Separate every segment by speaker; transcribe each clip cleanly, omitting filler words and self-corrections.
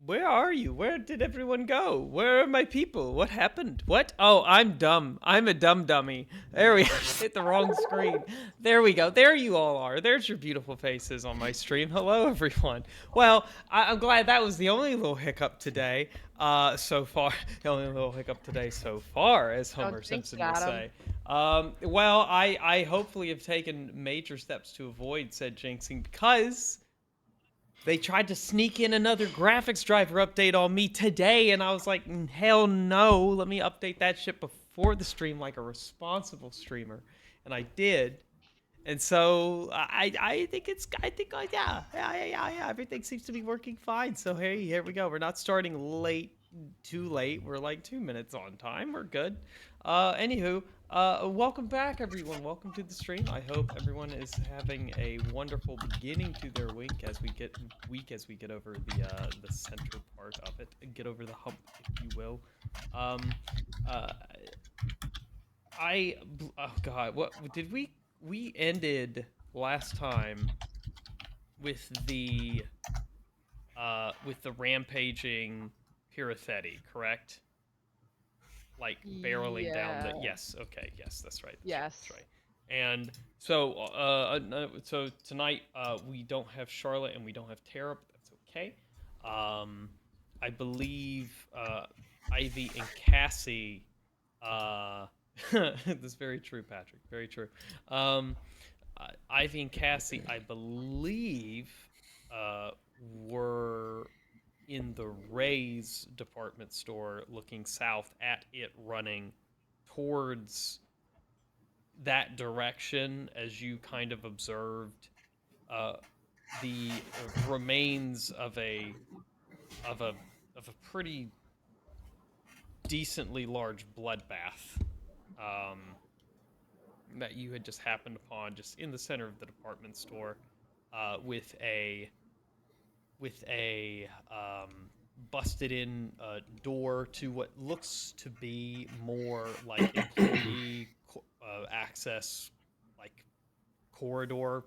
Speaker 1: Where are you? Where did everyone go? Where are my people? What happened? What? Oh, I'm dumb. I'm a dumb dummy. There we hit the wrong screen. There we go. There you all are. There's your beautiful faces on my stream. Hello, everyone. Well, I'm glad that was the only little hiccup today. So far, the only little hiccup today so far, as
Speaker 2: Don't
Speaker 1: Homer
Speaker 2: jinx it,
Speaker 1: Simpson will
Speaker 2: Adam.
Speaker 1: say. Well, I hopefully have taken major steps to avoid said jinxing because they tried to sneak in another graphics driver update on me today, and I was like, hell no, let me update that shit before the stream like a responsible streamer. And I did. And so I think yeah, everything seems to be working fine. So hey, here we go. We're not starting too late. We're like 2 minutes on time. We're good. Anywho, welcome back, everyone. Welcome to the stream. I hope everyone is having a wonderful beginning to their week as we get over the center part of it, get over the hump, if you will. Um, uh, I oh god, what did we ended last time with the rampaging Pirathetti, correct? Like barreling down the
Speaker 2: Yeah.
Speaker 1: yes, okay, yes, that's right, that's right, that's
Speaker 2: Yes.
Speaker 1: right. And so tonight we don't have Charlotte and we don't have Tara, but that's okay. Um, I believe Ivy and Cassie. Uh, that's very true, Patrick. Very true. Um, Ivy and Cassie, I believe, uh, were in the Ray's department store looking south at it running towards that direction as you kind of observed uh, the remains of a of a pretty decently large bloodbath that you had just happened upon just in the center of the department store with a busted in door to what looks to be more like employee access, like corridor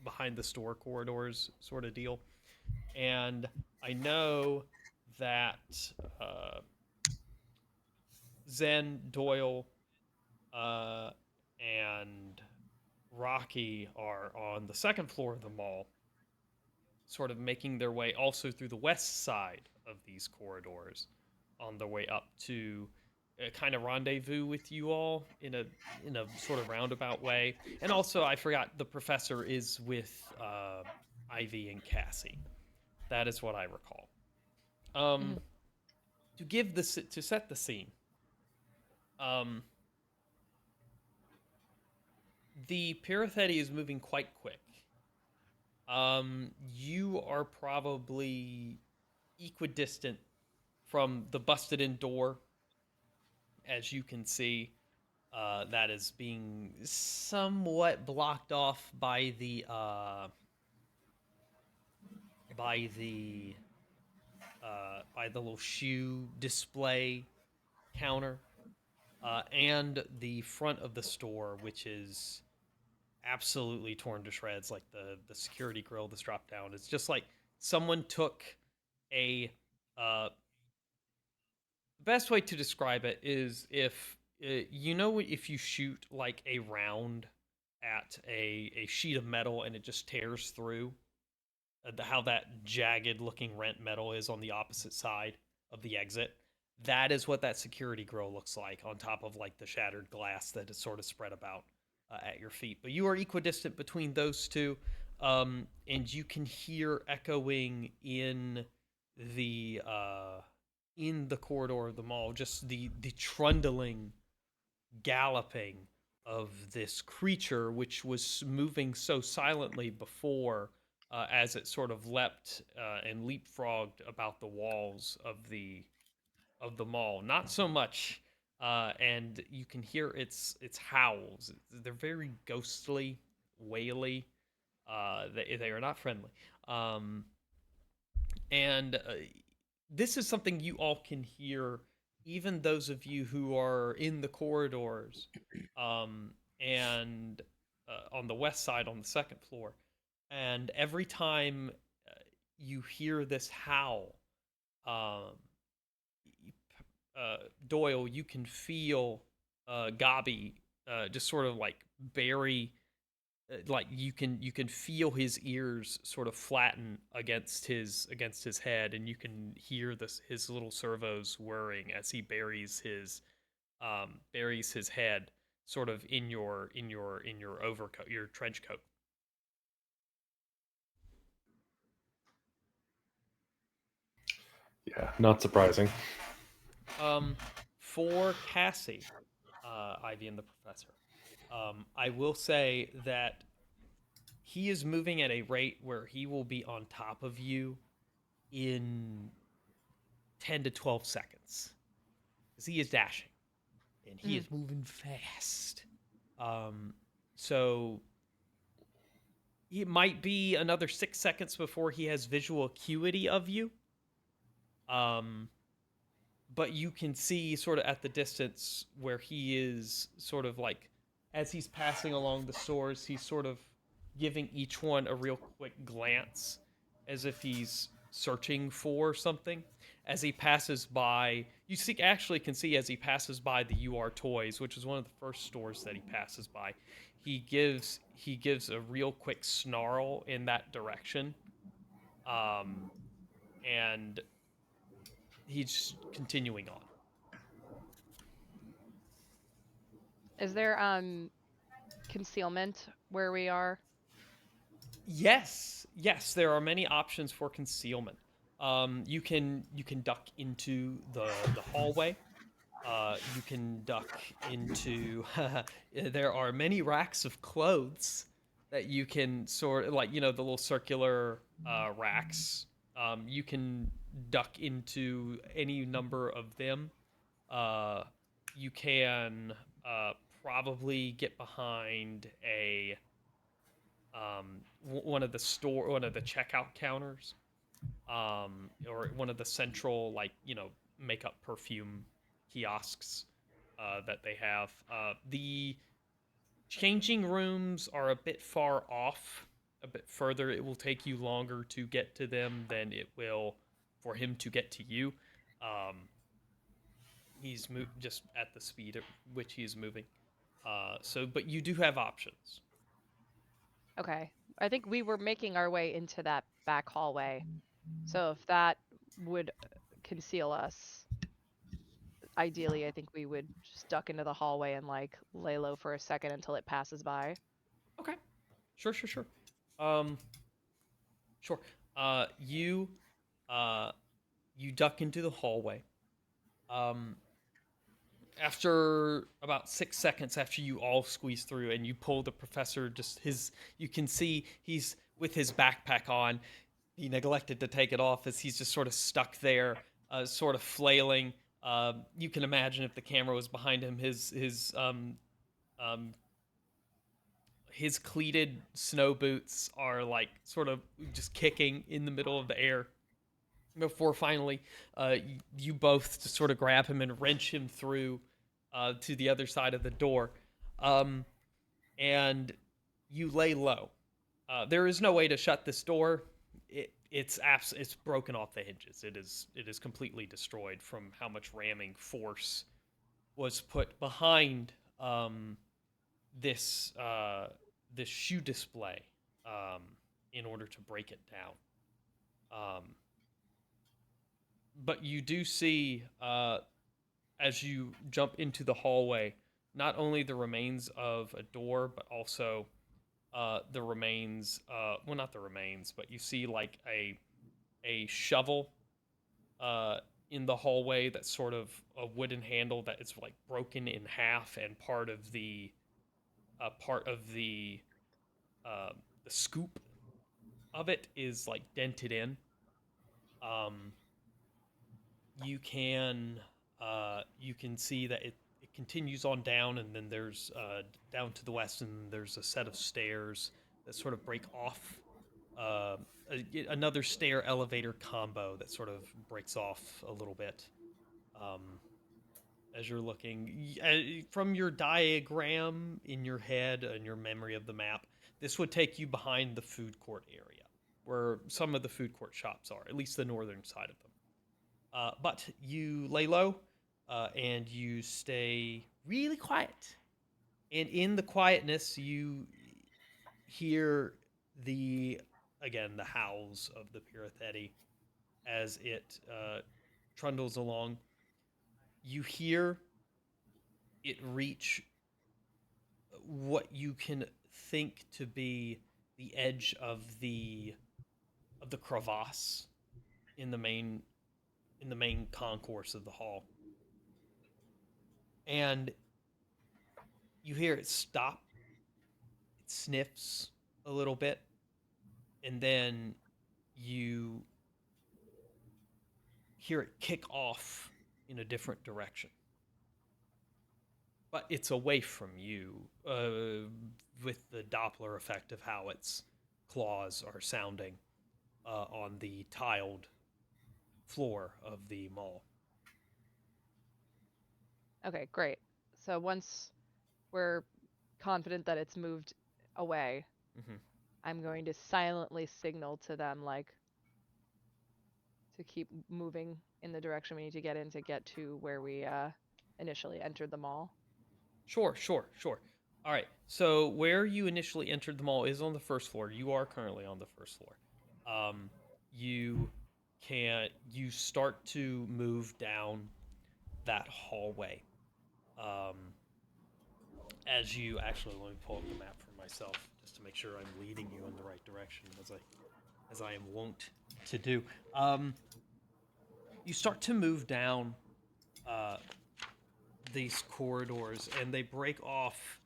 Speaker 1: behind the store corridors sort of deal. And I know that uh, Zen, Doyle, uh, and Rocky are on the second floor of the mall, sort of making their way also through the west side of these corridors on their way up to kind of rendezvous with you all in a sort of roundabout way. And also, I forgot the professor is with Ivy and Cassie. That is what I recall. Um,
Speaker 2: Mhm.
Speaker 1: to set the scene, um, the Pirathetti is moving quite quick. You are probably equidistant from the busted in door, as you can see. That is being somewhat blocked off by the by the little shoe display counter and the front of the store, which is absolutely torn to shreds. Like the security grill that's dropped down. It's just like someone took a the best way to describe it is if if you shoot like a round at a sheet of metal and it just tears through, how that jagged looking rent metal is on the opposite side of the exit. That is what that security grill looks like on top of like the shattered glass that is sort of spread about at your feet. But you are equidistant between those two, and you can hear echoing the in the corridor of the mall just the trundling, galloping of this creature, which was moving so silently before, as it sort of leapt and leapfrogged about the walls of the mall. Not so much, and you can hear its howls. They're very ghostly, waily. They are not friendly. Um, and this is something you all can hear, even those of you who are in the corridors and on the west side on the second floor. And every time you hear this howl, Um, uh, Doyle, you can feel Gabi just sort of like bury, like you can feel his ears sort of flatten against his head, and you can hear this his little servos whirring as he buries his head sort of in your overcoat, your trench coat.
Speaker 2: Yeah, not surprising.
Speaker 1: Um, for Cassie, Ivy and the Professor, I will say that he is moving at a rate where he will be on top of you in 10 to 12 seconds because he is dashing and he
Speaker 3: Mm.
Speaker 1: is moving fast. Um, so it might be another 6 seconds before he has visual acuity of you. Um, but you can see sort of at the distance where he is sort of like as he's passing along the stores, he's sort of giving each one a real quick glance as if he's searching for something. As he passes by, you see actually can see as he passes by the UR Toys, which is one of the first stores that he passes by, he gives a real quick snarl in that direction. Um and he's continuing on.
Speaker 3: Is there concealment where we are?
Speaker 1: Yes, yes, there are many options for concealment. You can duck into the hallway. You can duck into. There are many racks of clothes that you can sort like the little circular racks. You can duck into any number of them. Uh, you can probably get behind a one of the checkout counters, or one of the central makeup perfume kiosks that they have. The changing rooms are a bit far off, a bit further. It will take you longer to get to them than it will for him to get to you. Um, just at the speed at which he is moving. But you do have options.
Speaker 3: Okay. I think we were making our way into that back hallway. So if that would conceal us, ideally I think we would just duck into the hallway and like lay low for a second until it passes by.
Speaker 1: Okay, sure, sure, sure. Um, Sure. Uh, you, uh, you duck into the hallway. Um, After about 6 seconds after you all squeeze through and you pull the professor, you can see he's with his backpack on. He neglected to take it off as he's just sort of stuck there, sort of flailing. You can imagine if the camera was behind him, um, his cleated snow boots are like sort of just kicking in the middle of the air before finally you both just sort of grab him and wrench him through to the other side of the door. Um, and you lay low. There is no way to shut this door. It's broken off the hinges. It is completely destroyed from how much ramming force was put behind this this shoe display um, in order to break it down. Um, but you do see as you jump into the hallway, not only the remains of a door, but also the remains. Well, not the remains, but you see like a shovel uh, in the hallway that's sort of a wooden handle that is like broken in half, and part of uh, the scoop of it is like dented in. Um, you can see that it continues on down, and then there's down to the west, and there's a set of stairs that sort of break off. Uh, Another stair elevator combo that sort of breaks off a little bit. Um, as you're looking from your diagram in your head and your memory of the map, this would take you behind the food court area where some of the food court shops are, at least the northern side of them. But you lay low and you stay really quiet. And in the quietness, you hear the again the howls of the Pirathetti as it trundles along. You hear it reach what you can think to be the edge of the crevasse in the main concourse of the hall, and you hear it stop. It sniffs a little bit, and then you hear it kick off in a different direction. But it's away from you with the Doppler effect of how its claws are sounding on the tiled floor of the mall.
Speaker 3: Okay, great. So once we're confident that it's moved away,
Speaker 1: Mm-hmm.
Speaker 3: I'm going to silently signal to them, like, to keep moving in the direction we need to get in to get to where we initially entered the mall.
Speaker 1: Sure, sure, sure. All right. So where you initially entered the mall is on the first floor. You are currently on the first floor. Um, you you start to move down that hallway. Um, as you actually let me pull up the map for myself just to make sure I'm leading you in the right direction as I am wont to do. Um, you start to move down uh, these corridors, and they break off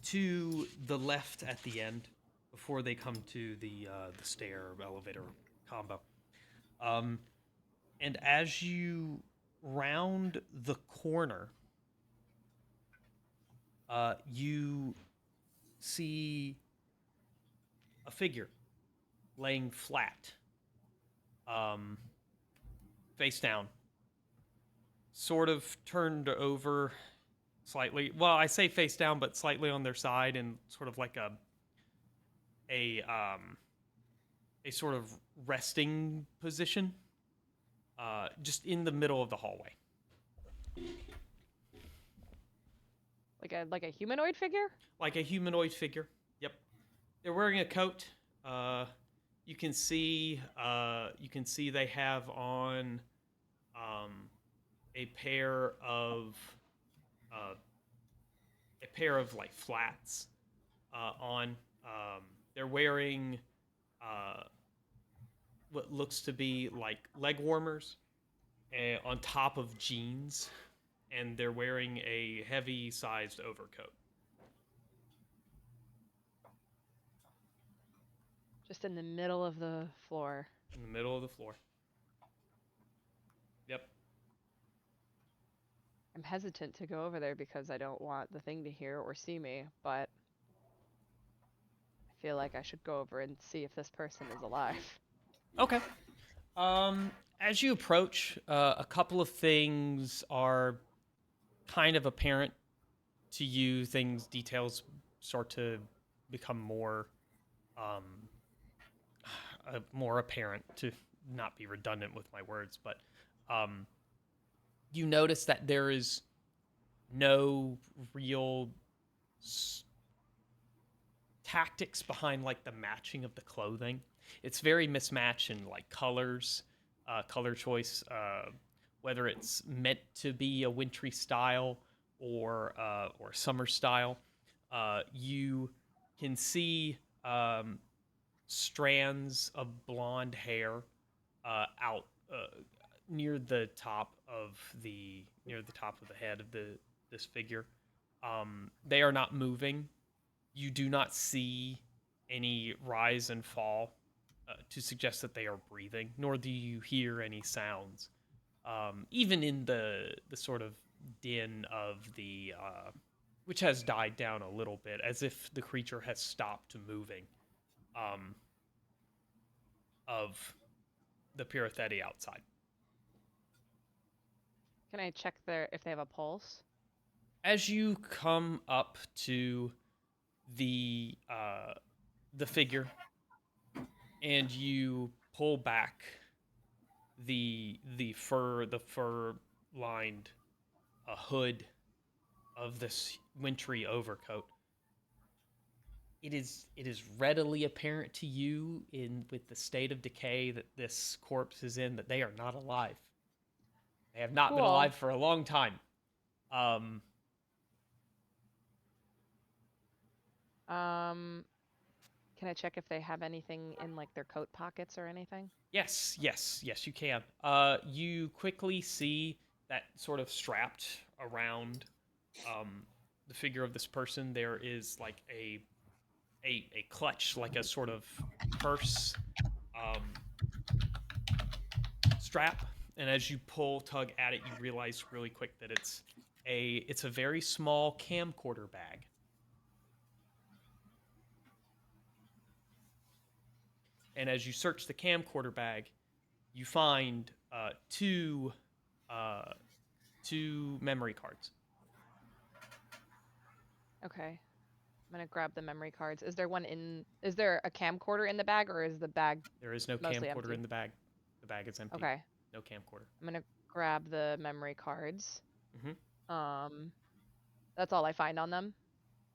Speaker 1: to the left at the end before they come to the stair elevator combo. Um, and as you round the corner, you see a figure laying flat, um, face down, sort of turned over slightly. Well, I say face down, but slightly on their side, and sort of like a a sort of resting position, just in the middle of the hallway.
Speaker 3: Like a humanoid figure?
Speaker 1: Like a humanoid figure. Yep. They're wearing a coat. Uh, you can see they have on um, a pair of uh, a pair of like flats on. They're wearing uh, what looks to be like leg warmers on top of jeans, and they're wearing a heavy sized overcoat
Speaker 3: Just in the middle of the floor.
Speaker 1: in the middle of the floor. Yep.
Speaker 3: I'm hesitant to go over there because I don't want the thing to hear or see me, but I feel like I should go over and see if this person is alive.
Speaker 1: Okay. As you approach, a couple of things are kind of apparent to you. Details start to become um, more apparent, to not be redundant with my words, but um, you notice that there is no real tactics behind like the matching of the clothing. It's very mismatched in like colors, color choice, whether it's meant to be a wintry style or summer style. You can see strands of blonde hair out near the top of the head of this figure. They are not moving. You do not see any rise and fall to suggest that they are breathing, nor do you hear any sounds. Even in the sort of din of which has died down a little bit, as if the creature has stopped moving, um, of the Pirathetti outside.
Speaker 3: Can I check if they have a pulse?
Speaker 1: As you come up to the uh, the figure and you pull back the fur lined hood of this wintry overcoat. It is readily apparent to you in with the state of decay that this corpse is in that they are not alive. They have not been
Speaker 3: Cool.
Speaker 1: alive for a long time. Um,
Speaker 3: Um, can I check if they have anything in like their coat pockets or anything?
Speaker 1: yes, yes, yes, you can. You quickly see that sort of strapped around um, the figure of this person. There is like a clutch, like a sort of purse um, strap, and as you tug at it, you realize really quick that it's a very small camcorder bag. And as you search the camcorder bag, you find uh, two memory cards.
Speaker 3: Okay. I'm gonna grab the memory cards. Is there a camcorder in the bag or is the bag
Speaker 1: There is no
Speaker 3: mostly
Speaker 1: camcorder in
Speaker 3: empty?
Speaker 1: the bag. The bag is empty.
Speaker 3: Okay.
Speaker 1: No camcorder.
Speaker 3: I'm gonna grab the memory cards.
Speaker 1: Hmm.
Speaker 3: Um, that's all I find on them.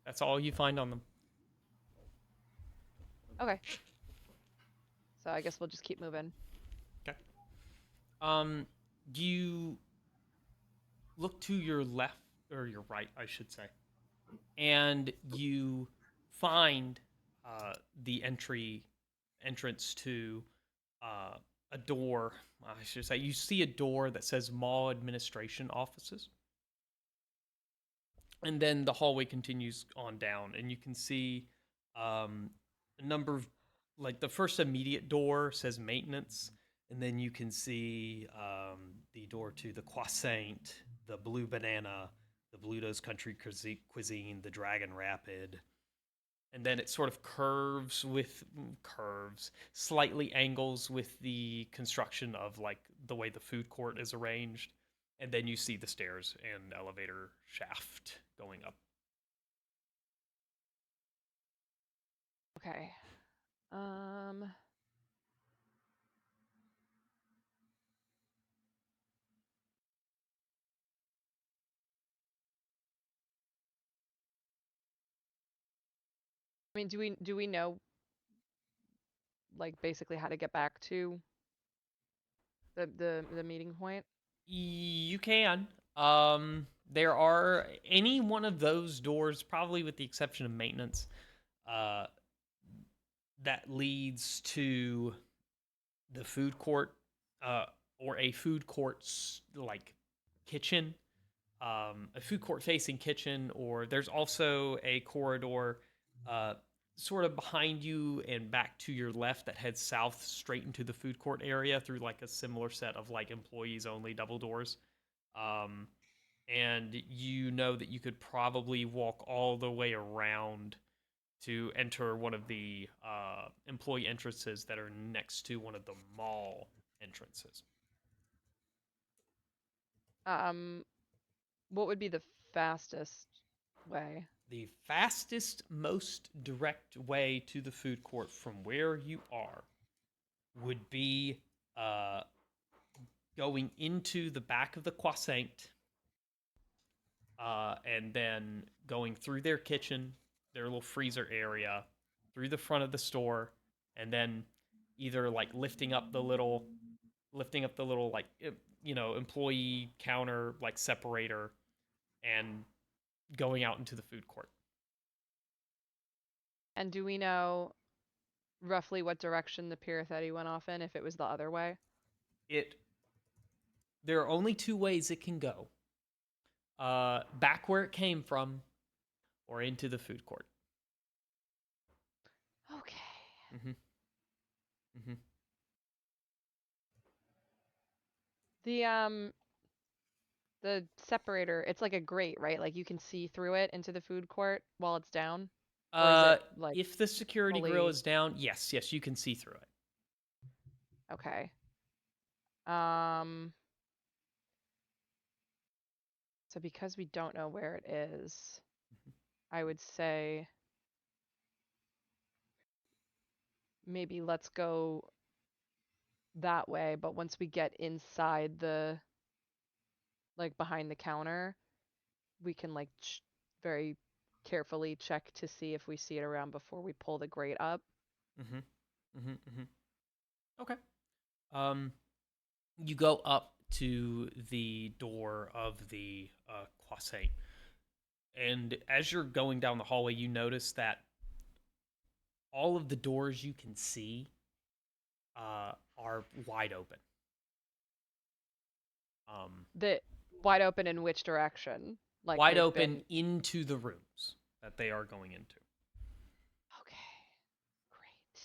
Speaker 1: That's all you find on them.
Speaker 3: Okay. So I guess we'll just keep moving.
Speaker 1: Okay. Um, you look to your left or your right, I should say, and you find uh, the entrance to uh, a door. I should say you see a door that says Mall Administration Offices, and then the hallway continues on down, and you can see a number of like the first immediate door says maintenance, and then you can see the door to the croissant, the blue banana, the Bluto's country cuisine, the Dragon Rapid, and then it sort of curves, slightly angles with the construction of like the way the food court is arranged, and then you see the stairs and elevator shaft going up.
Speaker 3: Okay. Um, I mean, do we know like basically how to get back to the meeting point?
Speaker 1: You can. There are any one of those doors, probably with the exception of maintenance, uh, that leads to the food court, uh, or a food court's like kitchen, a food court facing kitchen, or there's also a corridor, uh, sort of behind you and back to your left that heads south straight into the food court area through like a similar set of like employees only double doors. Um, and you know that you could probably walk all the way around to enter one of the employee entrances that are next to one of the mall entrances.
Speaker 3: Um, what would be the fastest way?
Speaker 1: The fastest, most direct way to the food court from where you are would be uh, going into the back of the croissant, and then going through their kitchen, their little freezer area, through the front of the store, and then either like lifting up the little like employee counter like separator and going out into the food court.
Speaker 3: And do we know roughly what direction the Pirathetti went off in if it was the other way?
Speaker 1: It There are only two ways it can go: back where it came from, or into the food court.
Speaker 3: Okay.
Speaker 1: Mm-hmm. Mm-hmm.
Speaker 3: The the separator, it's like a grate, right? Like you can see through it into the food court while it's down? Or is
Speaker 1: Uh,
Speaker 3: it like
Speaker 1: if the security grill
Speaker 3: fully
Speaker 1: is down, yes, yes, you can see through it.
Speaker 3: okay? Um, so because we don't know where it is, I would say maybe let's go that way, but once we get inside the, like, behind the counter, we can, like, very carefully check to see if we see it around before we pull the grate up.
Speaker 1: Mm-hmm. Mm-hmm. Mm-hmm. Okay. Um, you go up to the door of the croissant, and as you're going down the hallway, you notice that all of the doors you can see are wide open.
Speaker 3: The wide open in which direction? Like
Speaker 1: Wide
Speaker 3: they've
Speaker 1: open
Speaker 3: been.
Speaker 1: into the rooms that they are going into.
Speaker 3: Okay, great.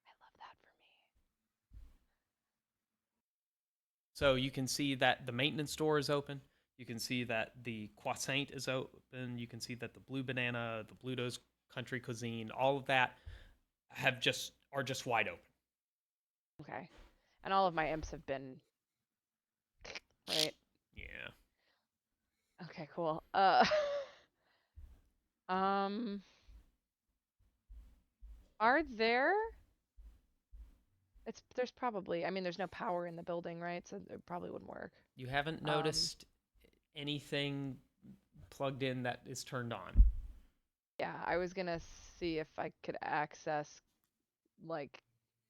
Speaker 3: I love that for me.
Speaker 1: So you can see that the maintenance door is open. You can see that the croissant is open. You can see that the blue banana, the Bluto's country cuisine, all of that are just wide open.
Speaker 3: Okay. And all of my imps have been right.
Speaker 1: Yeah.
Speaker 3: Okay, cool. Um, are there? There's probably. I mean, there's no power in the building, right? So it probably wouldn't work.
Speaker 1: You haven't
Speaker 3: Um,
Speaker 1: noticed anything plugged in that is turned on.
Speaker 3: yeah, I was gonna see if I could access like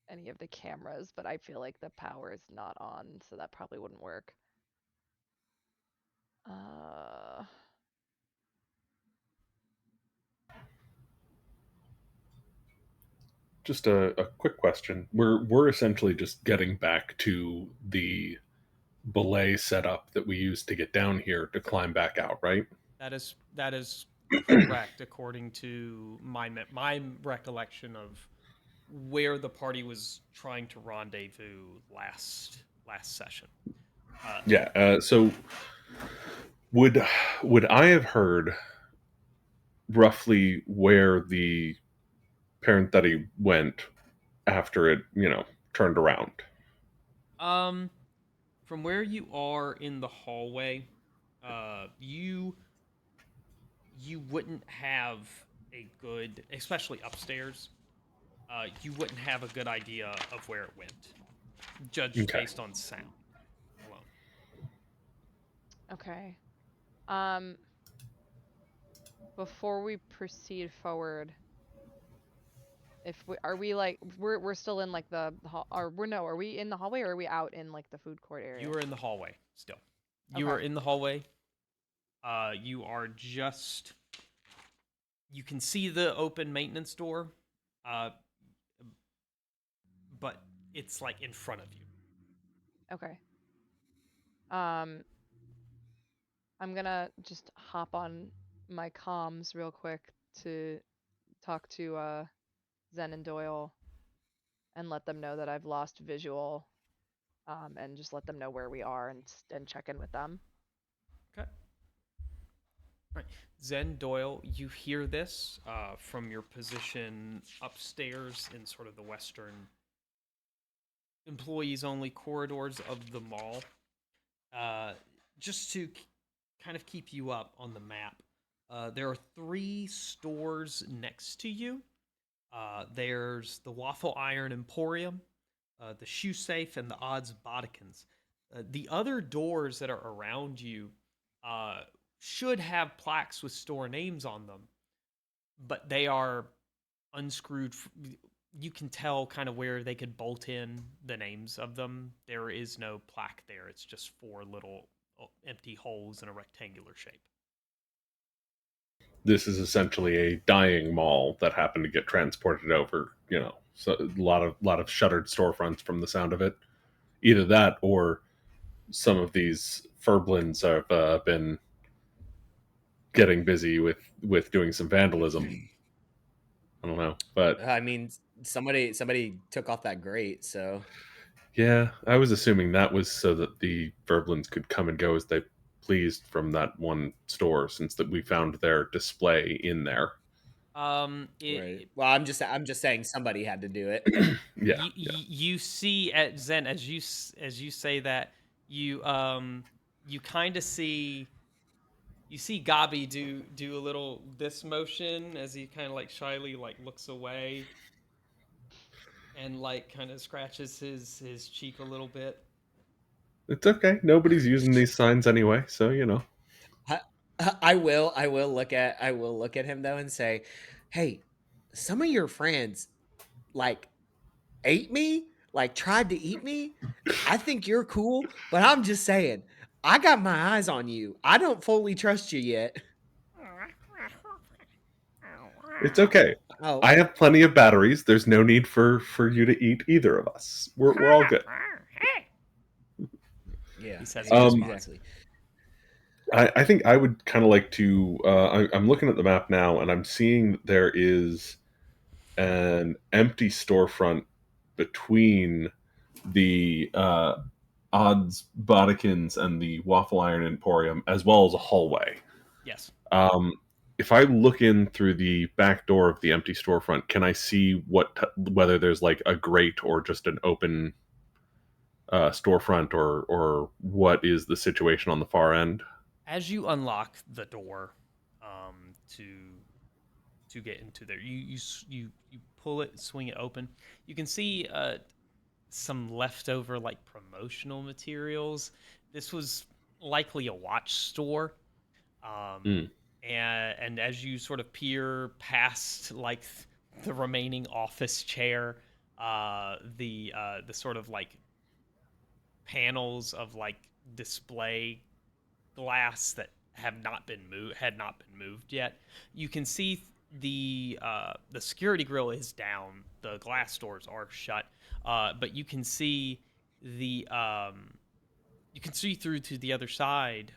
Speaker 3: any of the cameras, but I feel like the power is not on, so that probably wouldn't work. Uh,
Speaker 2: Just a quick question. We're essentially just getting back to the belay setup that we used to get down here to climb back out, right?
Speaker 1: That is correct according to my recollection of where the party was trying to rendezvous last session. Uh,
Speaker 2: Yeah. So would would I have heard roughly where the parenthetti went after it, turned around?
Speaker 1: um, from where you are in the hallway, you wouldn't have a good, especially upstairs. You wouldn't have a good idea of where it went, judged
Speaker 2: Okay.
Speaker 1: based on sound alone.
Speaker 3: okay. Um, before we proceed forward, if we are we like we're still in like the hall, or we're no, are we in the hallway or are we out in like the food court
Speaker 1: You
Speaker 3: area?
Speaker 1: are in the hallway still. You are
Speaker 3: Okay.
Speaker 1: in the hallway. You are just. You can see the open maintenance door, uh, but it's like in front of you.
Speaker 3: Okay. Um, I'm gonna just hop on my comms real quick to talk to Zen and Doyle and let them know that I've lost visual, and just let them know where we are and check in with them.
Speaker 1: Okay. Right. Zen Doyle, you hear this from your position upstairs in sort of the western employees only corridors of the mall. Uh, just to kind of keep you up on the map, there are three stores next to you. There's the Waffle Iron Emporium, the Shoe Safe, and the Odds Bodikins. The other doors that are around you uh, should have plaques with store names on them, but they are unscrewed. You can tell kind of where they could bolt in the names of them. There is no plaque there. It's just four little empty holes in a rectangular shape.
Speaker 2: This is essentially a dying mall that happened to get transported over. So a lot of shuttered storefronts from the sound of it. Either that, or some of these Furblins have been getting busy with doing some vandalism. I don't know, but
Speaker 4: I mean, somebody took off that grate, so
Speaker 2: yeah, I was assuming that was so that the Verblins could come and go as they pleased from that one store, since that we found their display in there.
Speaker 1: It
Speaker 4: right. Well, I'm just saying somebody had to do it.
Speaker 2: Yeah, yeah.
Speaker 1: you see at Zen as you say that you kind of see you see Gabi do a little this motion as he kind of like shyly like looks away, and like kind of scratches his cheek a little bit.
Speaker 2: It's okay. Nobody's using these signs anyway, so you know.
Speaker 4: I, I will look at him though and say, "Hey, some of your friends like ate me, like tried to eat me. I think you're cool, but I'm just saying, I got my eyes on you. I don't fully trust you yet."
Speaker 2: It's okay.
Speaker 4: Oh,
Speaker 2: I have plenty of batteries. There's no need for you to eat either of us. We're all good.
Speaker 4: yeah,
Speaker 1: He says in
Speaker 2: Um,
Speaker 1: response.
Speaker 4: exactly.
Speaker 2: I think I would kind of like to. I'm looking at the map now, and I'm seeing that there is an empty storefront between the Odds Bodikins and the Waffle Iron Emporium, as well as a hallway.
Speaker 1: Yes.
Speaker 2: Um, if I look in through the back door of the empty storefront, can I see whether there's like a grate or just an open storefront, or what is the situation on the far end?
Speaker 1: As you unlock the door to get into there, you pull it, swing it open. You can see some leftover like promotional materials. This was likely a watch store. Um,
Speaker 2: Mm,
Speaker 1: and as you sort of peer past like the remaining office chair, the sort of like panels of like display glass that have not been moved had not been moved yet. You can see the security grill is down. The glass doors are shut, but the you can see through to the other side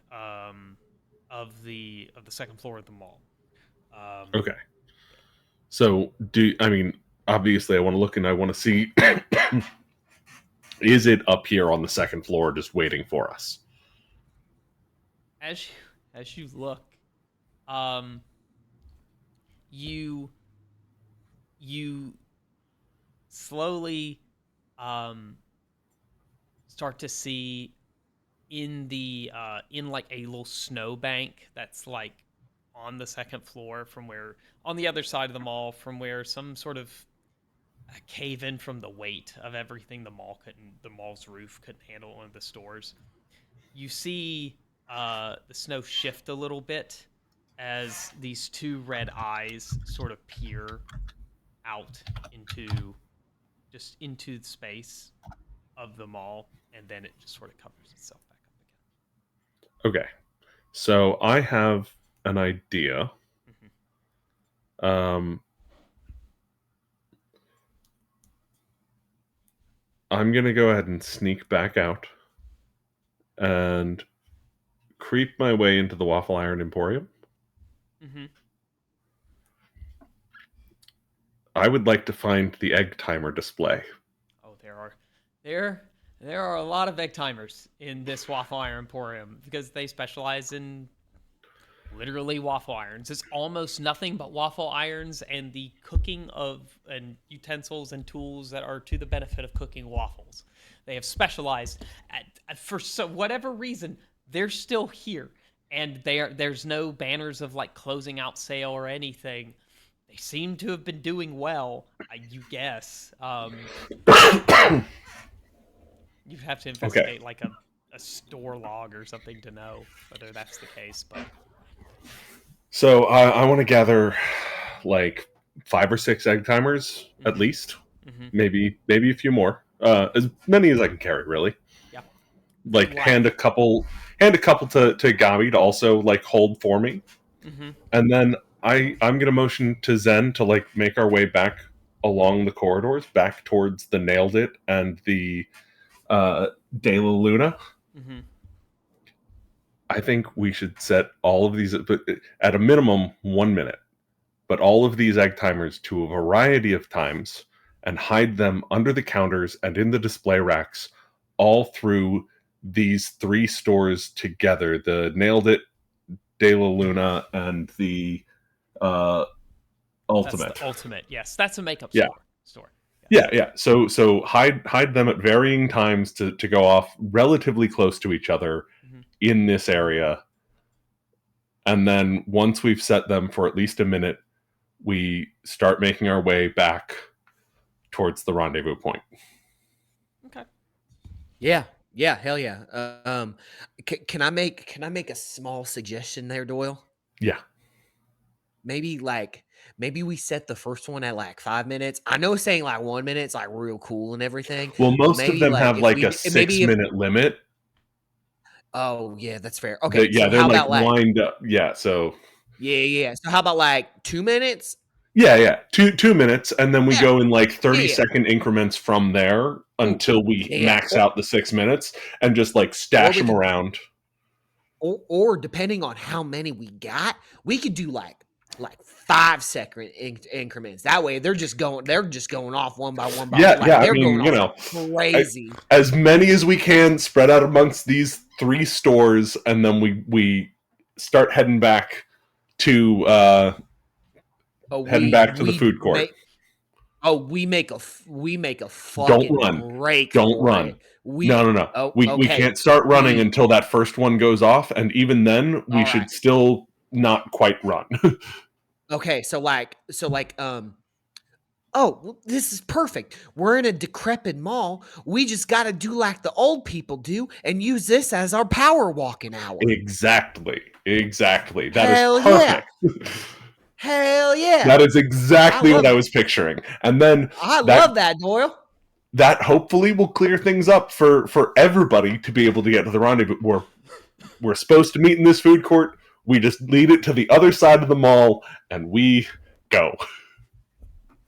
Speaker 1: of the second floor of the mall. Um,
Speaker 2: okay. So I mean, obviously I want to look and I want to see is it up here on the second floor just waiting for us?
Speaker 1: as you, as you look, um, you you slowly um, start to see in like a little snowbank that's like on the second floor from where on the other side of the mall from where some sort of cave in from the weight of everything the mall's roof couldn't handle one of the stores. You see the snow shift a little bit as these two red eyes sort of peer out into the space of the mall, and then it just sort of covers itself back up
Speaker 2: Okay. So I have an idea.
Speaker 1: again.
Speaker 2: Um, I'm gonna go ahead and sneak back out and creep my way into the Waffle Iron Emporium.
Speaker 1: Mm-hmm.
Speaker 2: I would like to find the egg timer display.
Speaker 1: Oh, there there are a lot of egg timers in this waffle iron emporium because they specialize in literally waffle irons. It's almost nothing but waffle irons and the cooking of and utensils and tools that are to the benefit of cooking waffles. They have specialized for whatever reason they're still here, and there's no banners of like closing out sale or anything. They seem to have been doing well, you guess. You have to
Speaker 2: Okay.
Speaker 1: investigate like a store log or something to know whether that's the case, but
Speaker 2: So I want to gather like 5 or 6 egg timers at
Speaker 1: mm-hmm,
Speaker 2: least,
Speaker 1: mm-hmm,
Speaker 2: maybe a few more, as many as I can carry, really.
Speaker 1: yeah.
Speaker 2: Like
Speaker 1: Like,
Speaker 2: hand a couple to Gabi to also like hold for me,
Speaker 1: mm-hmm,
Speaker 2: and then I'm gonna motion to Zen to like make our way back along the corridors back towards the Nailed It and the uh, De La Luna.
Speaker 1: mm-hmm.
Speaker 2: I think we should set all of these at a minimum 1 minute, but all of these egg timers to a variety of times and hide them under the counters and in the display racks all through these 3 stores together: the Nailed It, De La Luna, and the uh,
Speaker 1: That's the
Speaker 2: Ultimate.
Speaker 1: ultimate. Yes, that's a makeup
Speaker 2: Yeah,
Speaker 1: store.
Speaker 2: yeah,
Speaker 1: Yes.
Speaker 2: yeah. So hide them at varying times to go off relatively close to each other
Speaker 1: Mm-hmm.
Speaker 2: in this area, and then once we've set them for at least a minute, we start making our way back towards the rendezvous point.
Speaker 1: Okay.
Speaker 4: Yeah, hell yeah. Can I make a small suggestion there, Doyle?
Speaker 2: Yeah.
Speaker 4: Maybe we set the first one at like 5 minutes. I know saying like 1 minute is like real cool and everything.
Speaker 2: Well,
Speaker 4: but
Speaker 2: most of
Speaker 4: maybe
Speaker 2: them
Speaker 4: like
Speaker 2: have
Speaker 4: if
Speaker 2: like
Speaker 4: we
Speaker 2: a
Speaker 4: maybe if
Speaker 2: 6-minute limit.
Speaker 4: oh yeah, that's fair. Okay,
Speaker 2: Yeah,
Speaker 4: so
Speaker 2: they're
Speaker 4: how
Speaker 2: like
Speaker 4: about like
Speaker 2: wind up. Yeah, so
Speaker 4: yeah. So how about like 2 minutes?
Speaker 2: yeah, 2 minutes, and then we
Speaker 4: Yeah,
Speaker 2: go in like 30
Speaker 4: yeah.
Speaker 2: second increments from there
Speaker 4: Ooh,
Speaker 2: until we
Speaker 4: yeah.
Speaker 2: max out the 6 minutes and just like stash
Speaker 4: we
Speaker 2: them
Speaker 4: could,
Speaker 2: around.
Speaker 4: or depending on how many we got, we could do like 5-second increments. That way they're just going off one by one by
Speaker 2: Yeah,
Speaker 4: like
Speaker 2: I
Speaker 4: they're
Speaker 2: mean,
Speaker 4: going
Speaker 2: you
Speaker 4: off
Speaker 2: know,
Speaker 4: crazy.
Speaker 2: as many as we can spread out amongst these 3 stores, and then we start heading back to the food court.
Speaker 4: We make a
Speaker 2: Don't
Speaker 4: fucking
Speaker 2: run.
Speaker 4: break
Speaker 2: Don't
Speaker 4: for
Speaker 2: run.
Speaker 4: it.
Speaker 2: No.
Speaker 4: Oh,
Speaker 2: We
Speaker 4: okay.
Speaker 2: can't start running
Speaker 4: We
Speaker 2: until that first one goes off, and even then, we
Speaker 4: all
Speaker 2: should
Speaker 4: right.
Speaker 2: still not quite run.
Speaker 4: Okay, so oh, well, this is perfect. We're in a decrepit mall. We just got to do like the old people do and use this as our power walking hour.
Speaker 2: Exactly. That
Speaker 4: Hell
Speaker 2: is perfect.
Speaker 4: Hell yeah.
Speaker 2: That is exactly what I
Speaker 4: it.
Speaker 2: was picturing. And then
Speaker 4: I love that, Doyle.
Speaker 2: that hopefully will clear things up for everybody to be able to get to the rendezvous. We're supposed to meet in this food court. We just lead it to the other side of the mall, and we go.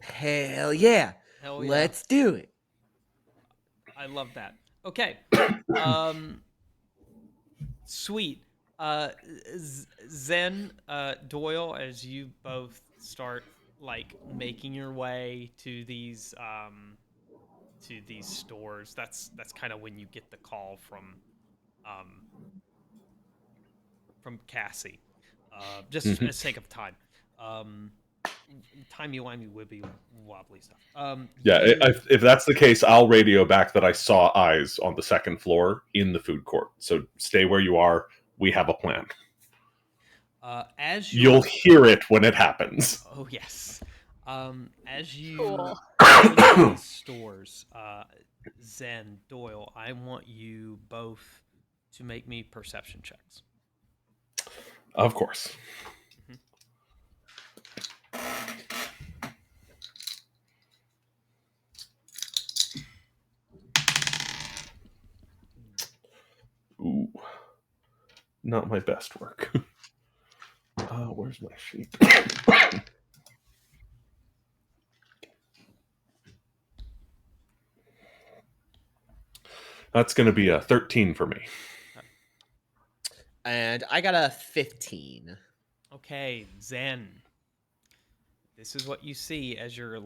Speaker 4: Hell yeah.
Speaker 1: Hell yeah.
Speaker 4: Let's do it.
Speaker 1: I love that. Okay. Sweet. Zen, Doyle, as you both start like making your way to these stores, that's kind of when you get the call from Cassie. Just for the sake of time. Timey-wimey, wibby wobbly stuff.
Speaker 2: Yeah, if that's the case, I'll radio back that I saw eyes on the second floor in the food court. So stay where you are. We have a plan.
Speaker 1: As
Speaker 2: you'll hear it when it happens.
Speaker 1: Oh yes. As you
Speaker 3: Cool.
Speaker 1: go into these stores, Zen, Doyle, I want you both to make me perception checks.
Speaker 2: Of course. Ooh, not my best work. Where's my sheet? That's going to be a 13 for me.
Speaker 4: And I got a 15.
Speaker 1: Okay, Zen. This is what you see as you're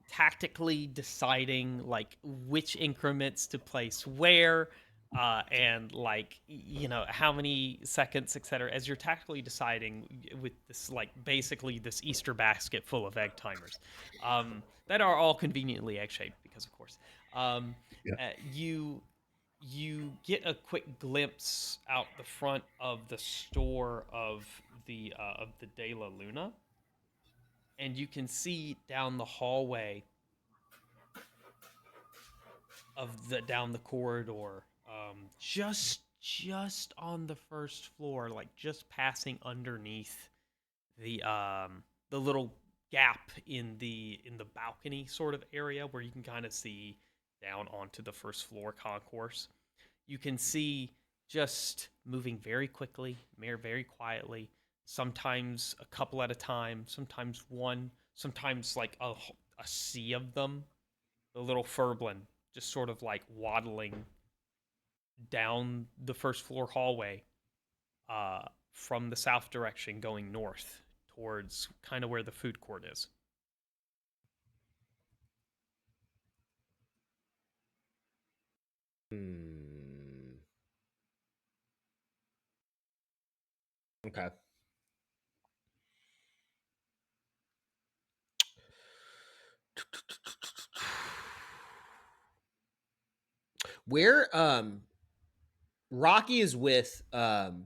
Speaker 1: tactically deciding like which increments to place where, and like how many seconds, etc. As you're tactically deciding with this basically this Easter basket full of egg timers, that are all conveniently egg shaped because of course, you get a quick glimpse out the front of the store of the De La Luna, and you can see down the hallway down the corridor, just on the first floor, like just passing underneath the little gap in the balcony sort of area where you can kind of see down onto the first floor concourse. You can see just moving very quickly, very quietly, sometimes a couple at a time, sometimes one, sometimes like a sea of them. The little furblin just sort of like waddling down the first floor hallway, from the south direction going north towards kind of where the food court is.
Speaker 4: Okay. Where Rocky's with Ivy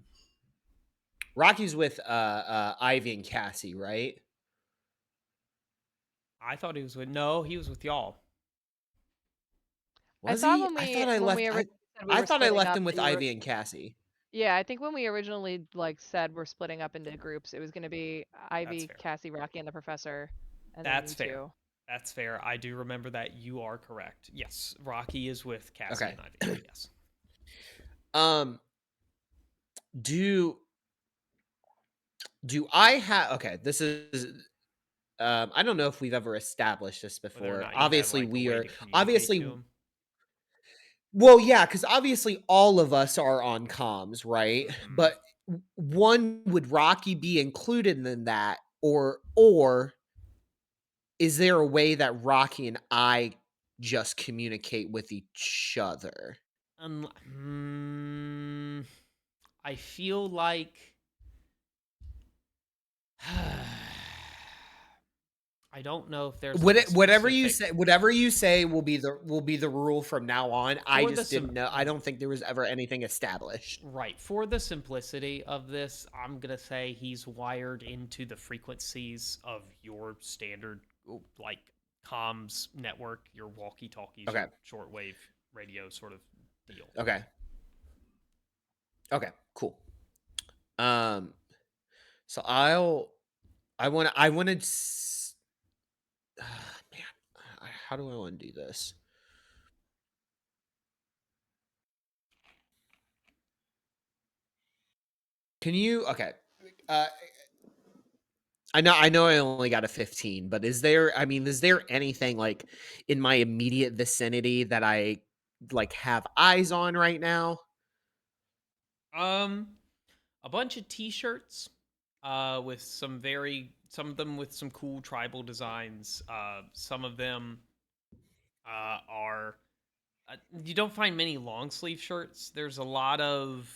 Speaker 4: and Cassie, right?
Speaker 1: I thought he was with. No, he was with y'all.
Speaker 3: I
Speaker 4: Was
Speaker 3: thought
Speaker 4: he?
Speaker 3: when we originally said we
Speaker 4: I
Speaker 3: were
Speaker 4: thought I
Speaker 3: splitting
Speaker 4: left
Speaker 3: up
Speaker 4: him with
Speaker 3: that you were.
Speaker 4: Ivy and Cassie.
Speaker 3: Yeah, I think when we originally like said we're splitting up into groups, it was going to be
Speaker 1: That's
Speaker 3: Ivy,
Speaker 1: fair.
Speaker 3: Cassie, Rocky, and the professor, and then
Speaker 1: That's
Speaker 3: you
Speaker 1: fair.
Speaker 3: two.
Speaker 1: That's fair. I do remember that. You are correct. Yes, Rocky is with Cassie
Speaker 4: Okay.
Speaker 1: and Ivy. Yes.
Speaker 4: Do I have okay, this is I don't know if we've ever established this
Speaker 1: Whether or
Speaker 4: before.
Speaker 1: not you have
Speaker 4: Obviously
Speaker 1: like a
Speaker 4: we
Speaker 1: way
Speaker 4: are
Speaker 1: to communicate to
Speaker 4: obviously
Speaker 1: him.
Speaker 4: well, yeah, cuz obviously all of us are on comms, right?
Speaker 1: Mhm.
Speaker 4: But one would Rocky be included in that or is there a way that Rocky and I just communicate with each other?
Speaker 1: I feel like I don't know if there's like a specific
Speaker 4: Whatever you say will be the rule from now on. I
Speaker 1: for the
Speaker 4: just didn't know. I don't think there was ever anything established.
Speaker 1: right, for the simplicity of this. I'm gonna say he's wired into the frequencies of your standard like comms network, your walkie-talkies,
Speaker 4: Okay.
Speaker 1: your shortwave radio sort of deal.
Speaker 4: Okay. Okay. Cool. Um. So I wanted. Man, how do I want to do this? Can you? Okay. Uh, I know I only got a 15, but is there anything like in my immediate vicinity that I like have eyes on right now?
Speaker 1: Um, a bunch of T-shirts, with some of them with some cool tribal designs. Some of them are you don't find many long sleeve shirts. There's a lot of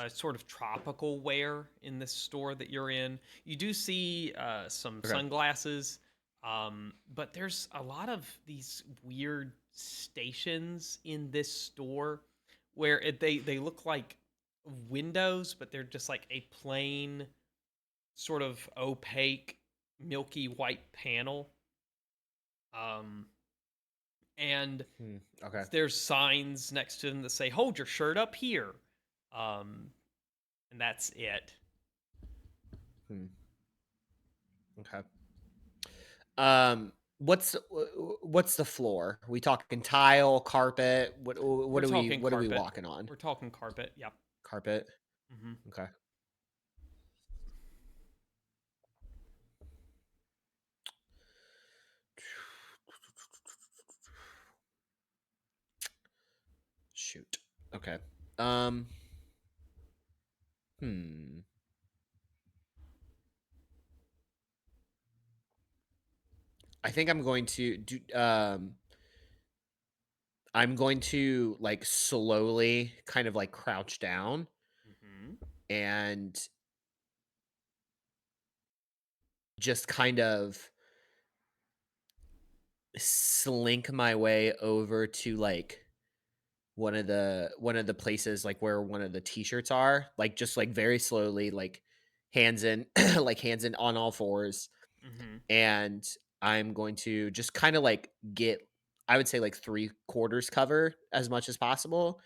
Speaker 1: sort of tropical wear in this store that you're in. You do see some
Speaker 4: Okay.
Speaker 1: sunglasses, but there's a lot of these weird stations in this store where they look like windows, but they're just like a plain sort of opaque milky white panel. Um, and
Speaker 4: Okay.
Speaker 1: there's signs next to them that say "Hold your shirt up here," um, and that's it.
Speaker 4: Hmm. Okay. Um, what's the floor? We talking tile, carpet?
Speaker 1: We're talking
Speaker 4: what are we
Speaker 1: carpet.
Speaker 4: walking on?
Speaker 1: We're talking carpet. Yep.
Speaker 4: Carpet.
Speaker 1: Hmm.
Speaker 4: Okay. Shoot. Okay. Um. Hmm. I think I'm going to do. I'm going to like slowly kind of like crouch down
Speaker 1: Hmm.
Speaker 4: and just kind of slink my way over to like one of the places like where one of the t-shirts are, like just like very slowly, like hands in like hands in on all fours,
Speaker 1: Hmm.
Speaker 4: and I'm going to just kind of like get, I would say like three quarters cover as much as possible,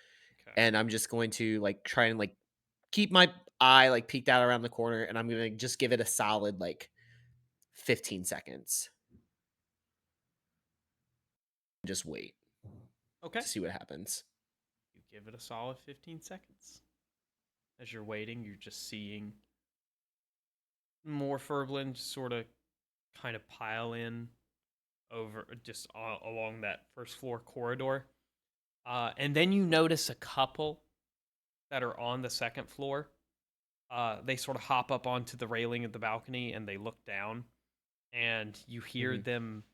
Speaker 1: Okay.
Speaker 4: and I'm just going to like try and like keep my eye like peeked out around the corner, and I'm gonna just give it a solid like 15 seconds. Just wait
Speaker 1: Okay.
Speaker 4: to see what happens.
Speaker 1: You give it a solid 15 seconds. As you're waiting, you're just seeing more Furblin sort of kind of pile in over just along that first floor corridor. And then you notice a couple that are on the second floor. They sort of hop up onto the railing of the balcony and they look down, and you hear
Speaker 4: Hmm.
Speaker 1: them.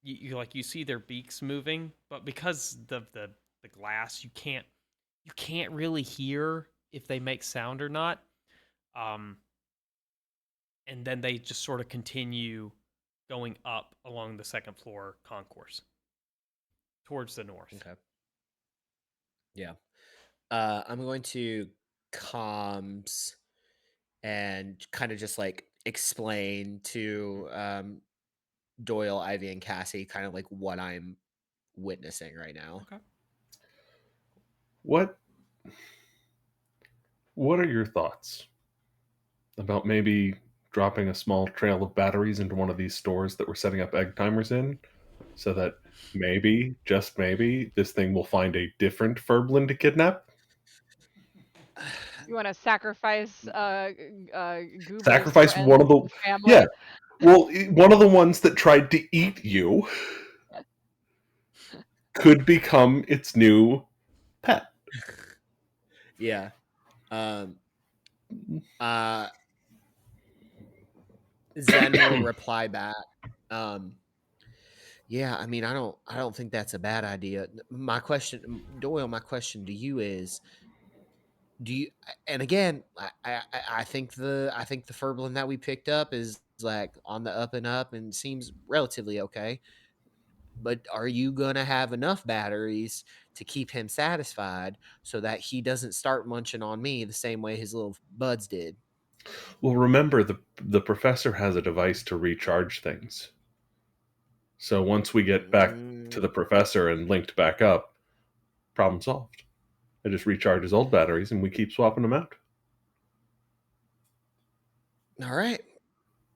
Speaker 1: You like you see their beaks moving, but because the glass, you can't really hear if they make sound or not. Um, and then they just sort of continue going up along the second floor concourse towards the north.
Speaker 4: Okay. Yeah. I'm going to comms and kind of just like explain to Doyle, Ivy, and Cassie kind of like what I'm witnessing right now.
Speaker 1: Okay.
Speaker 2: What are your thoughts about maybe dropping a small trail of batteries into one of these stores that we're setting up egg timers in, so that maybe, just maybe, this thing will find a different Furblin to kidnap?
Speaker 3: You want to sacrifice Gooble's
Speaker 2: Sacrifice one of the
Speaker 3: family?
Speaker 2: Well, one of the ones that tried to eat you could become its new pet.
Speaker 4: Yeah. Zen will reply back. Yeah, I mean, I don't think that's a bad idea. My question, Doyle, my question to you is, do you? And again, I think the Furblin that we picked up is like on the up and up and seems relatively okay. But are you gonna have enough batteries to keep him satisfied so that he doesn't start munching on me the same way his little buds did?
Speaker 2: Well, remember the professor has a device to recharge things. So once we get back to the
Speaker 4: Mm,
Speaker 2: professor and linked back up, problem solved. I just recharge his old batteries and we keep swapping them out.
Speaker 4: all right.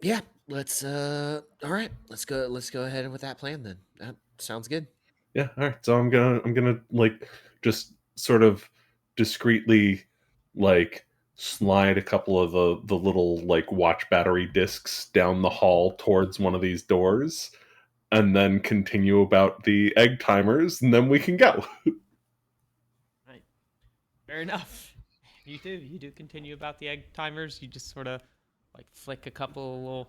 Speaker 4: Yeah, let's all right, let's go ahead with that plan then. That sounds good.
Speaker 2: Yeah, all right. So I'm gonna like just sort of discreetly like slide a couple of the little like watch battery discs down the hall towards one of these doors, and then continue about the egg timers, and then we can go.
Speaker 1: Right. Fair enough. You do continue about the egg timers. You just sort of like flick a couple of little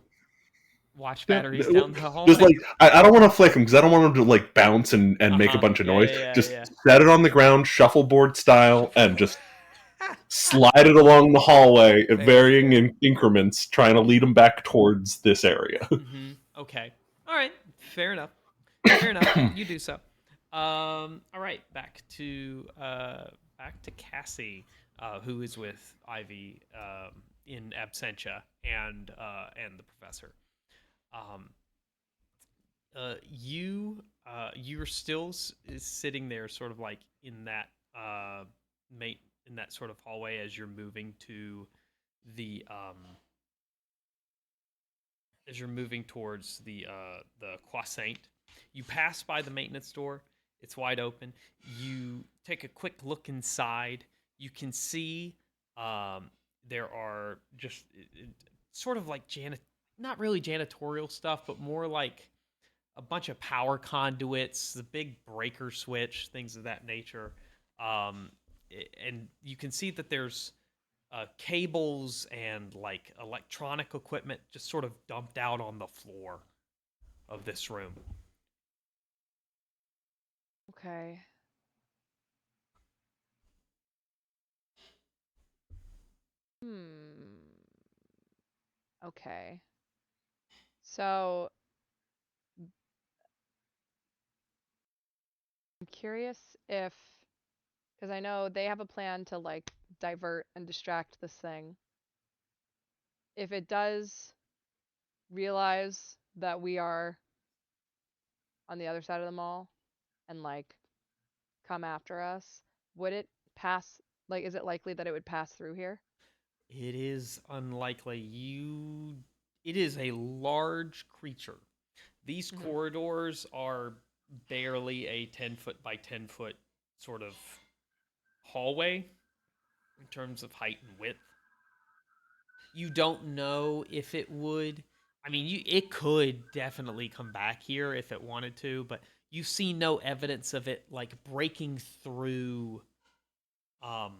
Speaker 1: watch
Speaker 2: Yeah,
Speaker 1: batteries down the
Speaker 2: just
Speaker 1: hallway.
Speaker 2: like I don't want to flick them because I don't want them to like bounce and make a
Speaker 1: Uh-huh.
Speaker 2: bunch of
Speaker 1: Yeah,
Speaker 2: noise.
Speaker 1: yeah,
Speaker 2: Just
Speaker 1: yeah,
Speaker 2: set it on the ground, shuffleboard style, and just
Speaker 1: yeah.
Speaker 2: slide it along the hallway at
Speaker 1: Fair,
Speaker 2: varying
Speaker 1: fair.
Speaker 2: increments, trying to lead them back towards this area.
Speaker 1: Mm-hmm. Okay. All right. Fair enough. Fair enough. You do so. All right. Back to Cassie, who is with Ivy in absentia and the professor. Um, you're still sitting there, sort of like in that mate in that sort of hallway as you're moving to the as you're moving towards the croissant. You pass by the maintenance door. It's wide open. You take a quick look inside. You can see there are just sort of like not really janitorial stuff, but more like a bunch of power conduits, the big breaker switch, things of that nature. Um, and you can see that there's cables and like electronic equipment just sort of dumped out on the floor of this room.
Speaker 3: Okay. Hmm. Okay. So I'm curious if, because I know they have a plan to like divert and distract this thing. If it does realize that we are on the other side of the mall and like come after us, would it pass? Like, is it likely that it would pass through here?
Speaker 1: It is unlikely. It is a large creature. These
Speaker 3: Mm-hmm.
Speaker 1: corridors are barely a 10-foot by 10-foot sort of hallway in terms of height and width. You don't know if it would. I mean, it could definitely come back here if it wanted to, but you see no evidence of it like breaking through um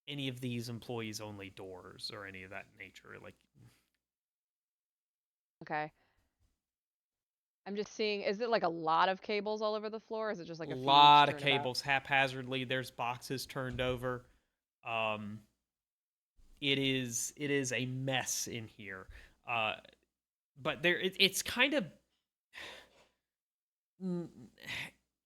Speaker 1: any of these employees only doors or any of that nature. Like,
Speaker 3: Okay. I'm just seeing, is it like a lot of cables all over the floor? Or is it just
Speaker 1: a
Speaker 3: like a few
Speaker 1: lot of
Speaker 3: strewn about?
Speaker 1: cables haphazardly. There's boxes turned over. Um, it is a mess in here. But it's kind of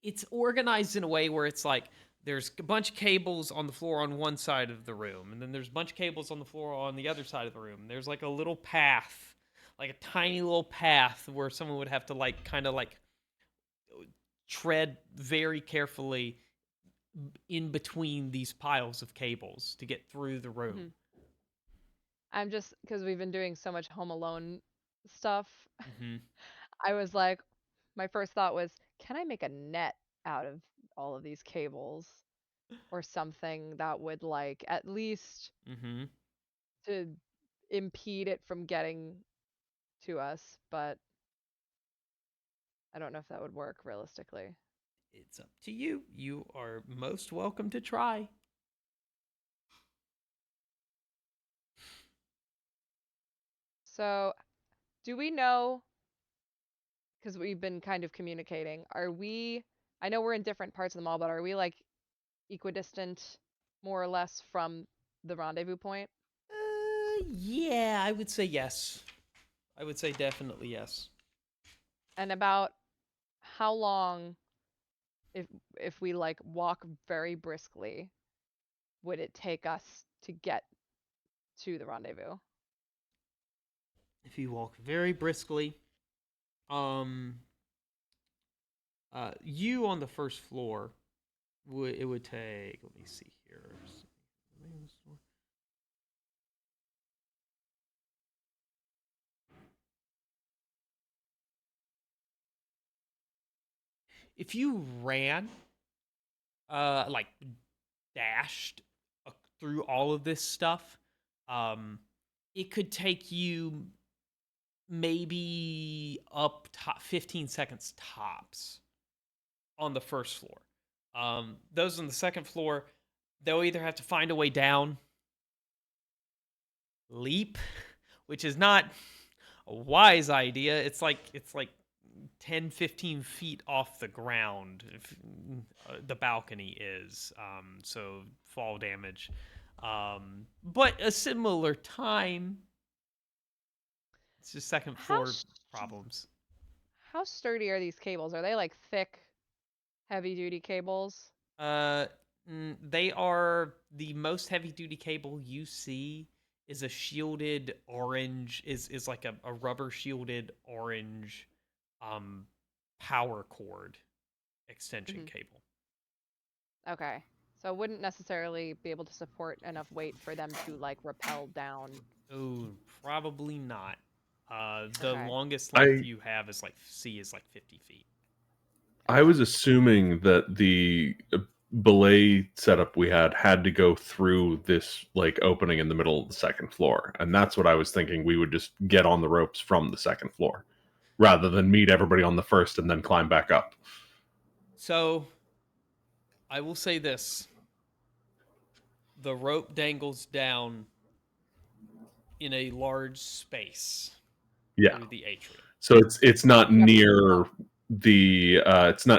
Speaker 1: it's organized in a way where it's like there's a bunch of cables on the floor on one side of the room, and then there's a bunch of cables on the floor on the other side of the room. There's like a little path like a tiny little path where someone would have to like kind of like tread very carefully in between these piles of cables to get through the room.
Speaker 3: Mhm. I'm just because we've been doing so much Home Alone stuff.
Speaker 1: Mm-hmm.
Speaker 3: I was like, my first thought was, can I make a net out of all of these cables or something that would like at least
Speaker 1: Mm-hmm.
Speaker 3: to impede it from getting to us, but I don't know if that would work realistically.
Speaker 1: It's up to you. You are most welcome to try.
Speaker 3: So, do we know, because we've been kind of communicating, I know we're in different parts of the mall, but are we like equidistant more or less from the rendezvous point?
Speaker 1: Yeah, I would say yes. I would say definitely yes.
Speaker 3: And about how long, if if we like walk very briskly, would it take us to get to the rendezvous?
Speaker 1: If you walk very briskly, you on the first floor would take. Let me see here. If you ran, like dashed through all of this stuff, um, it could take you maybe up top 15 seconds tops on the first floor. Those on the second floor, they'll either have to find a way down, leap, which is not a wise idea. It's like 10, 15 feet off the ground. If, the balcony is so fall damage. But a similar time. It's just second
Speaker 3: How
Speaker 1: floor
Speaker 3: s-
Speaker 1: problems.
Speaker 3: how sturdy are these cables? Are they like thick, heavy duty cables?
Speaker 1: Uh, they are the most heavy duty cable you see is a shielded orange is like a rubber shielded orange um power cord extension
Speaker 3: Hmm.
Speaker 1: cable.
Speaker 3: Okay. So it wouldn't necessarily be able to support enough weight for them to like rappel down.
Speaker 1: Oh, probably not. The
Speaker 3: Okay.
Speaker 1: longest length
Speaker 2: I
Speaker 1: you have is like C is like 50 feet.
Speaker 2: I
Speaker 3: Okay.
Speaker 2: was assuming that the belay setup we had to go through this like opening in the middle of the second floor, and that's what I was thinking. We would just get on the ropes from the second floor rather than meet everybody on the first and then climb back up.
Speaker 1: So I will say this: the rope dangles down in a large space
Speaker 2: Yeah.
Speaker 1: through the atrium.
Speaker 2: So it's not
Speaker 3: We have to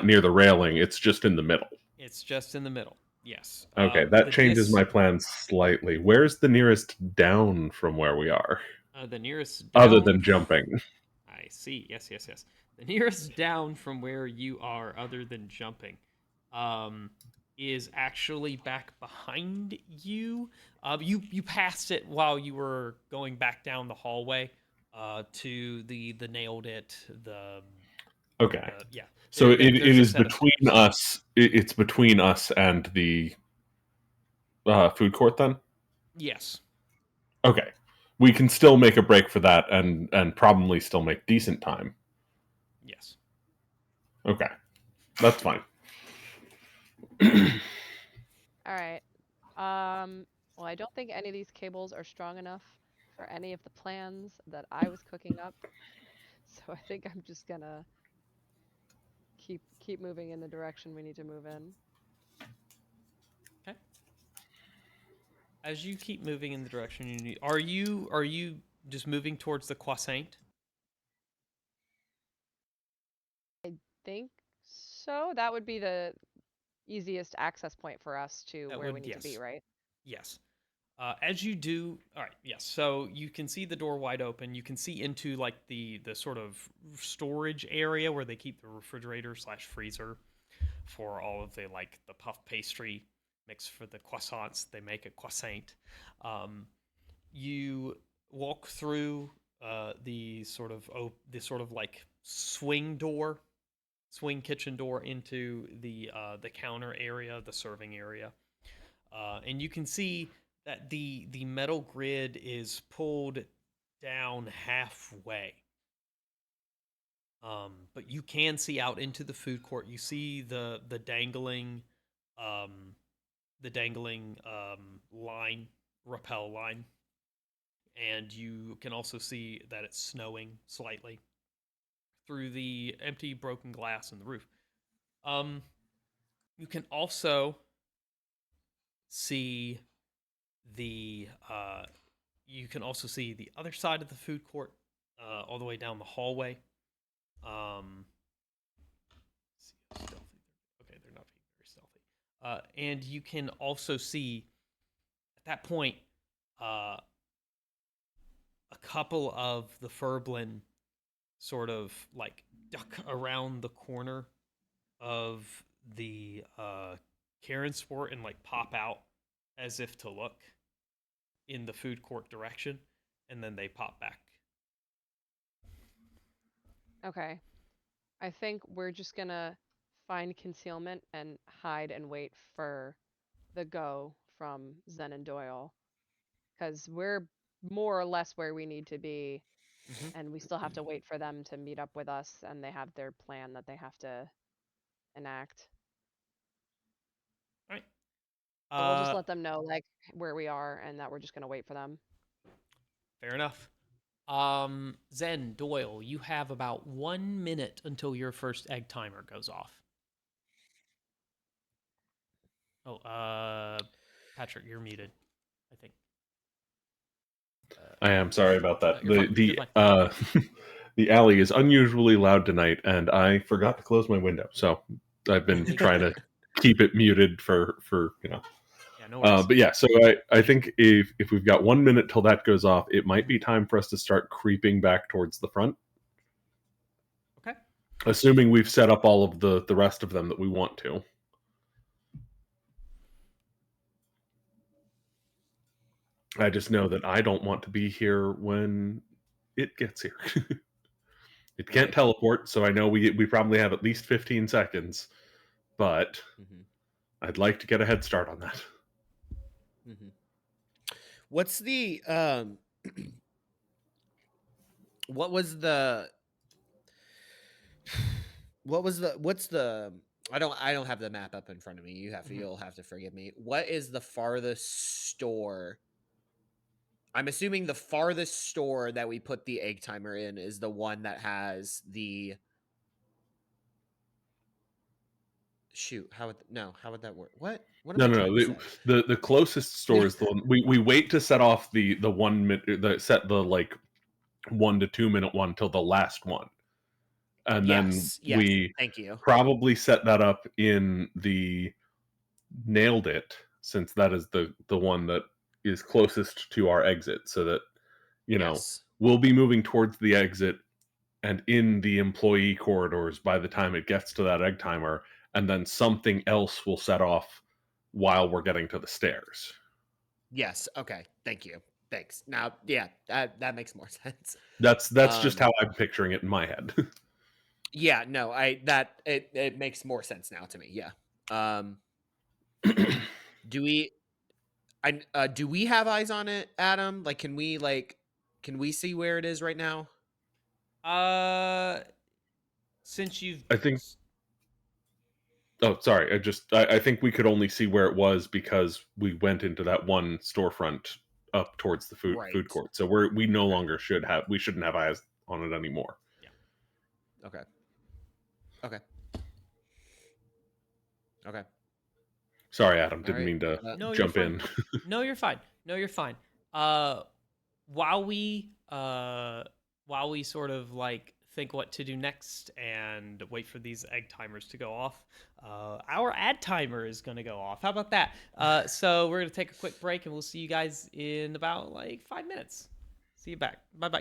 Speaker 2: near the railing. It's just in the middle.
Speaker 1: It's just in the middle. Yes.
Speaker 2: Okay, that
Speaker 1: The
Speaker 2: changes
Speaker 1: dis
Speaker 2: my plans slightly. Where's the nearest down from where we are,
Speaker 1: the nearest
Speaker 2: other
Speaker 1: down.
Speaker 2: than jumping?
Speaker 1: I see. Yes, yes, yes. The nearest down from where you are, other than jumping, um, is actually back behind you. You passed it while you were going back down the hallway. To the nailed it.
Speaker 2: Okay,
Speaker 1: Yeah.
Speaker 2: so it
Speaker 1: There's a
Speaker 2: is
Speaker 1: set of
Speaker 2: between
Speaker 1: stairs.
Speaker 2: us. It's between us and the food court. Then
Speaker 1: Yes.
Speaker 2: okay, we can still make a break for that, and probably still make decent time.
Speaker 1: Yes.
Speaker 2: Okay, that's fine.
Speaker 3: All right. Well, I don't think any of these cables are strong enough for any of the plans that I was cooking up. So I think I'm just gonna keep moving in the direction we need to move in.
Speaker 1: Okay. As you keep moving in the direction you need, are you just moving towards the croissant?
Speaker 3: I think so. That would be the easiest access point for us to
Speaker 1: That
Speaker 3: where we
Speaker 1: would
Speaker 3: need to be,
Speaker 1: yes,
Speaker 3: right?
Speaker 1: yes. As you do, all right, yes. So you can see the door wide open. You can see into like the sort of storage area where they keep the refrigerator slash freezer for all of the like the puff pastry mix for the croissants they make at croissant. You walk through. the sort of like swing kitchen door into the counter area, the serving area, and you can see that the metal grid is pulled down halfway. But you can see out into the food court. You see the dangling, line, rappel line, and you can also see that it's snowing slightly through the empty broken glass in the roof. Um, you can also see the other side of the food court, all the way down the hallway. See how stealthy. Okay, they're not being very stealthy. And you can also see at that point, a couple of the Furblin sort of like duck around the corner of the Karen Sport and like pop out as if to look in the food court direction, and then they pop back.
Speaker 3: Okay. I think we're just gonna find concealment and hide and wait for the go from Zen and Doyle. Because we're more or less where we need to be,
Speaker 1: Mm-hmm.
Speaker 3: and we still have to wait for them to meet up with us, and they have their plan that they have to enact.
Speaker 1: All right.
Speaker 3: So we'll just let them know like where we are and that we're just gonna wait for them.
Speaker 1: Fair enough. Zen, Doyle, you have about 1 minute until your first egg timer goes off. Oh, Patrick, you're muted, I think.
Speaker 2: I am sorry about that.
Speaker 1: You're fine. You're fine.
Speaker 2: The alley is unusually loud tonight, and I forgot to close my window, so I've been trying to keep it muted for
Speaker 1: Yeah, no worries.
Speaker 2: But yeah, so I think if we've got 1 minute till that goes off, it might be time for us to start creeping back towards the front.
Speaker 1: Okay.
Speaker 2: Assuming we've set up all of the rest of them that we want to. I just know that I don't want to be here when it gets here. It can't teleport, so I know we probably have at least 15 seconds, but I'd like to get a head start on that.
Speaker 4: What's the what's the I don't have the map up in front of me. You'll have to forgive me. What is the farthest store? I'm assuming the farthest store that we put the egg timer in is the one that has the how would that work? What am I trying to say?
Speaker 2: The closest store is the one we wait to set off the 1 minute, set the like 1 to 2 minute one till the last one, and then we
Speaker 4: thank you.
Speaker 2: probably set that up in the nailed it, since that is the one that is closest to our exit, so that we'll be moving towards the exit and in the employee corridors by the time it gets to that egg timer, and then something else will set off while we're getting to the stairs.
Speaker 4: Yes. Okay. Thank you. Thanks. Now, yeah, that makes more sense.
Speaker 2: That's just how I'm picturing it in my head.
Speaker 4: Yeah. No. It makes more sense now to me. Yeah. Do we have eyes on it, Adam? Like, can we see where it is right now?
Speaker 1: Since you've,
Speaker 2: I think. Oh, sorry. I think we could only see where it was because we went into that one storefront up towards the food court. So we no longer shouldn't have eyes on it anymore.
Speaker 1: Yeah.
Speaker 4: Okay. Okay. Okay.
Speaker 2: Sorry, Adam. Didn't mean to jump in.
Speaker 1: No, you're fine. No, you're fine. While we sort of like think what to do next and wait for these egg timers to go off, our ad timer is going to go off. How about that? So we're going to take a quick break and we'll see you guys in about like 5 minutes. See you back. Bye-bye.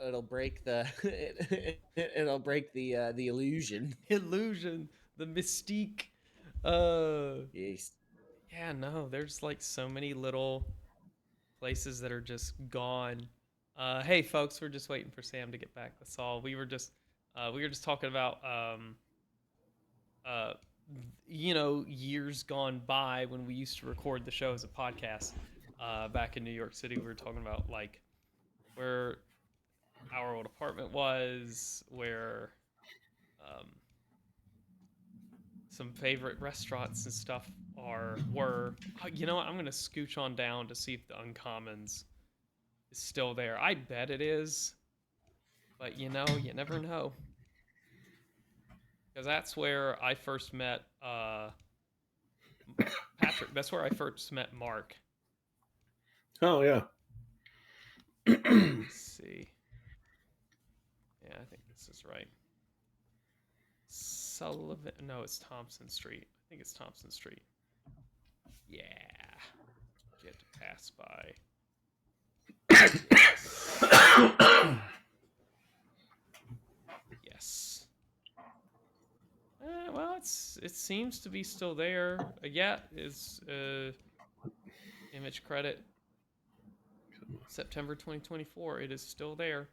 Speaker 4: it'll break the it'll break the illusion.
Speaker 1: Illusion, the mystique. Uh,
Speaker 4: Yes.
Speaker 1: yeah, no, there's like so many little places that are just gone. Hey, folks, we're just waiting for Sam to get back. That's all. We were just talking about uh, years gone by when we used to record the show as a podcast. Back in New York City, we were talking about like where our old apartment was, where um, some favorite restaurants and stuff were. You know what? I'm gonna scooch on down to see if the Uncommons is still there. I bet it is, but you never know. Because that's where I first met Patrick. That's where I first met Mark.
Speaker 2: Oh yeah.
Speaker 1: Let's see. Yeah, I think this is right. Sullivan. No, it's Thompson Street. I think it's Thompson Street. Yeah. Get to pass by. Yes. Well, it seems to be still there. Yeah, it's image credit September 2024. It is still there.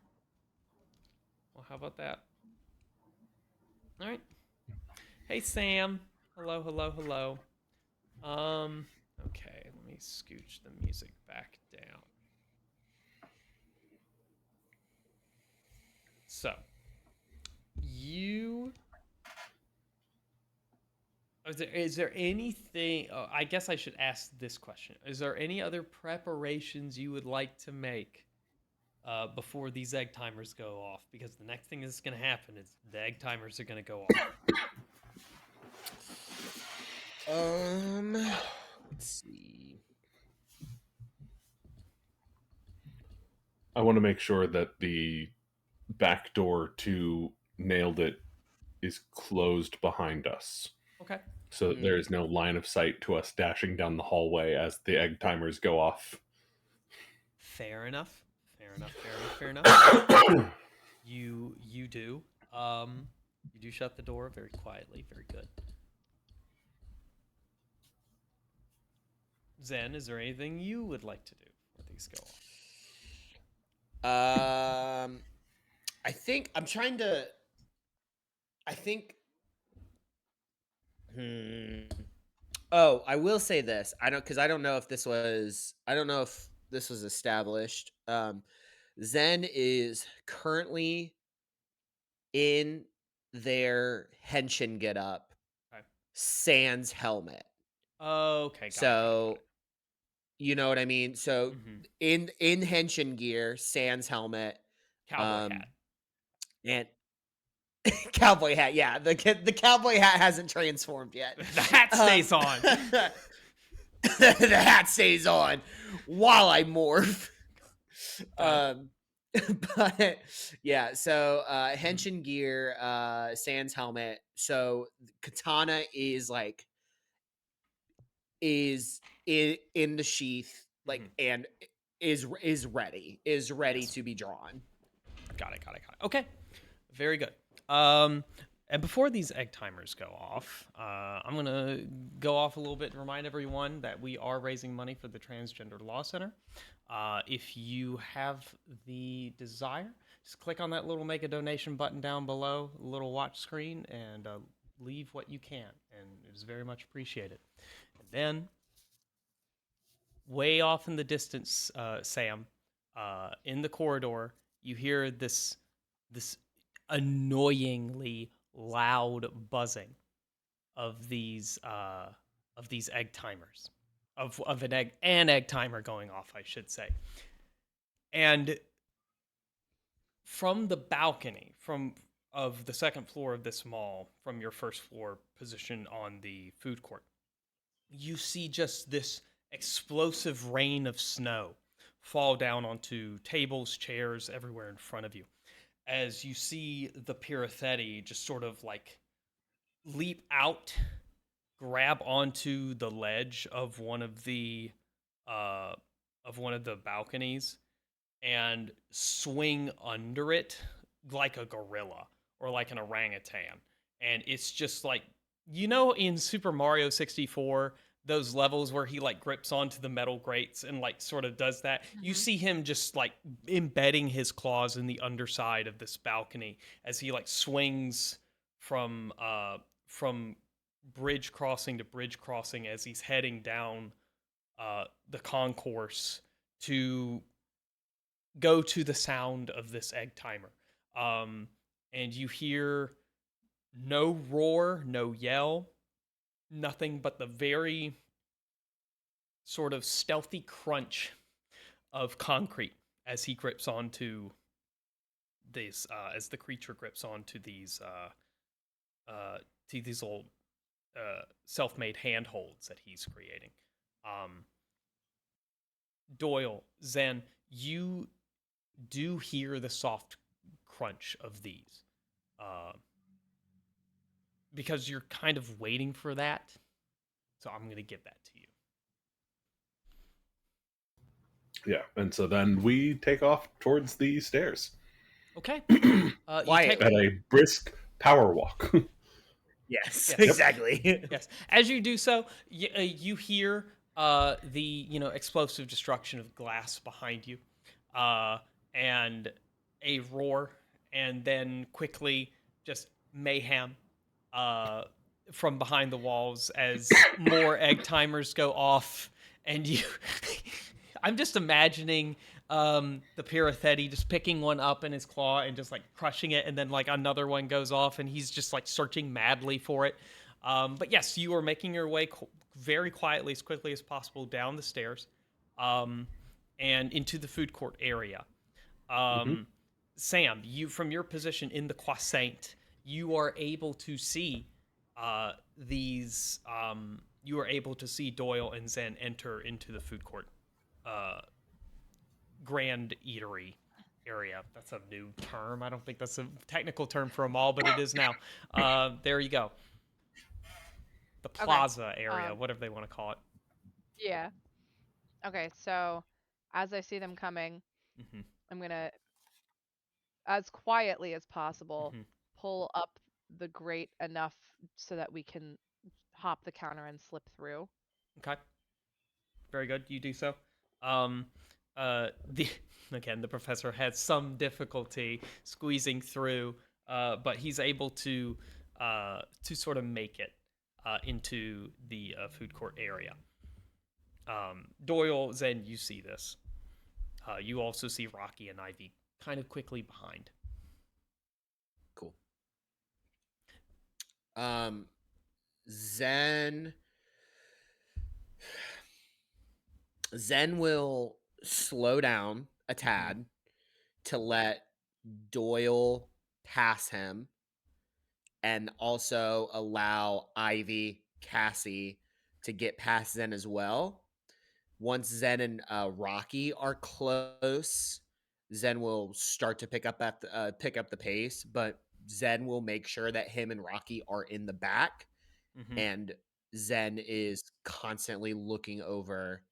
Speaker 1: Well, how about that? All right. Hey, Sam. Hello, hello, hello. Okay, let me scooch the music back down. So, is there anything? Oh, I guess I should ask this question. Is there any other preparations you would like to make before these egg timers go off? Because the next thing that's going to happen is the egg timers are going to go off.
Speaker 4: Let's see.
Speaker 2: I want to make sure that the back door to Nailed It is closed behind us.
Speaker 1: Okay.
Speaker 2: So that there is no line of sight to us dashing down the hallway as the egg timers go off.
Speaker 1: Fair enough. Fair enough. Fair enough. Fair enough. You do. You do shut the door very quietly. Very good. Zen, is there anything you would like to do before these go off?
Speaker 4: I think I'm trying to. I think. Oh, I will say this. I don't know if this was. I don't know if this was established. Zen is currently in their henshin get up.
Speaker 1: Okay.
Speaker 4: Sans helmet.
Speaker 1: Okay.
Speaker 4: So, you know what I mean. So
Speaker 1: Mhm.
Speaker 4: in henshin gear, sans helmet,
Speaker 1: Cowboy hat.
Speaker 4: and cowboy hat. Yeah, the cowboy hat hasn't transformed yet.
Speaker 1: The hat stays on.
Speaker 4: The hat stays on while I morph. But yeah, so henshin gear, sans helmet. So katana is like is in the sheath, like, and is ready
Speaker 1: Yes.
Speaker 4: to be drawn.
Speaker 1: Got it. Okay. Very good. And before these egg timers go off, I'm gonna go off a little bit and remind everyone that we are raising money for the Transgender Law Center. If you have the desire, just click on that little make a donation button down below, a little watch screen, and leave what you can, and it is very much appreciated. And then, way off in the distance, Sam, in the corridor, you hear this annoyingly loud buzzing of these egg timers, of an egg timer going off, I should say. And from the balcony of the second floor of this mall, from your first floor position on the food court, you see just this explosive rain of snow fall down onto tables, chairs, everywhere in front of you, as you see the Pirathetti just sort of like leap out, grab onto the ledge of one of the balconies, and swing under it like a gorilla or like an orangutan. And it's just like, in Super Mario 64, those levels where he like grips onto the metal grates and like sort of does that. You see him just like embedding his claws in the underside of this balcony as he like swings from bridge crossing to bridge crossing as he's heading down the concourse to go to the sound of this egg timer. And you hear no roar, no yell, nothing but the very sort of stealthy crunch of concrete as he grips onto this, as the creature grips onto these little self-made handholds that he's creating. Doyle, Zen, you do hear the soft crunch of these, because you're kind of waiting for that. So I'm going to give that to you.
Speaker 2: Yeah, and so then we take off towards the stairs.
Speaker 1: Okay.
Speaker 4: Quietly.
Speaker 2: At a brisk power walk.
Speaker 4: Yes,
Speaker 1: Yes.
Speaker 4: exactly.
Speaker 1: Yes. As you do so, you hear the explosive destruction of glass behind you, and a roar, and then quickly just mayhem from behind the walls as more egg timers go off, and you. I'm just imagining the Pirathetti just picking one up in his claw and just like crushing it, and then like another one goes off, and he's just like searching madly for it. But yes, you are making your way very quietly, as quickly as possible, down the stairs, and into the food court area. Sam, you from your position in the croissant, you are able to see these. You are able to see Doyle and Zen enter into the food court. Grand eatery area. That's a new term. I don't think that's a technical term for a mall, but it is now. There you go. The plaza area, whatever they want to call it.
Speaker 3: Yeah. Okay, so as I see them coming,
Speaker 1: Mm-hmm.
Speaker 3: I'm gonna, as quietly as possible,
Speaker 1: Mm-hmm.
Speaker 3: pull up the grate enough so that we can hop the counter and slip through.
Speaker 1: Okay. Very good. You do so. The again, the professor has some difficulty squeezing through, but he's able to sort of make it into the food court area. Doyle, Zen, you see this. You also see Rocky and Ivy kind of quickly behind.
Speaker 4: Cool. Zen will slow down a tad to let Doyle pass him, and also allow Ivy, Cassie to get past Zen as well. Once Zen and Rocky are close, Zen will start to pick up the pace, but Zen will make sure that him and Rocky are in the back, and Zen is constantly looking over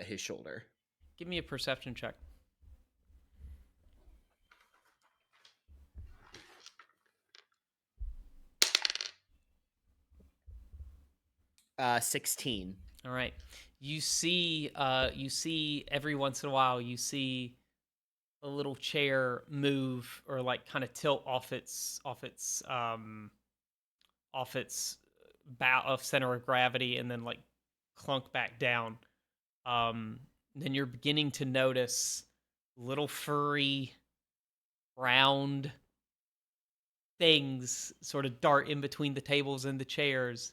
Speaker 4: his shoulder.
Speaker 1: Give me a perception check.
Speaker 4: 16.
Speaker 1: All right. You see every once in a while you see a little chair move or like kind of tilt off its bow of center of gravity and then like clunk back down. Then you're beginning to notice little furry round things sort of dart in between the tables and the chairs,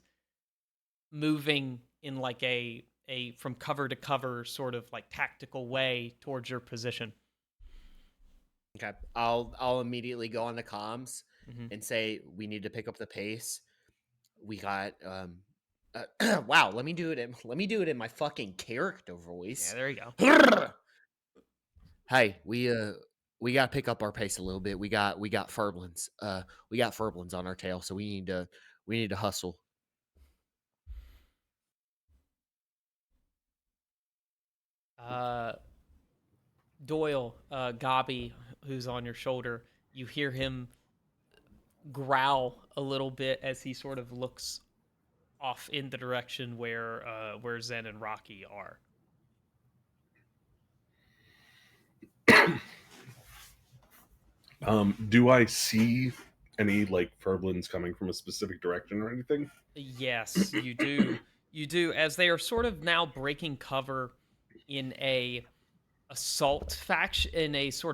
Speaker 1: moving in like a from cover to cover sort of like tactical way towards your position.
Speaker 4: Okay. I'll immediately go on the comms and say we need to pick up the pace. We got wow, let me do it in my fucking character voice.
Speaker 1: Yeah, there you go.
Speaker 4: Hey, we got to pick up our pace a little bit. We got furblins. We got furblins on our tail, so we need to hustle.
Speaker 1: Doyle, Gabi, who's on your shoulder, you hear him growl a little bit as he sort of looks off in the direction where Zen and Rocky are.
Speaker 2: Do I see any like furblins coming from a specific direction or anything?
Speaker 1: Yes, you do. You do, as they are sort of now breaking cover in a sort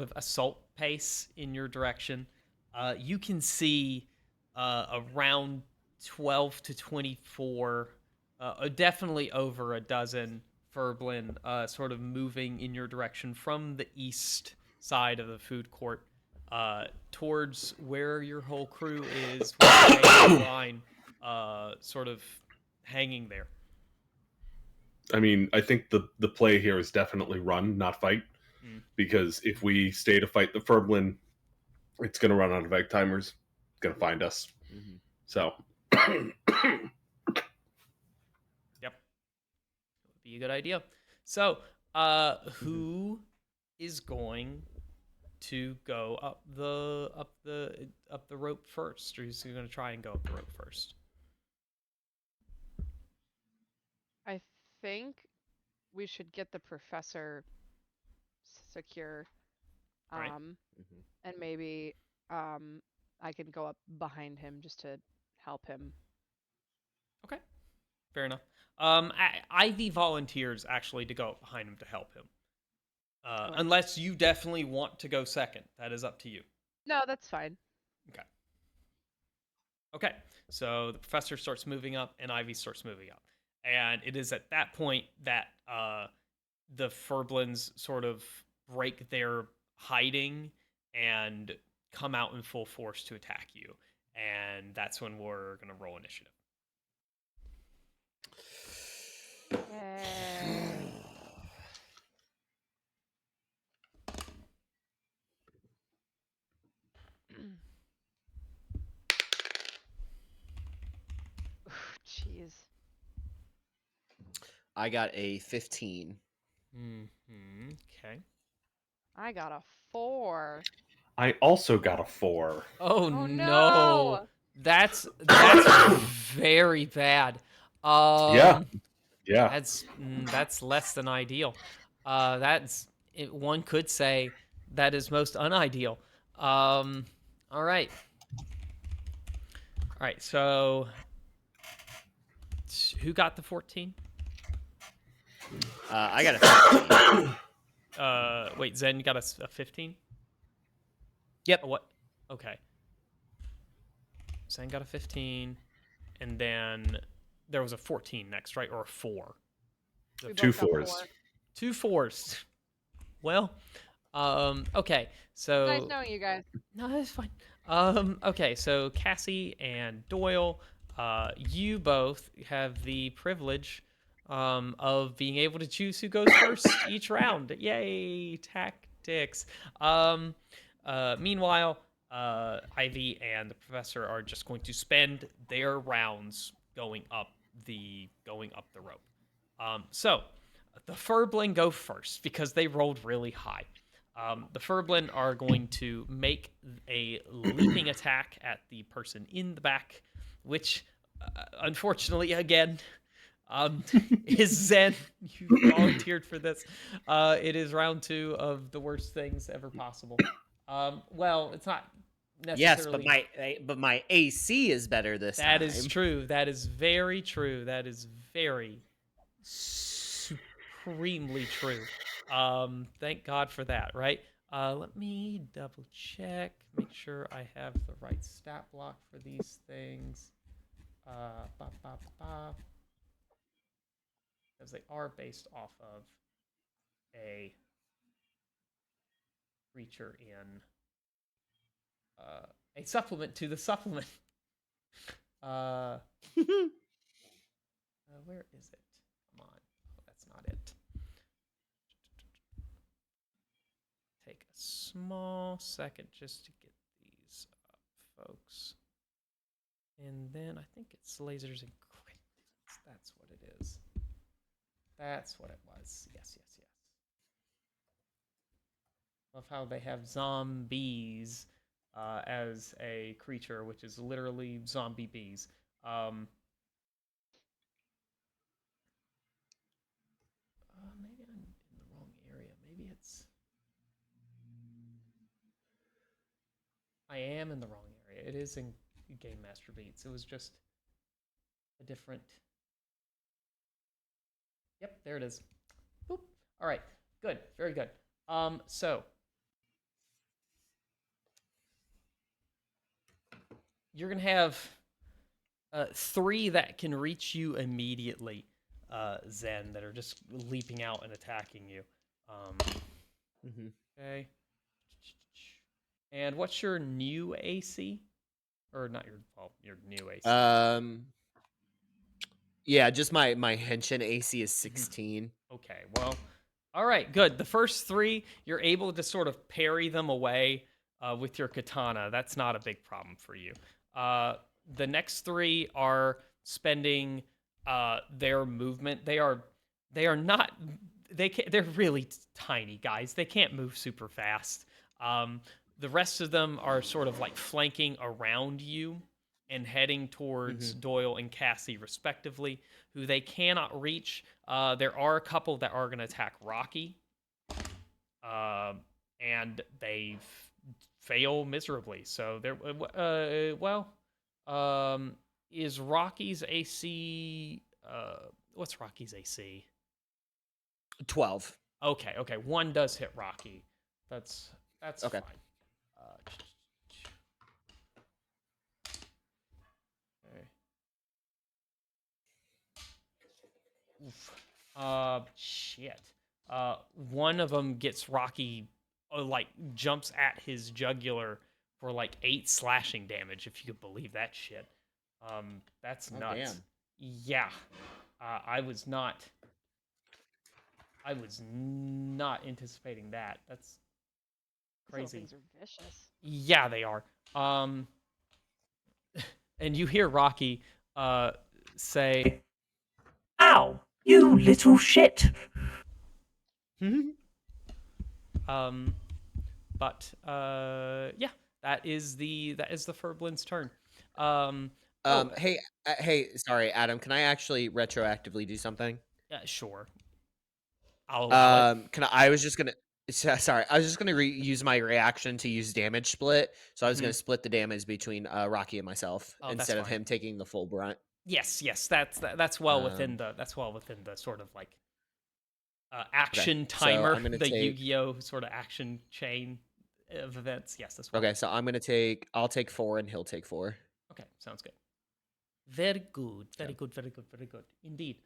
Speaker 1: of assault pace in your direction. You can see around 12 to 24, definitely over a dozen furblin sort of moving in your direction from the east side of the food court towards where your whole crew is with the line sort of hanging there.
Speaker 2: I mean, I think the play here is definitely run, not fight. Because if we stay to fight the Furblin, it's going to run out of egg timers. It's going to find us.
Speaker 4: Mm-hmm.
Speaker 2: So.
Speaker 1: Yep. Would be a good idea. So, who is going to go up the rope first? Or who's going to try and go up the rope first?
Speaker 3: I think we should get the professor secure.
Speaker 1: Right.
Speaker 3: And maybe I can go up behind him just to help him.
Speaker 1: Okay. Fair enough. Ivy volunteers actually to go up behind him to help him. Unless you definitely want to go second. That is up to you.
Speaker 3: No, that's fine.
Speaker 1: Okay. So the professor starts moving up and Ivy starts moving up. And it is at that point that the Furblins sort of break their hiding and come out in full force to attack you. And that's when we're going to roll initiative.
Speaker 3: Jeez.
Speaker 4: I got a 15.
Speaker 1: Okay.
Speaker 3: I got a 4.
Speaker 2: I also got a 4.
Speaker 1: Oh
Speaker 3: no.
Speaker 1: no. That's very bad.
Speaker 2: Yeah.
Speaker 1: That's less than ideal. One could say that is most unideal. All right. All right. So who got the 14?
Speaker 4: I got a 15.
Speaker 1: Wait, Zen, you got a 15?
Speaker 4: Yep.
Speaker 1: What? Okay. Zen got a 15, and then there was a 14 next, right? Or a 4?
Speaker 2: Two fours.
Speaker 1: 2 4s. Well, okay. So
Speaker 3: Nice knowing you guys.
Speaker 1: No, that's fine. Okay, so Cassie and Doyle, you both have the privilege of being able to choose who goes first each round. Yay, tactics. Meanwhile, Ivy and the professor are just going to spend their rounds going up the rope. So the Furblin go first because they rolled really high. The Furblin are going to make a leaping attack at the person in the back, which, unfortunately, again, is Zen. You volunteered for this. It is round 2 of the worst things ever possible. Well, it's not necessarily.
Speaker 4: Yes, but my AC is better this time.
Speaker 1: That is true. That is very true. That is very supremely true. Thank God for that, right? Let me double check, make sure I have the right stat block for these things. Because they are based off of a creature in a supplement to the supplement. Where is it? Come on. Oh, that's not it. Take a small second just to get these up, folks. And then I think it's lasers and crits. That's what it is. That's what it was. Yes. Love how they have zombies as a creature, which is literally zombie bees. Maybe I'm in the wrong area. Maybe it's. I am in the wrong area. It is in Game Master Beats. It was just a different. Yep, there it is. Boop. All right, good, very good. So you're gonna have 3 that can reach you immediately, Zen, that are just leaping out and attacking you. Okay. And what's your new AC? Or not your new AC.
Speaker 4: Yeah, just my henshin AC is 16.
Speaker 1: Okay, well, all right, good. The first 3, you're able to sort of parry them away with your katana. That's not a big problem for you. The next 3 are spending their movement. They're not. They're really tiny guys. They can't move super fast. The rest of them are sort of like flanking around you and heading towards Doyle and Cassie, respectively, who they cannot reach. There are a couple that are going to attack Rocky, and they fail miserably. So they're is Rocky's AC? What's Rocky's AC?
Speaker 4: 12.
Speaker 1: Okay. 1 does hit Rocky. That's
Speaker 4: Okay.
Speaker 1: fine. Shit. One of them gets Rocky, like jumps at his jugular for like 8 slashing damage, if you could believe that shit. That's nuts.
Speaker 4: Damn.
Speaker 1: Yeah. I was not anticipating that. That's crazy.
Speaker 3: These things are vicious.
Speaker 1: Yeah, they are. And you hear Rocky say, "Ow, you little shit." But yeah, that is the Furblin's turn.
Speaker 4: Hey, sorry, Adam. Can I actually retroactively do something?
Speaker 1: Sure. I'll allow it.
Speaker 4: I was just gonna. Sorry, I was just gonna use my reaction to use damage split. So I was gonna split the damage between Rocky and myself instead of him taking the full brunt.
Speaker 1: Yes, that's well within the sort of like action timer,
Speaker 4: so
Speaker 1: the Yu-Gi-Oh sort of action chain of events. Yes, that's well.
Speaker 4: Okay, so I'll take 4 and he'll take 4.
Speaker 1: Okay, sounds good. Very good, very good indeed.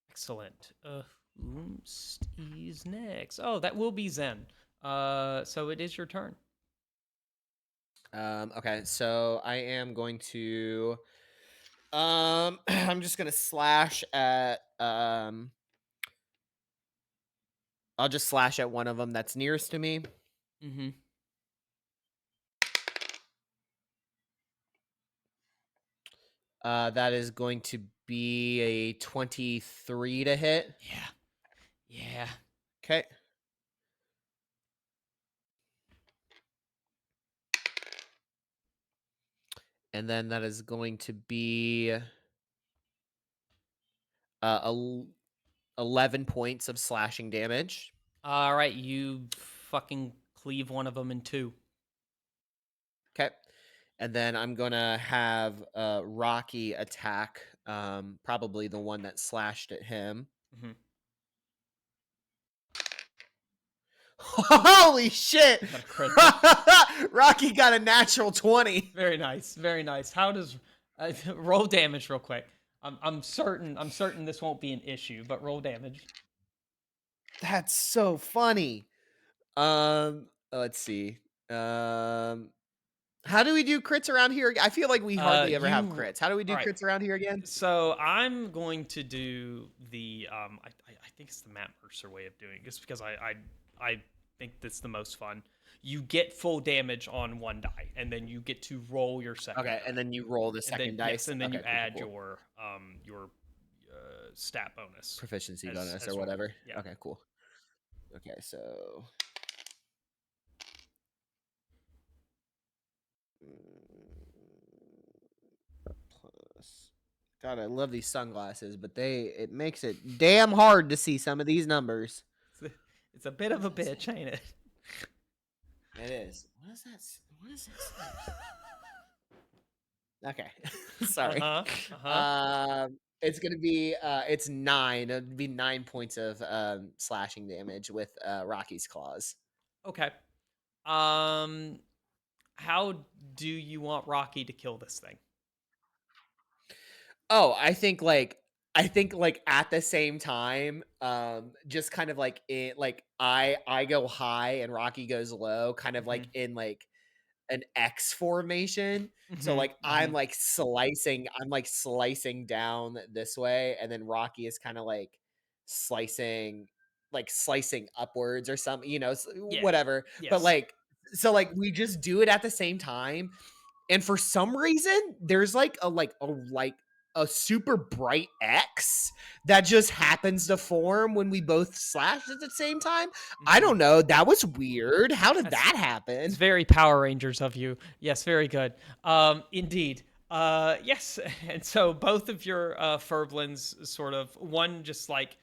Speaker 1: Excellent. Who's next? Oh, that will be Zen. So it is your turn.
Speaker 4: Okay, so I am going to I'm just gonna slash at I'll just slash at one of them that's nearest to me. That is going to be a 23 to hit.
Speaker 1: Yeah.
Speaker 4: Okay. And then that is going to be 11 points of slashing damage.
Speaker 1: All right, you fucking cleave one of them in 2.
Speaker 4: Okay. And then I'm going to have Rocky attack probably the one that slashed at him. Holy shit! Rocky got a natural 20.
Speaker 1: Very nice, very nice. How does roll damage real quick? I'm certain this won't be an issue, but roll damage.
Speaker 4: That's so funny. Let's see. How do we do crits around here? I feel like we hardly ever have crits. How do we do crits around here again?
Speaker 1: So I'm going to do the I think it's the Matt Mercer way of doing it, just because I think that's the most fun. You get full damage on 1 die, and then you get to roll your second.
Speaker 4: Okay,
Speaker 1: die.
Speaker 4: and then you roll the second dice,
Speaker 1: yes, and then you add
Speaker 4: cool.
Speaker 1: your stat bonus,
Speaker 4: proficiency bonus, or whatever.
Speaker 1: Yeah.
Speaker 4: Okay, cool. Okay, so plus. God, I love these sunglasses, but it makes it damn hard to see some of these numbers.
Speaker 1: It's a bit of a bitch, ain't it?
Speaker 4: It is. What is that? What is this? Okay, sorry. It's gonna be it's 9. It'd be 9 points of slashing damage with Rocky's claws.
Speaker 1: Okay. How do you want Rocky to kill this thing?
Speaker 4: Oh, I think like at the same time, just kind of like I go high and Rocky goes low, kind of like in like an X formation. So like I'm like slicing down this way, and then Rocky is kind of slicing upwards or something, whatever.
Speaker 1: Yes.
Speaker 4: But like so like we just do it at the same time. And for some reason, there's a super bright X that just happens to form when we both slash at the same time. I don't know. That was weird. How did that happen?
Speaker 1: It's very Power Rangers of you. Yes, very good. Indeed. Yes, and so both of your Furblins sort of, one just like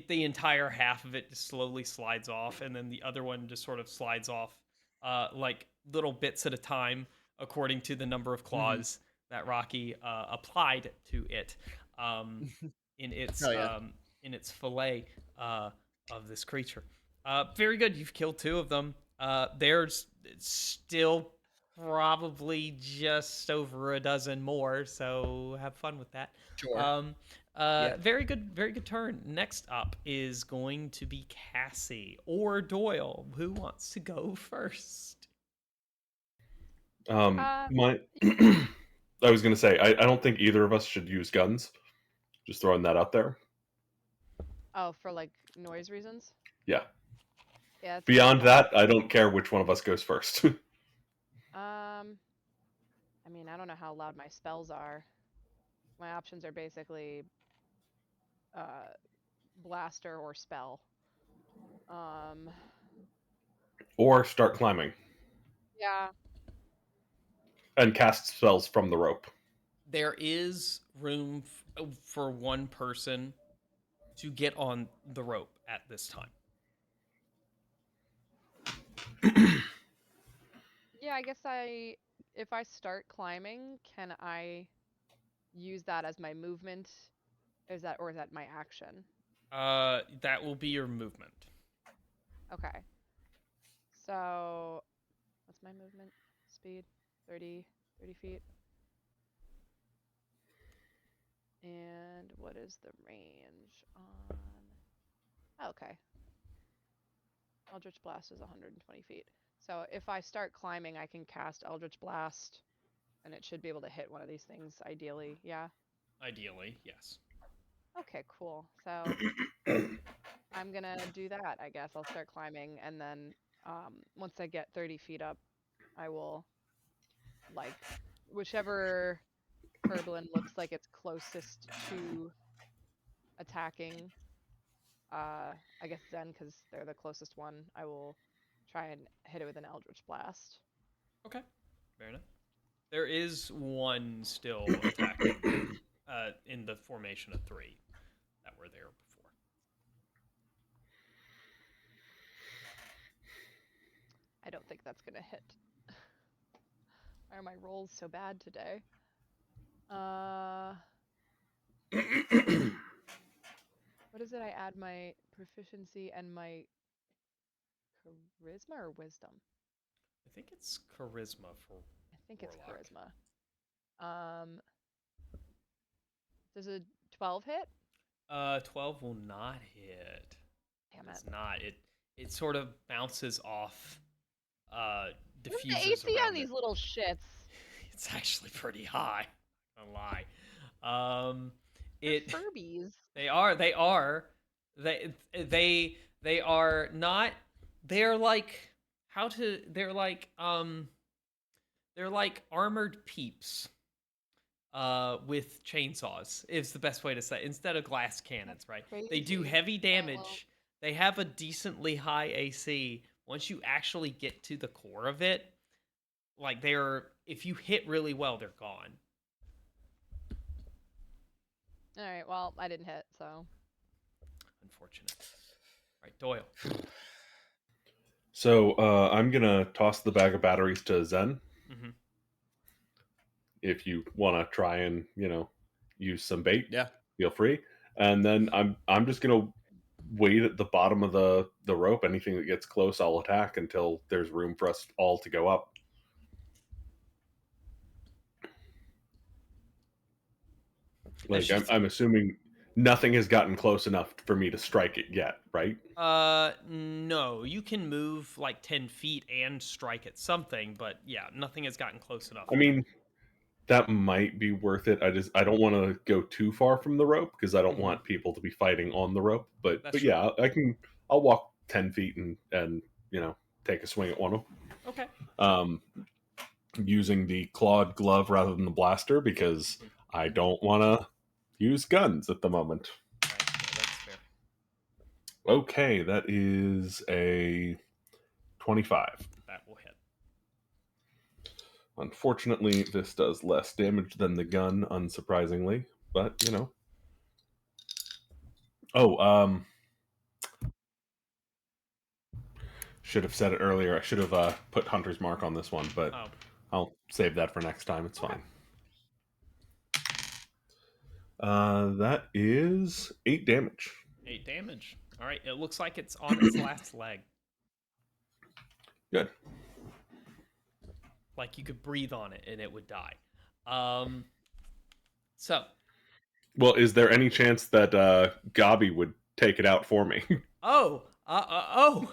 Speaker 1: the entire half of it just slowly slides off, and then the other one just sort of slides off like little bits at a time according to the number of claws that Rocky applied to it in its fillet of this creature. Very good. You've killed 2 of them. There's still probably just over a dozen more, so have fun with that.
Speaker 4: Sure.
Speaker 1: Very good turn. Next up is going to be Cassie or Doyle. Who wants to go first?
Speaker 2: My I was gonna say I don't think either of us should use guns. Just throwing that out there.
Speaker 3: Oh, for like noise reasons?
Speaker 2: Yeah.
Speaker 3: Yeah.
Speaker 2: Beyond that, I don't care which one of us goes first.
Speaker 3: I mean, I don't know how loud my spells are. My options are basically blaster or spell.
Speaker 2: Or start climbing
Speaker 3: Yeah.
Speaker 2: and cast spells from the rope.
Speaker 1: There is room for one person to get on the rope at this time.
Speaker 3: Yeah, I guess if I start climbing, can I use that as my movement? Is that my action?
Speaker 1: That will be your movement.
Speaker 3: Okay. So, what's my movement speed? 30 feet. And what is the range on... Okay. Eldritch Blast is 120 feet. So if I start climbing, I can cast Eldritch Blast, and it should be able to hit one of these things, ideally. Yeah?
Speaker 1: Ideally, yes.
Speaker 3: Okay, cool. So I'm gonna do that, I guess. I'll start climbing, and then once I get 30 feet up, I will, like, whichever Furblin looks like it's closest to attacking, I guess Zen, because they're the closest one, I will try and hit it with an Eldritch Blast.
Speaker 1: Okay, fair enough. There is one still attacking in the formation of 3 that were there before.
Speaker 3: I don't think that's gonna hit. Why are my rolls so bad today? What is it? I add my proficiency and my charisma or wisdom?
Speaker 1: I think it's charisma for
Speaker 3: I think it's
Speaker 1: Warlock.
Speaker 3: charisma. Does a 12 hit?
Speaker 1: 12 will not hit.
Speaker 3: Damn
Speaker 1: It's
Speaker 3: it.
Speaker 1: not. It sort of bounces off, diffuses
Speaker 3: What's the AC
Speaker 1: around
Speaker 3: on these
Speaker 1: it.
Speaker 3: little shits?
Speaker 1: It's actually pretty high. Not gonna lie.
Speaker 3: They're Furbies.
Speaker 1: They are. They are not. They're like They're like armored peeps. With chainsaws is the best way to say it, instead of glass cannons, right? They do
Speaker 3: Crazy.
Speaker 1: heavy damage, They have a decently high AC. Once you actually get to the core of it, like if you hit really well, they're gone.
Speaker 3: All right. Well, I didn't hit, so.
Speaker 1: Unfortunate. All right, Doyle.
Speaker 2: So I'm gonna toss the bag of batteries to Zen.
Speaker 1: Mm-hmm.
Speaker 2: If you want to try and use some bait,
Speaker 4: Yeah.
Speaker 2: feel free. And then I'm just gonna wait at the bottom of the rope. Anything that gets close, I'll attack until there's room for us all to go up. Like I'm assuming nothing has gotten close enough for me to strike it yet, right?
Speaker 1: No, you can move like 10 feet and strike at something, but yeah, nothing has gotten close enough.
Speaker 2: I mean, that might be worth it. I don't want to go too far from the rope because I don't want people to be fighting on the rope. But
Speaker 1: That's
Speaker 2: yeah, I'll walk 10 feet and take a swing at one of them.
Speaker 1: Okay.
Speaker 2: Using the clawed glove rather than the blaster because I don't want to use guns at the moment.
Speaker 1: Right, yeah, that's fair.
Speaker 2: Okay, that is a 25.
Speaker 1: That will hit.
Speaker 2: Unfortunately, this does less damage than the gun, unsurprisingly, but Oh, should have said it earlier. I should have put Hunter's Mark on this one, but I'll save that for next time. It's fine. That is 8 damage.
Speaker 1: 8 damage. All right, it looks like it's on its last leg.
Speaker 2: Good.
Speaker 1: Like you could breathe on it and it would die. So.
Speaker 2: Well, is there any chance that Gabi would take it out for me?
Speaker 1: Oh.
Speaker 4: Oh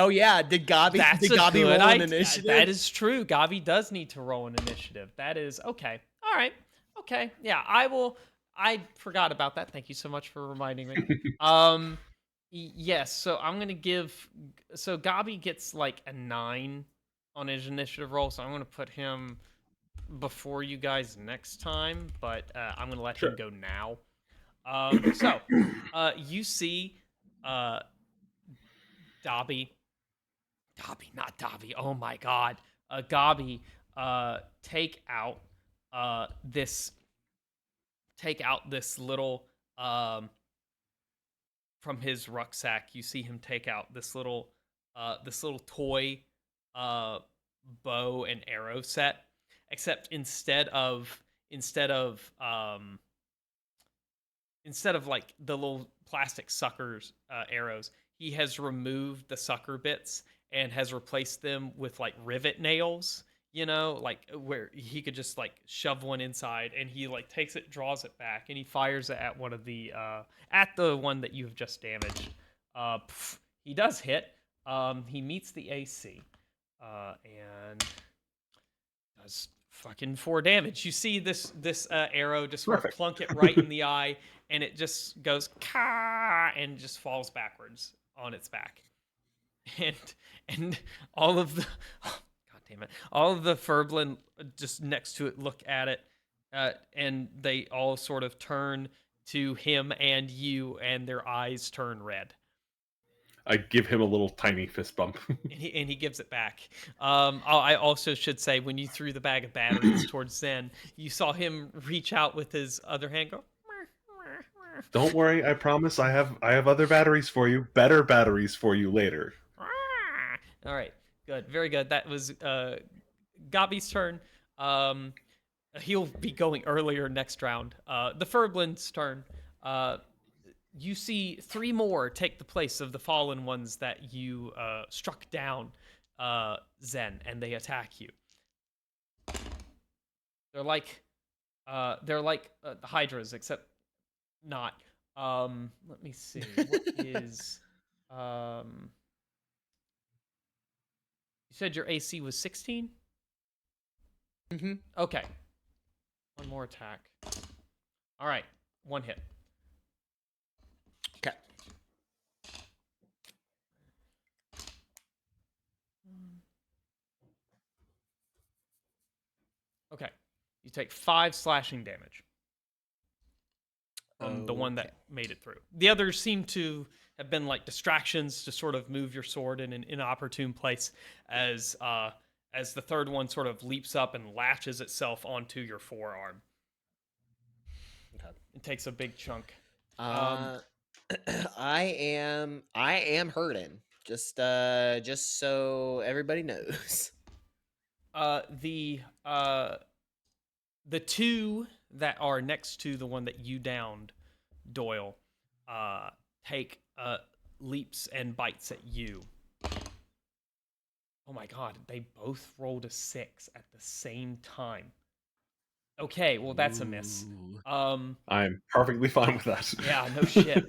Speaker 4: yeah. Did Gabi roll an initiative?
Speaker 1: That is true. Gabi does need to roll an initiative. That is okay. All right. Okay. Yeah, I will. I forgot about that. Thank you so much for reminding me. Yes. So I'm gonna give. So Gabi gets like a 9 on his initiative roll. So I'm gonna put him before you guys next time. But I'm gonna let him go now. So you see Dobby, not Dobby. Oh my God, Gabi, take out this little from his rucksack. You see him take out this little toy bow and arrow set, except instead of like the little plastic suckers arrows, he has removed the sucker bits and has replaced them with like rivet nails, like where he could just like shove one inside, and he like takes it, draws it back, and he fires it at the one that you have just damaged. He does hit. He meets the AC and does fucking 4 damage. You see this arrow just sort of plunk it right in the eye, and it just goes ka and just falls backwards on its back. And all of the God damn it, all of the Furblin just next to it look at it, and they all sort of turn to him and you, and their eyes turn red.
Speaker 2: I give him a little tiny fist bump.
Speaker 1: and he gives it back. I also should say, when you threw the bag of batteries towards Zen, you saw him reach out with his other hand, go.
Speaker 2: Don't worry, I promise. I have other batteries for you. Better batteries for you later.
Speaker 1: All right, good, very good. That was Gabi's turn. He'll be going earlier next round. The Furblin's turn. You see 3 more take the place of the fallen ones that you struck down, Zen, and they attack you. They're like the Hydras, except not. Let me see. What is You said your AC was 16?
Speaker 4: Mm-hmm.
Speaker 1: Okay. 1 more attack. All right, 1 hit.
Speaker 4: Okay.
Speaker 1: Okay. You take 5 slashing damage. from the one
Speaker 4: Okay.
Speaker 1: that made it through. The others seem to have been like distractions to sort of move your sword in an inopportune place as the third one sort of leaps up and latches itself onto your forearm.
Speaker 4: Okay.
Speaker 1: It takes a big chunk.
Speaker 4: I am hurting. Just so everybody knows.
Speaker 1: The two that are next to the one that you downed, Doyle, take leaps and bites at you. Oh my god, they both rolled a 6 at the same time. Okay, well that's a miss.
Speaker 4: Ooh.
Speaker 2: I'm perfectly fine with that.
Speaker 1: Yeah, no shit.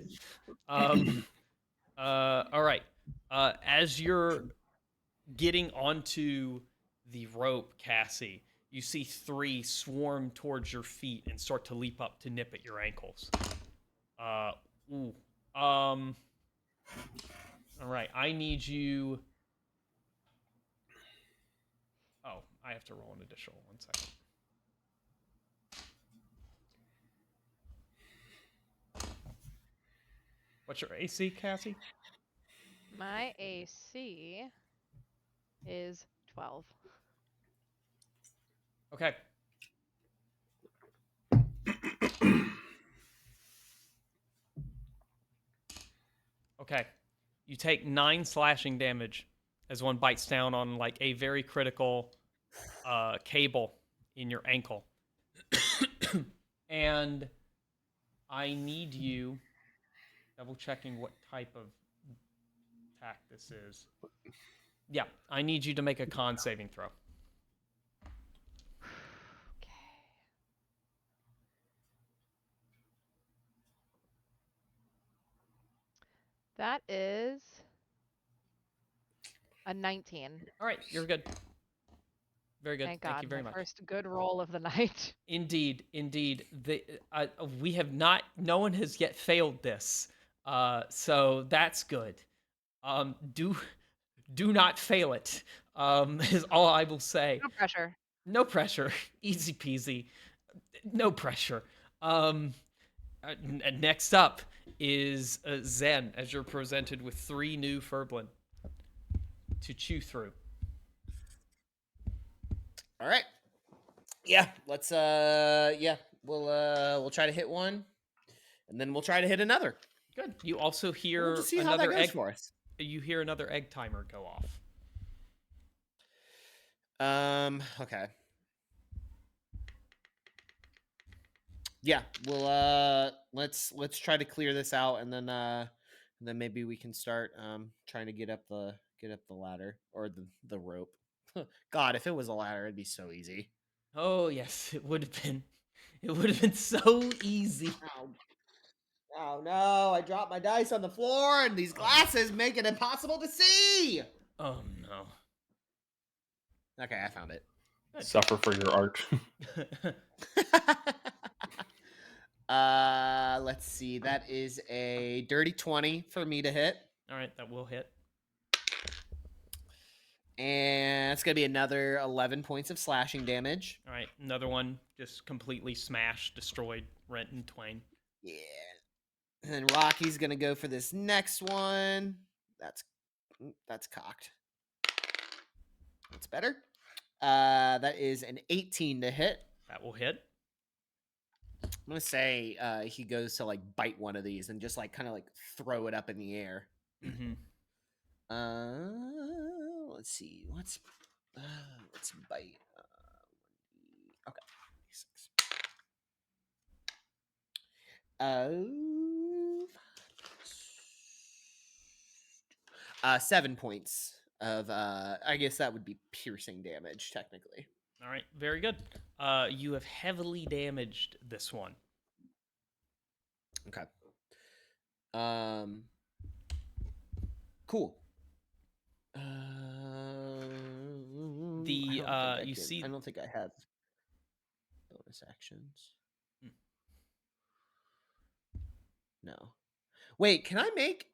Speaker 1: All right. As you're getting onto the rope, Cassie, you see 3 swarm towards your feet and start to leap up to nip at your ankles. Ooh. All right, I need you. Oh, I have to roll an additional 1 second. What's your AC, Cassie?
Speaker 3: My AC is 12.
Speaker 1: Okay. Okay. You take 9 slashing damage as one bites down on like a very critical cable in your ankle. And I need you double checking what type of attack this is. Yeah, I need you to make a con saving throw.
Speaker 3: Okay. That is a 19.
Speaker 1: All right, you're good. Very good.
Speaker 3: Thank
Speaker 1: Thank
Speaker 3: God.
Speaker 1: you very
Speaker 3: my
Speaker 1: much.
Speaker 3: first good roll of the night.
Speaker 1: Indeed. We have not. No one has yet failed this. So that's good. Do not fail it. Is all I will say.
Speaker 3: No pressure.
Speaker 1: No pressure. Easy peasy. No pressure. Next up is Zen, as you're presented with 3 new Furblin to chew through.
Speaker 4: All right. Yeah, let's we'll try to hit one, and then we'll try to hit another.
Speaker 1: Good. You also hear
Speaker 4: We'll just see how that
Speaker 1: another
Speaker 4: goes
Speaker 1: egg.
Speaker 4: for us.
Speaker 1: You hear another egg timer go off.
Speaker 4: Okay. Yeah, we'll let's try to clear this out, and then maybe we can start trying to get up the ladder or the rope. God, if it was a ladder, it'd be so easy.
Speaker 1: Oh yes, it would have been. It would have been so easy.
Speaker 4: Oh no, I dropped my dice on the floor, and these glasses make it impossible to see.
Speaker 1: Oh no.
Speaker 4: Okay, I found it.
Speaker 2: Suffer for your art.
Speaker 4: Let's see. That is a dirty 20 for me to hit.
Speaker 1: All right, that will hit.
Speaker 4: And it's going to be another 11 points of slashing damage.
Speaker 1: All right, another one just completely smashed, destroyed, rent in twain.
Speaker 4: Yeah. And then Rocky's going to go for this next one. That's cocked. That's better. That is an 18 to hit.
Speaker 1: That will hit.
Speaker 4: I'm going to say he goes to like bite one of these and just like kind of like throw it up in the air.
Speaker 1: Mm-hmm.
Speaker 4: Let's see. Let's bite. Okay. 6. 7 points of I guess that would be piercing damage technically.
Speaker 1: All right, very good. You have heavily damaged this one.
Speaker 4: Okay. Cool.
Speaker 1: You see,
Speaker 4: I don't think I have bonus actions.
Speaker 1: Hmm.
Speaker 4: No. Wait, can I make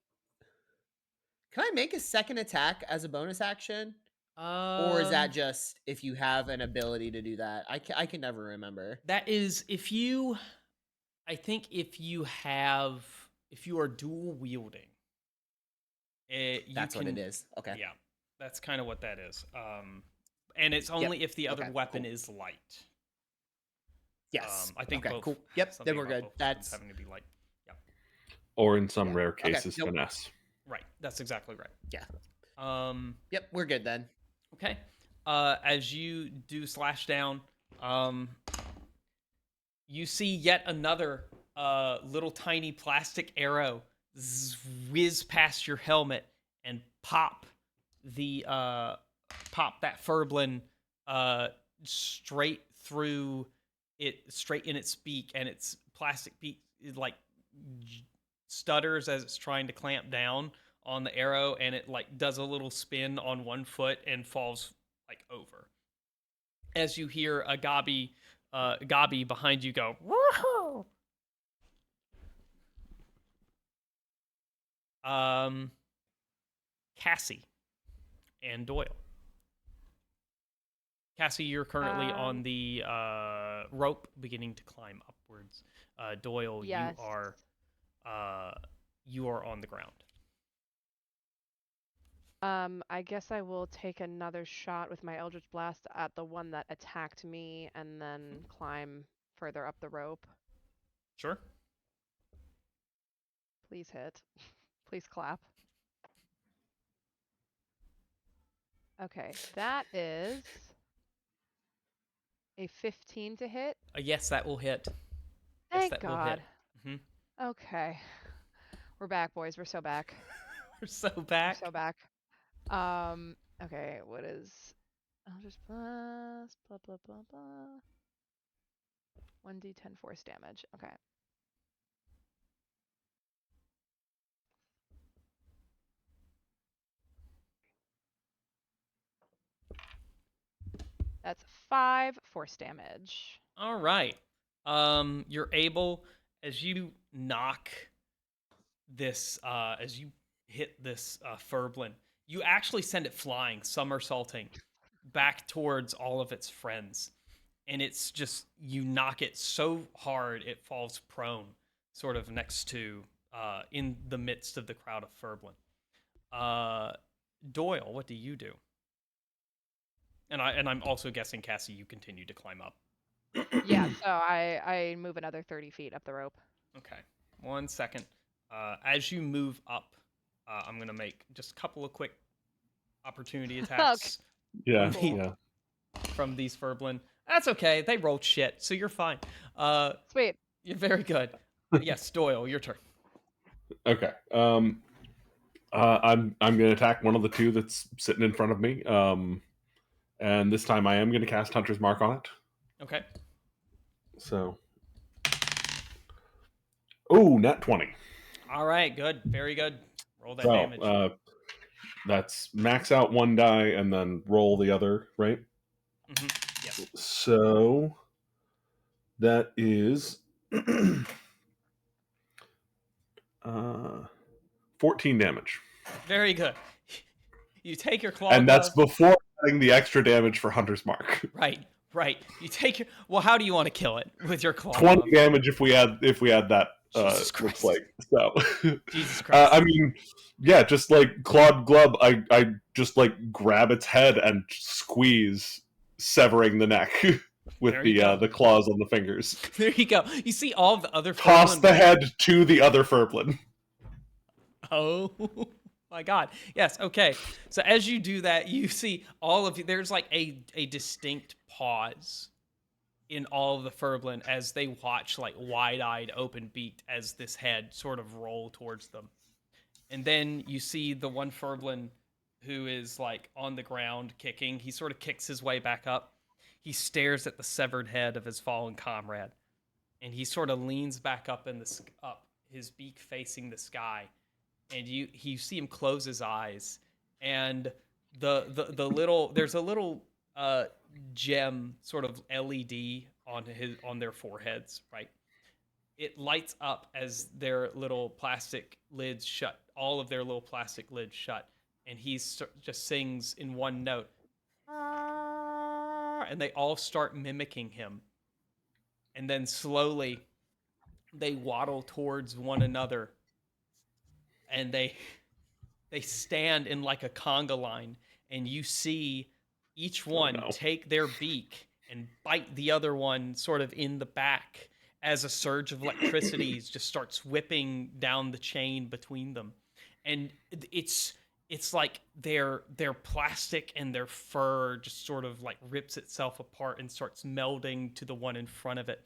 Speaker 4: a second attack as a bonus action? Or is that just if you have an ability to do that? I can never remember.
Speaker 1: That is if you I think if you are dual wielding, you
Speaker 4: That's
Speaker 1: can.
Speaker 4: what it is. Okay.
Speaker 1: Yeah, that's kind of what that is. And it's only if the other
Speaker 4: Okay,
Speaker 1: weapon
Speaker 4: cool.
Speaker 1: is light.
Speaker 4: Yes.
Speaker 1: I think
Speaker 4: Okay,
Speaker 1: both
Speaker 4: cool.
Speaker 1: have
Speaker 4: Yep, then
Speaker 1: something
Speaker 4: we're
Speaker 1: about
Speaker 4: good.
Speaker 1: both weapons
Speaker 4: That's
Speaker 1: having to be light. Yeah,
Speaker 2: Or in some
Speaker 4: yeah.
Speaker 2: rare
Speaker 4: Okay.
Speaker 2: cases,
Speaker 4: Nope.
Speaker 2: finesse.
Speaker 1: right. That's exactly right.
Speaker 4: Yeah.
Speaker 1: Um,
Speaker 4: Yep, we're good then.
Speaker 1: okay. As you do slash down, you see yet another little tiny plastic arrow whiz past your helmet and the pop that furblin straight through it, straight in its beak, and its plastic beak like stutters as it's trying to clamp down on the arrow, and it like does a little spin on one foot and falls like over. As you hear a Gabi behind you go, woohoo! Cassie and Doyle. Cassie, you're currently on the rope, beginning to climb upwards. Doyle,
Speaker 3: Yes.
Speaker 1: you are on the ground.
Speaker 3: I guess I will take another shot with my Eldritch Blast at the one that attacked me and then climb further up the rope.
Speaker 1: Sure.
Speaker 3: Please hit. Please clap. Okay, that is a 15 to hit.
Speaker 1: Yes, that will hit.
Speaker 3: Thank
Speaker 1: that
Speaker 3: God.
Speaker 1: Will hit.
Speaker 3: Okay. We're back, boys. We're so back.
Speaker 1: We're so back.
Speaker 3: We're so back. Okay, what is Eldritch Blast? Blah, blah, blah, blah. 1d10 force damage. Okay. That's 5 force damage.
Speaker 1: All right. You're able, as you knock this, as you hit this furblin, you actually send it flying, somersaulting back towards all of its friends. And it's just, you knock it so hard it falls prone, sort of next to, in the midst of the crowd of furblin. Doyle, what do you do? And I'm also guessing, Cassie, you continue to climb up.
Speaker 3: Yeah, so I move another 30 feet up the rope.
Speaker 1: Okay, 1 second. As you move up, I'm gonna make just a couple of quick opportunity attacks.
Speaker 2: Yeah,
Speaker 1: Cool.
Speaker 2: yeah.
Speaker 1: From these furblin. That's okay. They rolled shit, so you're fine.
Speaker 3: Sweet.
Speaker 1: You're very good. Yes, Doyle, your turn.
Speaker 2: Okay. I'm gonna attack one of the two that's sitting in front of me. And this time I am gonna cast Hunter's Mark on it.
Speaker 1: Okay.
Speaker 2: So, oh, nat 20.
Speaker 1: All right, good. Very good. Roll that
Speaker 2: So,
Speaker 1: damage.
Speaker 2: that's max out one die and then roll the other, right?
Speaker 1: Yes.
Speaker 2: So that is 14 damage.
Speaker 1: Very good. You take your claw
Speaker 2: And that's
Speaker 1: glove.
Speaker 2: before adding the extra damage for Hunter's Mark.
Speaker 1: Right. You take your. Well, how do you want to kill it with your claw?
Speaker 2: 20
Speaker 1: glove?
Speaker 2: damage if we add that.
Speaker 1: Jesus Christ.
Speaker 2: Looks like so.
Speaker 1: Jesus Christ.
Speaker 2: I mean, yeah, just like clawed glove, I just like grab its head and squeeze, severing the neck with the claws on the fingers.
Speaker 1: There you go. You see all the other
Speaker 2: Toss the head to the other furblin.
Speaker 1: Oh my God. Yes. Okay. So as you do that, you see all of you. There's like a distinct pause in all of the furblin as they watch, like wide-eyed, open-beaked, as this head sort of roll towards them. And then you see the one furblin who is like on the ground kicking. He sort of kicks his way back up. He stares at the severed head of his fallen comrade, and he sort of leans back up his beak facing the sky. And you see him close his eyes, and there's a little gem, sort of LED on their foreheads, right? It lights up as their little plastic lids shut, all of their little plastic lids shut, and he just sings in one note, and they all start mimicking him, and then slowly they waddle towards one another, and they stand in like a conga line, and you see each one
Speaker 2: no.
Speaker 1: take their beak and bite the other one sort of in the back as a surge of electricity just starts whipping down the chain between them. And it's like their plastic and their fur just sort of like rips itself apart and starts melding to the one in front of it.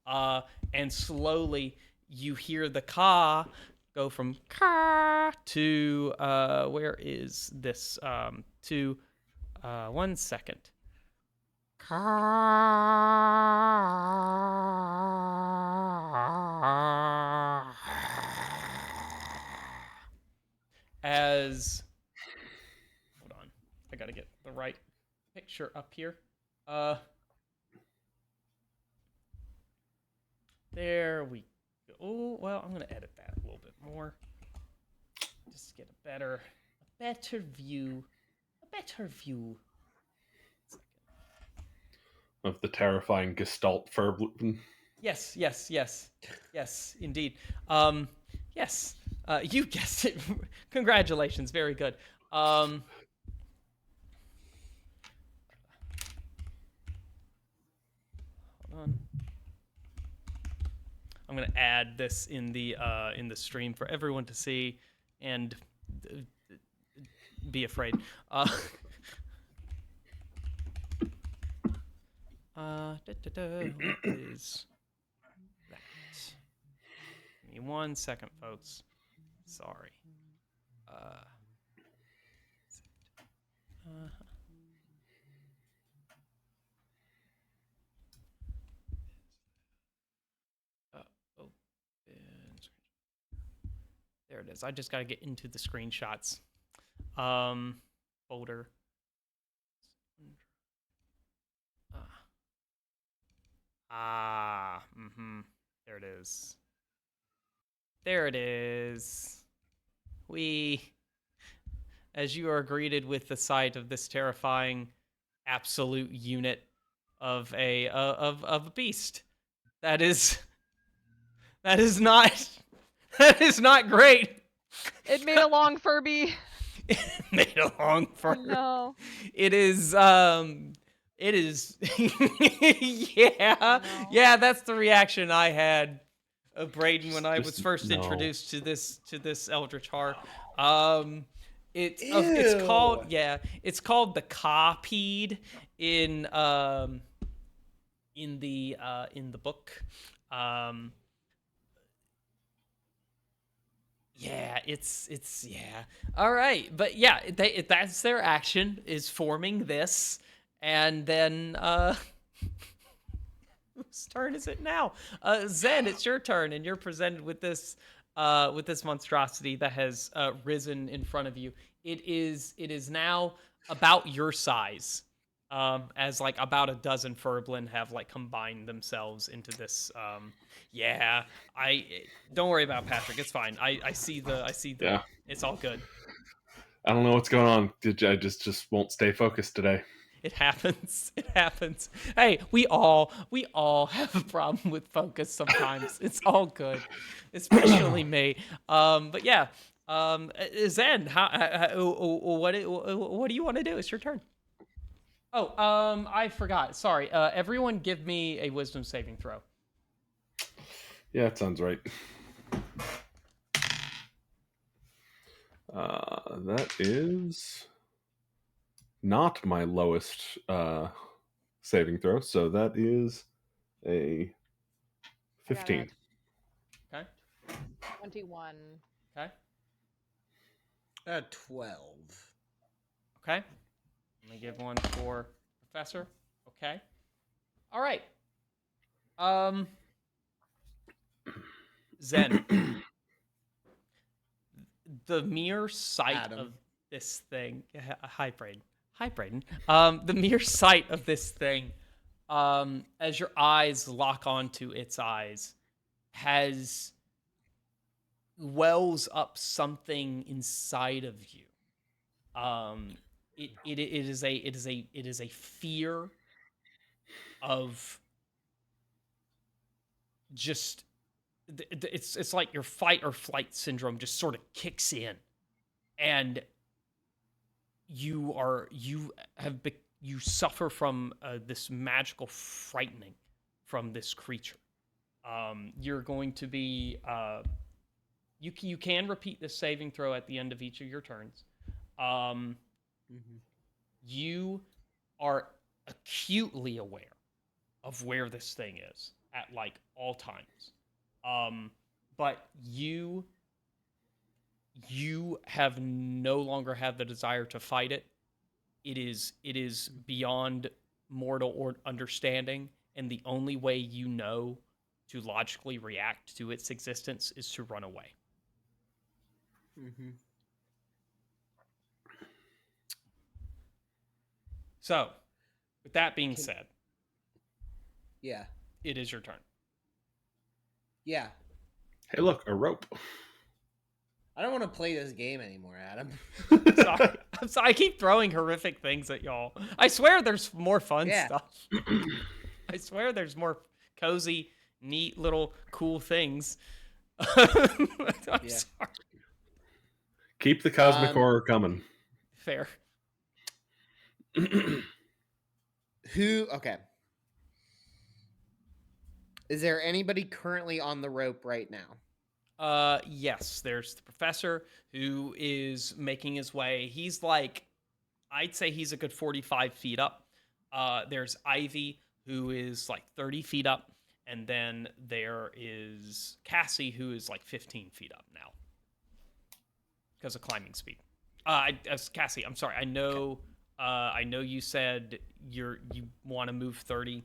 Speaker 1: And slowly you hear the ka go from ka to where is this to 1 second. As hold on, I gotta get the right picture up here. There we go. Oh, well, I'm gonna edit that a little bit more. Just get a better view. A better view.
Speaker 2: Of the terrifying Gestalt Furblin.
Speaker 1: Yes, indeed. Yes, you guessed it. Congratulations, very good. Hold on. I'm gonna add this in the stream for everyone to see and be afraid. What is that? Give me 1 second, folks. Sorry. There it is. I just gotta get into the screenshots. Folder. There it is. There it is. As you are greeted with the sight of this terrifying, absolute unit of a beast. That is not great.
Speaker 3: It made a long Furby.
Speaker 1: It made a long fur.
Speaker 3: Oh, no.
Speaker 1: It is yeah.
Speaker 3: No.
Speaker 1: Yeah, that's the reaction I had of Braden when I was first
Speaker 2: no.
Speaker 1: introduced to this Eldritch Horror. It's called the Copede in the book. Yeah, it's yeah. All right, but yeah, that's their action is forming this, and then whose turn is it now? Zen, it's your turn, and you're presented with this monstrosity that has risen in front of you. It is now about your size. As like about a dozen Furblin have like combined themselves into this. Yeah, don't worry about Patrick. It's fine. I see the.
Speaker 2: Yeah.
Speaker 1: It's all good.
Speaker 2: I don't know what's going on. I just won't stay focused today.
Speaker 1: It happens. It happens. Hey, we all have a problem with focus sometimes. It's all good, especially me. But yeah. Zen, what do you want to do? It's your turn. Oh, I forgot. Sorry. Everyone give me a wisdom saving throw.
Speaker 2: Yeah, that sounds right. That is not my lowest saving throw, so that is a 15.
Speaker 1: Okay.
Speaker 3: 21.
Speaker 1: Okay.
Speaker 4: 12.
Speaker 1: Okay. Let me give one for Professor. Okay. All right. Zen. The mere sight
Speaker 4: Adam.
Speaker 1: of this thing. Hi, Braden. The mere sight of this thing, as your eyes lock onto its eyes, wells up something inside of you. It is a fear of just it's like your fight or flight syndrome just sort of kicks in, and you suffer from this magical frightening from this creature. You're going to be you can repeat this saving throw at the end of each of your turns. You are acutely aware of where this thing is at like all times. But you have no longer have the desire to fight it. It is beyond mortal or understanding, and the only way you know to logically react to its existence is to run away. So, with that being said,
Speaker 4: Yeah.
Speaker 1: it is your turn.
Speaker 4: Yeah.
Speaker 2: Hey, look, a rope.
Speaker 4: I don't want to play this game anymore, Adam.
Speaker 1: Sorry. I'm sorry. I keep throwing horrific things at y'all. I swear there's more fun stuff. I swear there's more cozy, neat, little, cool things. I'm sorry.
Speaker 2: Keep the cosmic horror coming.
Speaker 1: Fair.
Speaker 4: Okay. Is there anybody currently on the rope right now?
Speaker 1: Yes, there's the professor who is making his way. He's like, I'd say he's a good 45 feet up. There's Ivy, who is like 30 feet up. And then there is Cassie, who is like 15 feet up now because of climbing speed. Cassie, I'm sorry. I know you said you want to move 30,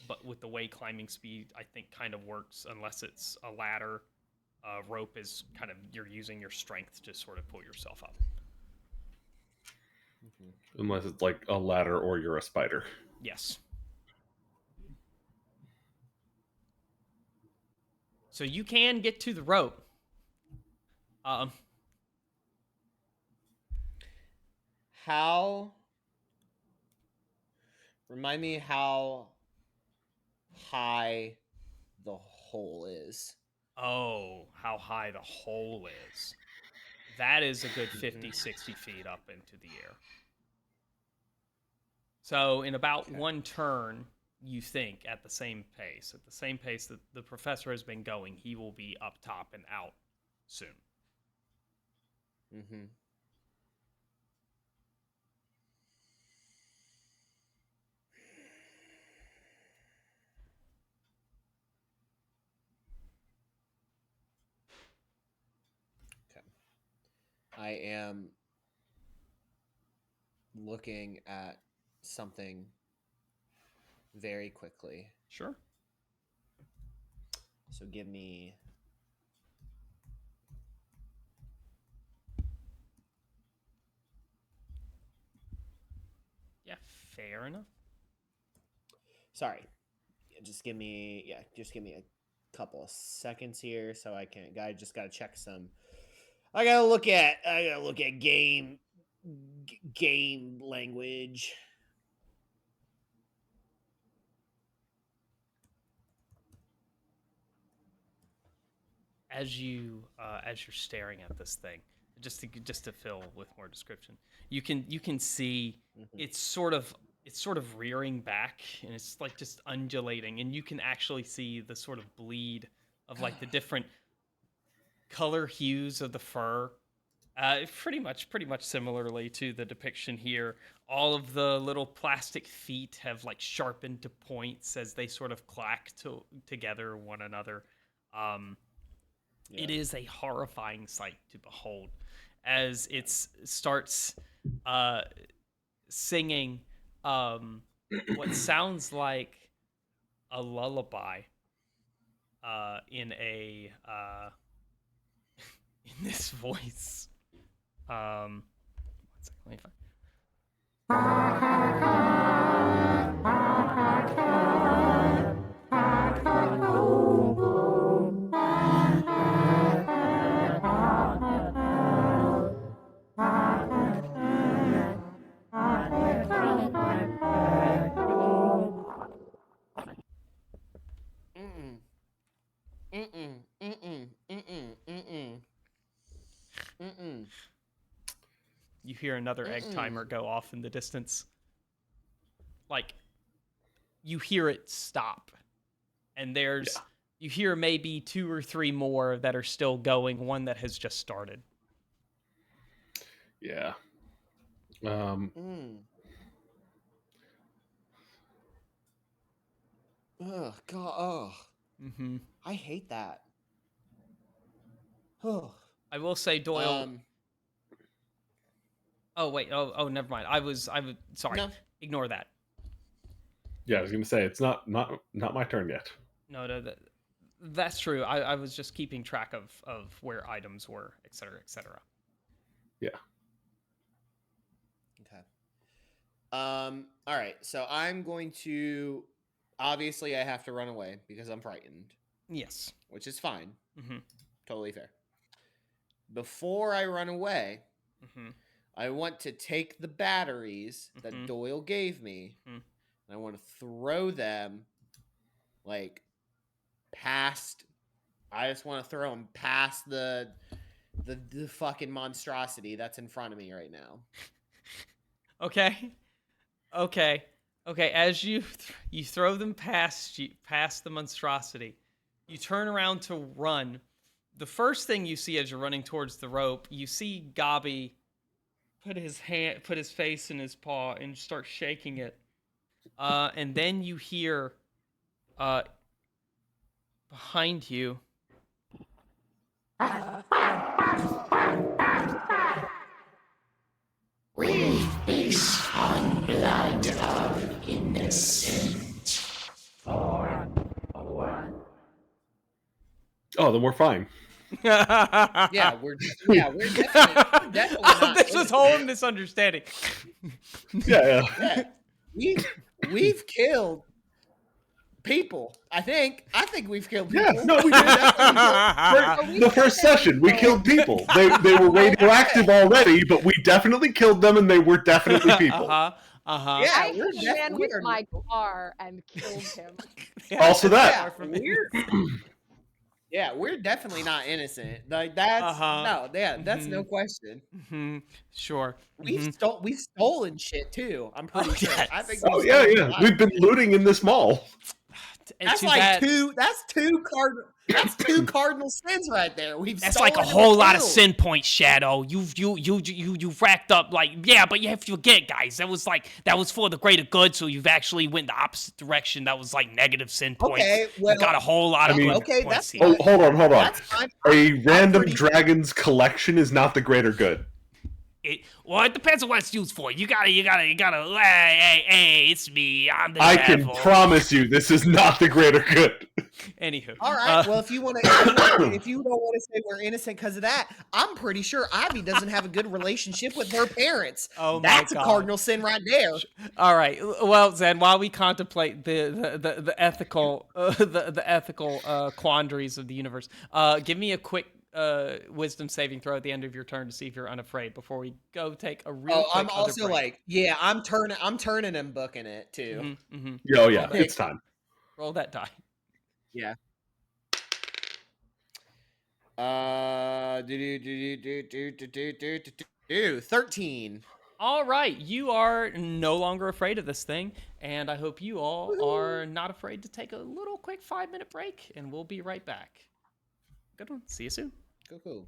Speaker 1: but with the way climbing speed, I think kind of works unless it's a ladder. Rope is kind of you're using your strength to sort of pull yourself up.
Speaker 2: Unless it's like a ladder or you're a spider.
Speaker 1: Yes. So you can get to the rope.
Speaker 4: Remind me how high the hole is.
Speaker 1: Oh, how high the hole is. That is a good 50, 60 feet up into the air. So in about one turn, you think, at the same pace that the professor has been going, he will be up top and out soon.
Speaker 4: Okay. I am looking at something very quickly.
Speaker 1: Sure.
Speaker 4: So give me...
Speaker 1: Yeah, fair enough.
Speaker 4: Sorry. Just give me a couple of seconds here so I can... I just got to check some... I gotta look at game language.
Speaker 1: As you're staring at this thing, just to fill with more description, you can see it's sort of rearing back, and it's like just undulating, and you can actually see the sort of bleed of like the different color hues of the fur. Pretty much similarly to the depiction here. All of the little plastic feet have like sharpened to points as they sort of clack together one another. It is a horrifying sight to behold as it starts singing what sounds like a lullaby in this voice. One second, let me find.
Speaker 4: Mm-mm. Mm-mm. Mm-mm. Mm-mm. Mm-mm.
Speaker 1: You hear another egg
Speaker 4: Mm-mm.
Speaker 1: timer go off in the distance. Like, you hear it stop. And
Speaker 2: Yeah.
Speaker 1: you hear maybe 2 or 3 more that are still going, one that has just started.
Speaker 2: Yeah.
Speaker 4: Mm. Oh God. Oh,
Speaker 1: Mm-hmm.
Speaker 4: I hate that. Oh.
Speaker 1: I will say, Doyle. Oh wait. Oh, never mind. I was. Sorry.
Speaker 4: No.
Speaker 1: Ignore that.
Speaker 2: Yeah, I was gonna say it's not my turn yet.
Speaker 1: No. That's true. I was just keeping track of where items were, etc., etc.
Speaker 2: Yeah.
Speaker 4: Okay. All right. So I'm going to. Obviously, I have to run away because I'm frightened,
Speaker 1: Yes.
Speaker 4: which is fine.
Speaker 1: Mm-hmm.
Speaker 4: Totally fair. Before I run away,
Speaker 1: Mm-hmm.
Speaker 4: I want to take the batteries that
Speaker 1: Mm-hmm.
Speaker 4: Doyle gave me,
Speaker 1: Mm-hmm.
Speaker 4: and I want to throw them like past. I just want to throw them past the fucking monstrosity that's in front of me right now.
Speaker 1: Okay. Okay. Okay. As you throw them past the monstrosity, you turn around to run. The first thing you see as you're running towards the rope, you see Gabi put his face in his paw and start shaking it. And then you hear uh behind you.
Speaker 5: We feast on blood of innocent. For one.
Speaker 2: Oh, then we're fine.
Speaker 4: Yeah, we're definitely not
Speaker 1: This was
Speaker 4: innocent.
Speaker 1: whole misunderstanding.
Speaker 2: Yeah.
Speaker 4: Yeah, we've killed people. I think we've killed
Speaker 2: Yeah.
Speaker 4: people.
Speaker 2: No, we did. The first session, we killed people. They were radioactive already, but we definitely killed them, and they were definitely people.
Speaker 1: Uh-huh.
Speaker 4: Yeah,
Speaker 3: I
Speaker 4: we're
Speaker 3: hit a man
Speaker 4: we
Speaker 3: with
Speaker 4: are
Speaker 3: my car and killed him.
Speaker 1: Yeah,
Speaker 2: Also
Speaker 1: that's
Speaker 2: that.
Speaker 1: far from
Speaker 4: we're
Speaker 1: innocent.
Speaker 4: yeah, we're definitely not innocent. Like that's no, yeah, that's no question.
Speaker 1: Mm-hmm. Sure.
Speaker 4: We've stolen shit too. I'm pretty sure. I think
Speaker 1: Yes.
Speaker 4: we've
Speaker 2: Oh yeah,
Speaker 4: stolen a
Speaker 2: yeah.
Speaker 4: lot.
Speaker 2: We've been looting in this mall.
Speaker 1: And
Speaker 4: That's
Speaker 1: too
Speaker 4: like
Speaker 1: bad.
Speaker 4: that's two cardinal sins right there. We've
Speaker 1: That's
Speaker 4: stolen
Speaker 1: like a
Speaker 4: and
Speaker 1: whole
Speaker 4: we
Speaker 1: lot of
Speaker 4: killed.
Speaker 1: sin points, Shadow. You've racked up like, yeah, but you have to forget, guys. That was for the greater good. So you've actually went the opposite direction. That was like negative sin points.
Speaker 4: Okay,
Speaker 1: You got a whole lot of
Speaker 2: I mean-
Speaker 1: good
Speaker 4: okay,
Speaker 1: points
Speaker 4: that's
Speaker 1: here.
Speaker 2: Oh, hold on.
Speaker 4: That's fine.
Speaker 2: A random
Speaker 4: pretty-
Speaker 2: dragon's collection is not the greater good.
Speaker 1: Well, it depends on what it's used for. You gotta. Hey, it's me. I'm the
Speaker 2: I can
Speaker 1: devil.
Speaker 2: promise you, this is not the greater good.
Speaker 1: Anywho.
Speaker 4: All right. Well, if you want to, if you don't want to say we're innocent because of that, I'm pretty sure Ivy doesn't have a good relationship with her parents.
Speaker 1: Oh my
Speaker 4: That's
Speaker 1: God.
Speaker 4: a cardinal sin right there.
Speaker 1: All right. Well, Zen, while we contemplate the ethical the ethical quandaries of the universe, give me a quick wisdom saving throw at the end of your turn to see if you're unafraid before we go take a real
Speaker 4: Oh,
Speaker 1: quick
Speaker 4: I'm
Speaker 1: other
Speaker 4: also
Speaker 1: break.
Speaker 4: like, yeah, I'm turning and booking it too.
Speaker 2: Oh yeah,
Speaker 4: Okay.
Speaker 2: it's time.
Speaker 1: Roll that die.
Speaker 4: Yeah. 13.
Speaker 1: All right, you are no longer afraid of this thing, and I hope you all are not afraid to take a little quick 5-minute break, and we'll be right back. Good one. See you soon.
Speaker 4: Cool.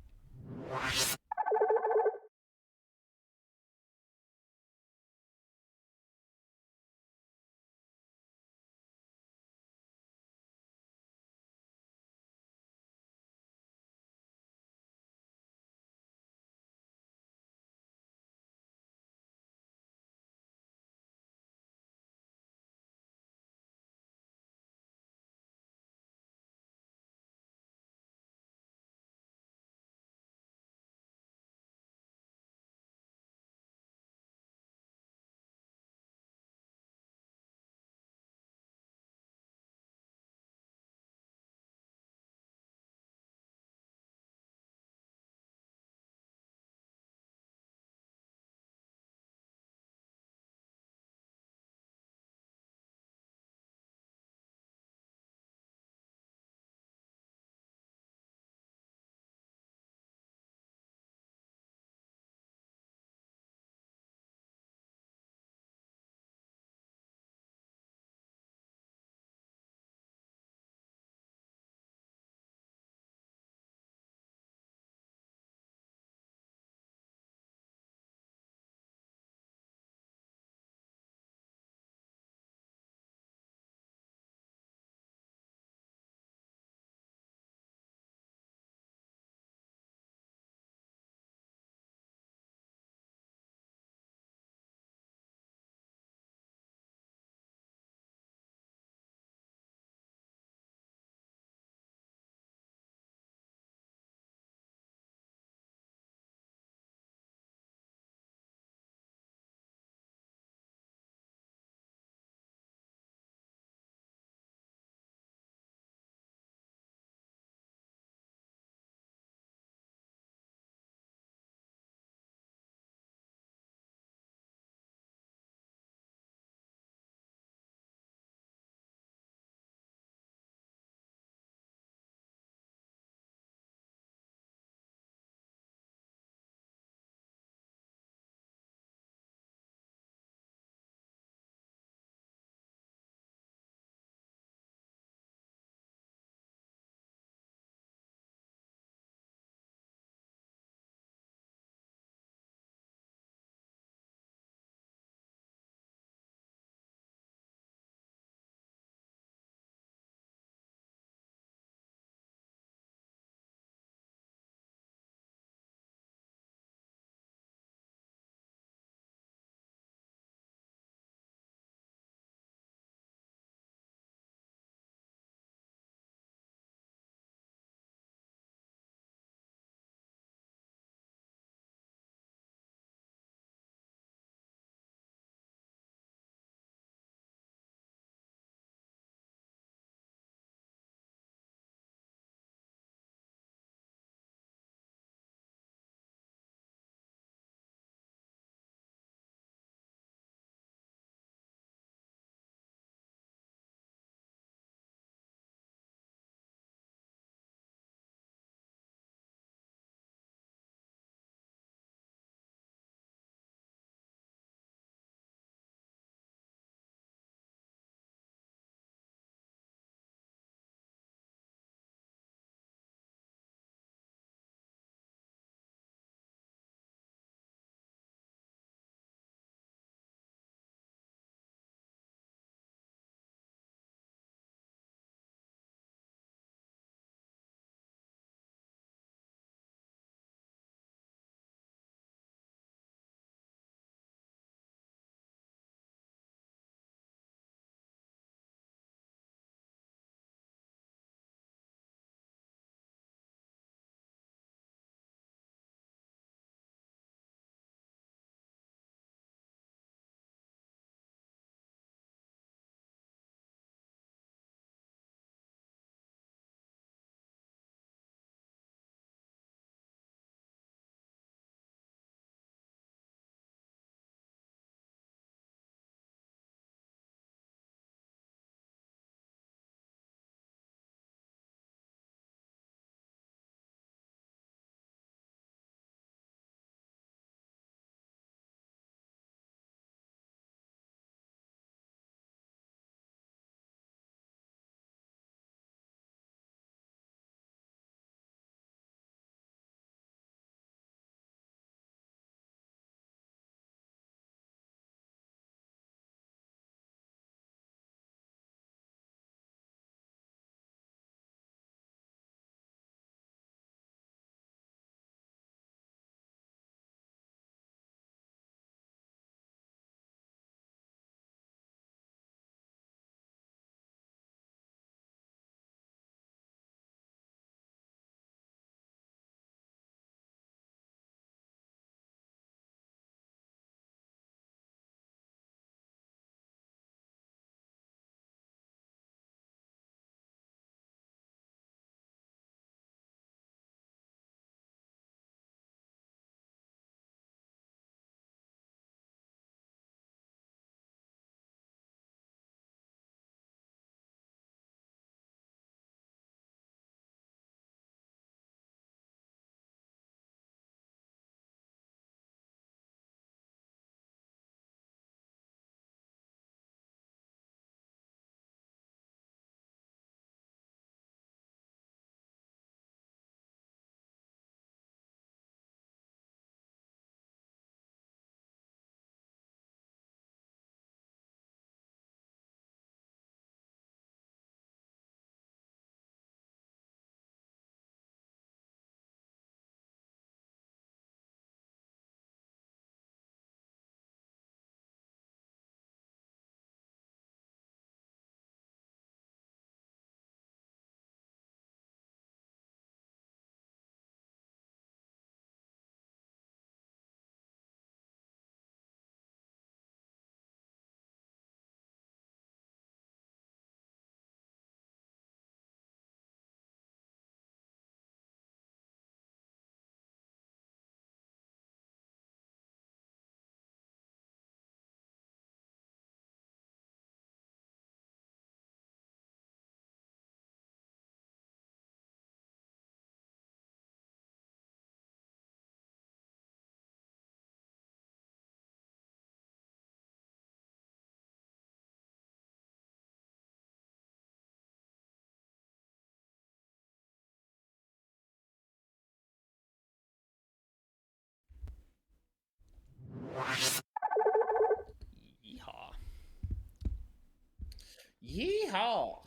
Speaker 4: Yeehaw!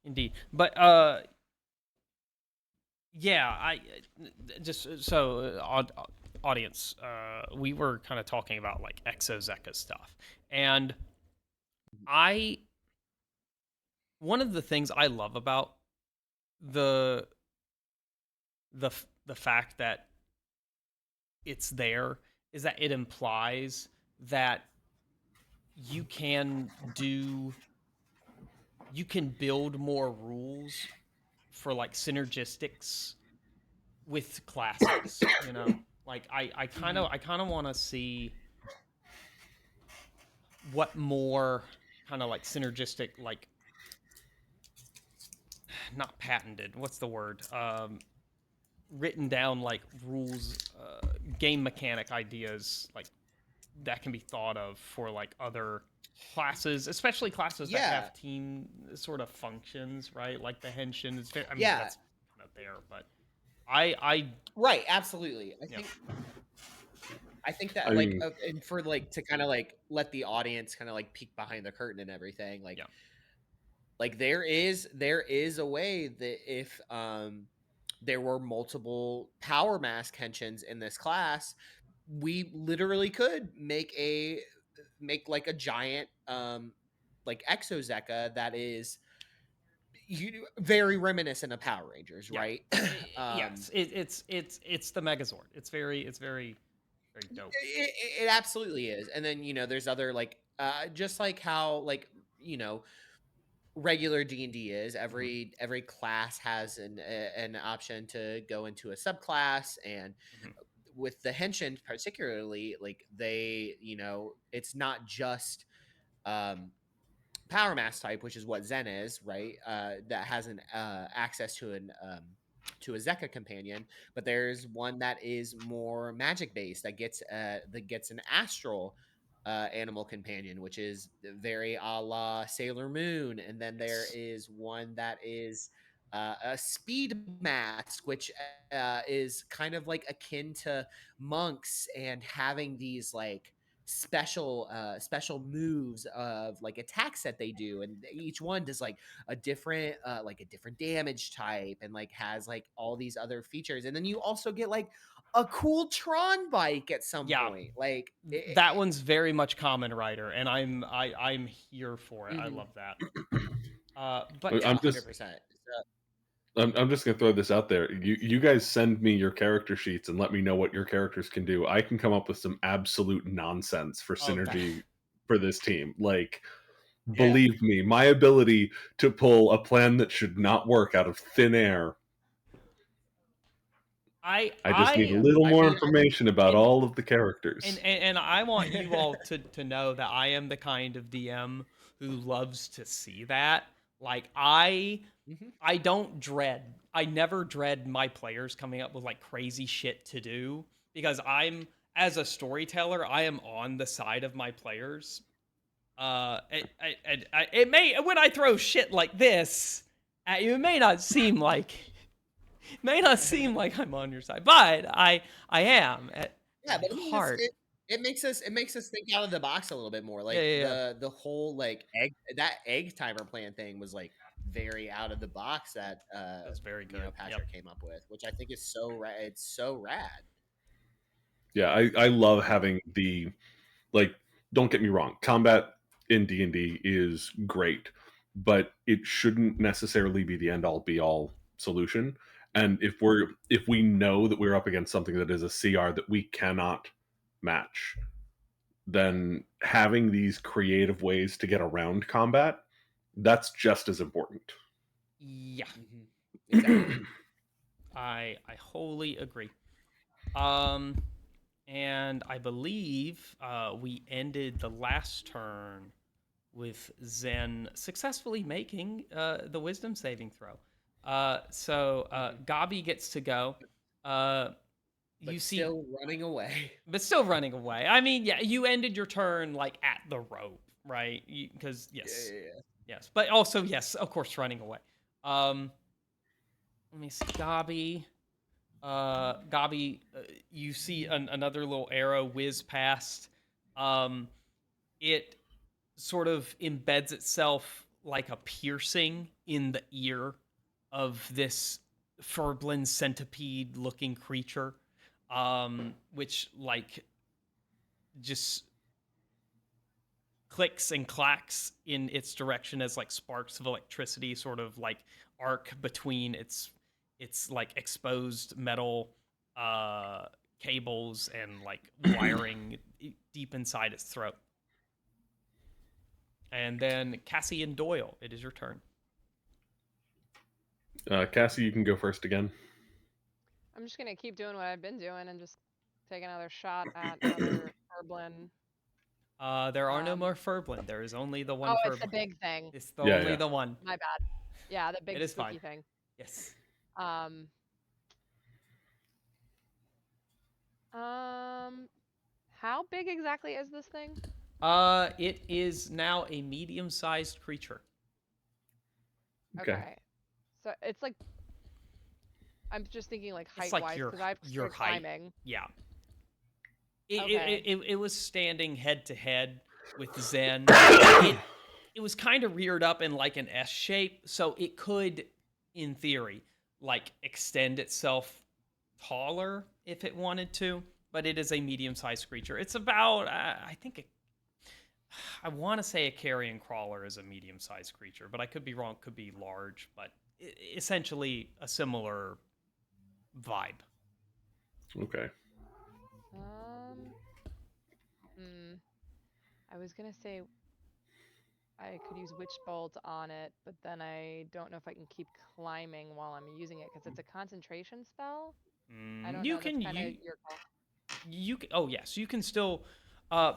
Speaker 1: Indeed. But yeah, I just so audience, we were kind of talking about like Exozeka stuff, and I one of the things I love about the the fact that it's there is that it implies that you can do you can build more rules for like synergistics with classes, you know? Like I kind of want to see what more kind of like synergistic, like not patented, what's the word? Written down like rules, game mechanic ideas like that can be thought of for like other classes, especially classes that
Speaker 4: Yeah,
Speaker 1: have team sort of functions, right? Like the henshin is very, I mean,
Speaker 4: yeah,
Speaker 1: that's kind of there, but I
Speaker 4: right. Absolutely.
Speaker 1: yeah,
Speaker 4: I think that
Speaker 2: I
Speaker 4: like,
Speaker 2: mean,
Speaker 4: and for like to kind of like let the audience kind of like peek behind the curtain and everything,
Speaker 1: yeah,
Speaker 4: like there is a way that if there were multiple power mask henshins in this class, we literally could make like a giant like exozeka that is very reminiscent of Power Rangers,
Speaker 1: yeah.
Speaker 4: right?
Speaker 1: Yes, it's the Megazord. It's very dope.
Speaker 4: It absolutely is. And then there's other like just like how like regular D&D is.
Speaker 1: Mhm,
Speaker 4: Every class has an option to go into a subclass, and
Speaker 1: mhm.
Speaker 4: with the henchins particularly, like it's not just um power mass type, which is what Zen is, right? That has an access to a Zeka companion, but there's one that is more magic based that gets an astral animal companion, which is very a la Sailor Moon, and then there
Speaker 1: Yes.
Speaker 4: is one that is a speed mask, which is kind of like akin to monks and having these like special moves of like attacks that they do, and each one does like a different damage type, and like has like all these other features, and then you also get like a cool Tron bike at some
Speaker 1: Yeah,
Speaker 4: point, like
Speaker 1: that one's very much Common Rider, and I'm here for it. I
Speaker 4: mhm.
Speaker 1: love that. But
Speaker 4: Yeah,
Speaker 2: I'm just
Speaker 4: 100%.
Speaker 2: I'm just gonna throw this out there. You guys send me your character sheets and let me know what your characters can do. I can come up with some absolute nonsense for
Speaker 1: okay.
Speaker 2: synergy for this team. Like,
Speaker 4: Yeah.
Speaker 2: believe me, my ability to pull a plan that should not work out of thin air.
Speaker 1: I
Speaker 2: I just need a
Speaker 1: I
Speaker 2: little
Speaker 4: I
Speaker 2: more
Speaker 4: mean,
Speaker 2: information about
Speaker 1: and
Speaker 2: all of the
Speaker 1: and
Speaker 2: characters.
Speaker 1: and, and I want you all to know that I am the kind of DM who loves to see that. Like
Speaker 4: mhm.
Speaker 1: I don't dread. I never dread my players coming up with like crazy shit to do because I'm as a storyteller, I am on the side of my players. It may when I throw shit like this at you, it may not seem like I'm on your side, but I am at
Speaker 4: Yeah,
Speaker 1: my
Speaker 4: but I mean,
Speaker 1: heart.
Speaker 4: it makes us think out of the box a little bit more.
Speaker 1: Yeah,
Speaker 4: Like
Speaker 1: yeah, yeah.
Speaker 4: the whole like egg timer plan thing was like very out of the box that
Speaker 1: That's very good. Yep.
Speaker 4: Patrick came up with, which I think is so rad. It's so rad.
Speaker 2: Yeah, I love having the, like, don't get me wrong, combat in D&D is great, but it shouldn't necessarily be the end all be all solution. And if we know that we're up against something that is a CR that we cannot match, then having these creative ways to get around combat, that's just as important.
Speaker 1: Yeah.
Speaker 4: Exactly.
Speaker 1: I wholly agree. Um and I believe we ended the last turn with Zen successfully making the wisdom saving throw. Gabi gets to go. Uh, you
Speaker 4: But
Speaker 1: see,
Speaker 4: still running away.
Speaker 1: but still running away. I mean, yeah, you ended your turn like at the rope, right? Because
Speaker 4: Yeah,
Speaker 1: yes,
Speaker 4: yeah, yeah.
Speaker 1: yes, but also yes, of course, running away. Um, let me see, Gabi. Gabi, you see another little arrow whiz past. It sort of embeds itself like a piercing in the ear of this Furblin centipede looking creature, which like just clicks and clacks in its direction as like sparks of electricity sort of like arc between its like exposed metal cables and like wiring deep inside its throat. And then Cassie and Doyle, it is your turn.
Speaker 2: Cassie, you can go first again.
Speaker 3: I'm just gonna keep doing what I've been doing and just take another shot at another Herblin.
Speaker 1: There are no more Furblin. There is only the one
Speaker 3: Oh,
Speaker 1: Furblin.
Speaker 3: it's the big thing.
Speaker 1: It's the
Speaker 2: Yeah,
Speaker 1: only
Speaker 2: yeah.
Speaker 1: the one.
Speaker 3: My bad. Yeah, the big
Speaker 1: It is
Speaker 3: spooky
Speaker 1: fine.
Speaker 3: thing.
Speaker 1: Yes.
Speaker 3: How big exactly is this thing?
Speaker 1: It is now a medium-sized creature.
Speaker 2: Okay.
Speaker 3: So it's like, I'm just thinking like
Speaker 1: It's
Speaker 3: height-wise
Speaker 1: like
Speaker 3: because I've
Speaker 1: your
Speaker 3: started
Speaker 1: height.
Speaker 3: climbing.
Speaker 1: Yeah.
Speaker 3: Okay.
Speaker 1: It was standing head to head with Zen. It was kind of reared up in like an S shape, so it could, in theory, like extend itself taller if it wanted to, but it is a medium-sized creature. It's about, I want to say a carrion crawler is a medium-sized creature, but I could be wrong. Could be large, but essentially a similar vibe.
Speaker 2: Okay.
Speaker 3: I was gonna say I could use Witch Bolt on it, but then I don't know if I can keep climbing while I'm using it because it's a concentration spell. I don't
Speaker 1: You
Speaker 3: know.
Speaker 1: can
Speaker 3: That's kind of your call.
Speaker 1: you can, oh yes, you can still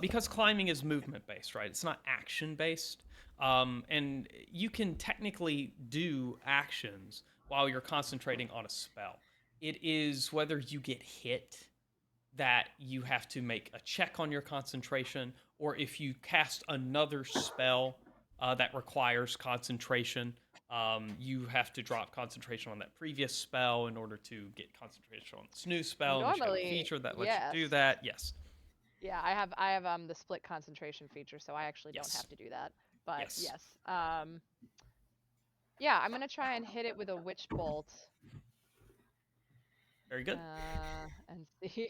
Speaker 1: because climbing is movement based, right? It's not action based. And you can technically do actions while you're concentrating on a spell. It is whether you get hit that you have to make a check on your concentration, or if you cast another spell that requires concentration, you have to drop concentration on that previous spell in order to get concentration on this new spell. And you have a
Speaker 3: Normally,
Speaker 1: feature that lets you do
Speaker 3: yes.
Speaker 1: that. Yes.
Speaker 3: Yeah, I have the split concentration feature, so I actually don't
Speaker 1: Yes.
Speaker 3: have to do that. But
Speaker 1: Yes.
Speaker 3: yes. Yeah, I'm gonna try and hit it with a Witch Bolt.
Speaker 1: Very good.
Speaker 3: And see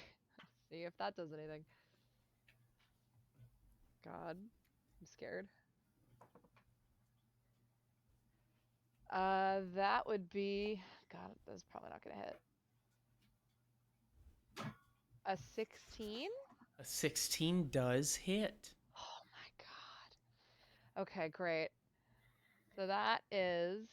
Speaker 3: if that does anything. God, I'm scared. That would be, God, that's probably not gonna hit. A 16?
Speaker 1: A 16 does hit.
Speaker 3: Oh my God. Okay, great. So that is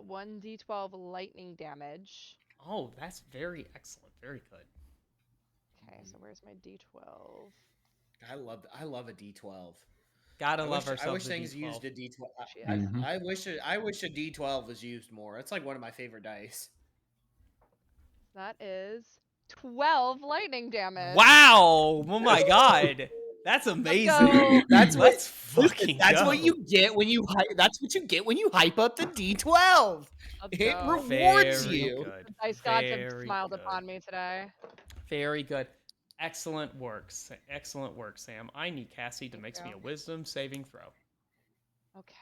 Speaker 3: 1d12 lightning damage.
Speaker 1: Oh, that's very excellent. Very good.
Speaker 3: Okay, so where's my d12?
Speaker 4: I love a D12.
Speaker 1: Gotta love ourselves.
Speaker 4: I wish
Speaker 1: a
Speaker 4: things
Speaker 1: D12.
Speaker 4: used a D12.
Speaker 3: Shit.
Speaker 2: Mhm.
Speaker 4: I wish a D12 was used more. It's like one of my favorite dice.
Speaker 3: That is 12 lightning damage.
Speaker 1: Wow! Oh my God, that's amazing.
Speaker 3: go.
Speaker 1: Let's fucking
Speaker 4: That's
Speaker 1: go.
Speaker 4: what you get when you that's what you get when you hype up the D12.
Speaker 3: Let's
Speaker 4: It
Speaker 3: go.
Speaker 4: rewards
Speaker 1: Very
Speaker 4: you.
Speaker 1: good.
Speaker 3: The dice gods have
Speaker 1: Very
Speaker 3: smiled
Speaker 1: good.
Speaker 3: upon me today.
Speaker 1: Very good. Excellent work. Excellent work, Sam. I need Cassie to make me
Speaker 3: you.
Speaker 1: a wisdom saving throw.
Speaker 3: Okay.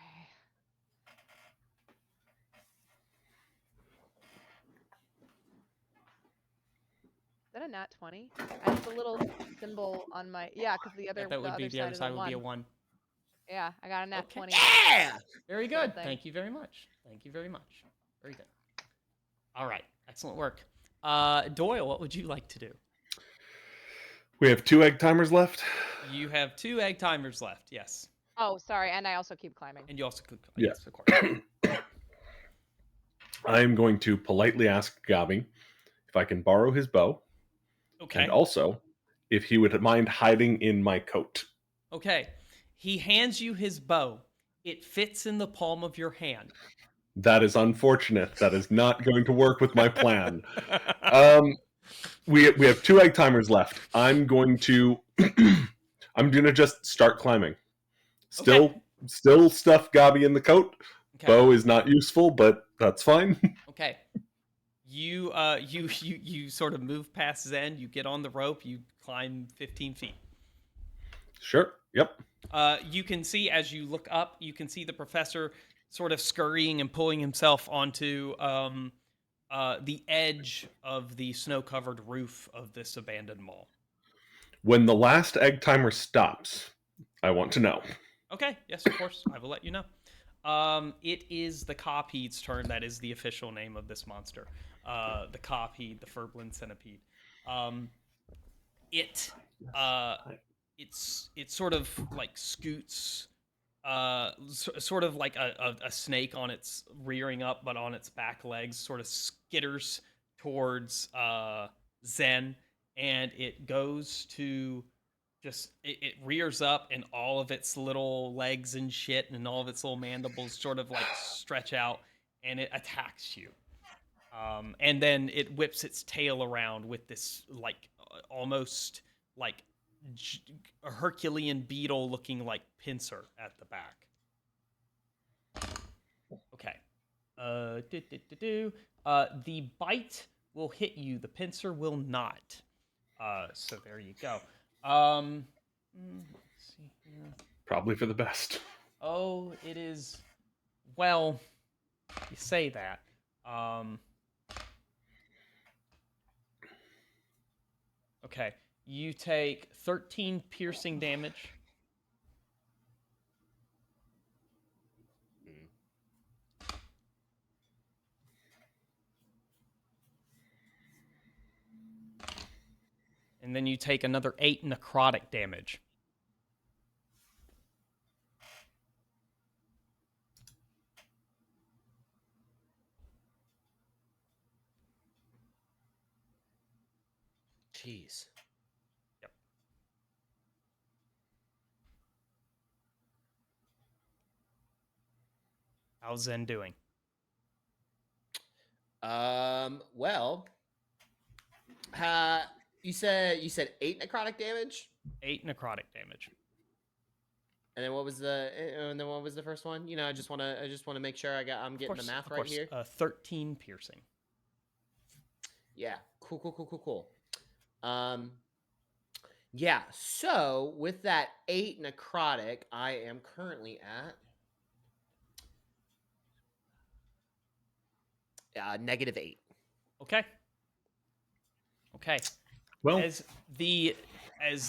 Speaker 3: Is that a nat 20? I have the little symbol on my, yeah, because the other
Speaker 1: That would be the other side would be a 1.
Speaker 3: Yeah, I got a nat
Speaker 1: Okay.
Speaker 3: 20.
Speaker 4: Yeah.
Speaker 1: Very
Speaker 3: Sort of
Speaker 1: good.
Speaker 3: thing.
Speaker 1: Thank you very much. Thank you very much. Very good. All right. Excellent work. Doyle, what would you like to do?
Speaker 2: We have 2 egg timers left.
Speaker 1: You have 2 egg timers left. Yes.
Speaker 3: Oh, sorry, and I also keep climbing.
Speaker 1: And you also could.
Speaker 2: Yeah.
Speaker 1: Yes, of course.
Speaker 2: I'm going to politely ask Gabi if I can borrow his bow,
Speaker 1: Okay.
Speaker 2: and also if he would mind hiding in my coat.
Speaker 1: Okay. He hands you his bow. It fits in the palm of your hand.
Speaker 2: That is unfortunate. That is not going to work with my plan. We have 2 egg timers left. I'm going to just start climbing. Still stuff Gabi in the coat.
Speaker 1: Okay.
Speaker 2: Bow is not useful, but that's fine.
Speaker 1: Okay. You sort of move past Zen. You get on the rope. You climb 15 feet.
Speaker 2: Sure. Yep.
Speaker 1: You can see as you look up, you can see the professor sort of scurrying and pulling himself onto the edge of the snow-covered roof of this abandoned mall.
Speaker 2: When the last egg timer stops, I want to know.
Speaker 1: Okay, yes, of course, I will let you know. It is the Copheed's turn. That is the official name of this monster. The Copheed, the Furblin centipede. It it sort of like scoots, sort of like a snake on its rearing up, but on its back legs, sort of skitters towards Zen, and it goes to just it rears up, and all of its little legs and shit and all of its little mandibles sort of like stretch out, and it attacks you. And then it whips its tail around with this like almost like a Herculean beetle looking like pincer at the back. Okay. The bite will hit you. The pincer will not. So there you go. Let's see here.
Speaker 2: Probably for the best.
Speaker 1: Oh, it is. Well, you say that. Okay. You take 13 piercing damage. And then you take another 8 necrotic damage.
Speaker 4: Jeez.
Speaker 1: Yep. How's Zen doing?
Speaker 4: Well, you said 8 necrotic damage,
Speaker 1: 8 necrotic damage.
Speaker 4: and then what was the first one? You know, I just want to make sure I'm getting the math right here.
Speaker 1: 13 piercing.
Speaker 4: Yeah. Cool. Yeah. So with that 8 necrotic, I am currently at -8.
Speaker 1: Okay.
Speaker 2: Well,
Speaker 1: As